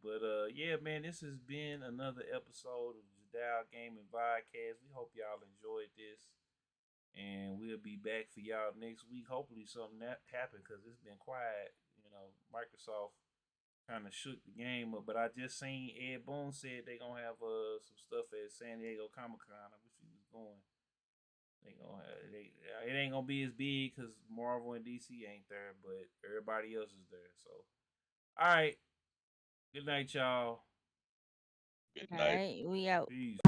Speaker 1: But yeah, man, this has been another episode of JIEDAO Gaming VODCAST. We hope y'all enjoyed this, and we'll be back for y'all next week. Hopefully, something that happened because it's been quiet. Microsoft kind of shook the game up, but I just seen Ed Boon said they gonna have some stuff at San Diego Comic-Con. I wish he was going. It ain't gonna be as big because Marvel and DC ain't there, but everybody else is there. So, all right. Good night, y'all.
Speaker 4: Good
Speaker 2: All
Speaker 4: night.
Speaker 2: right, we out.
Speaker 1: Peace.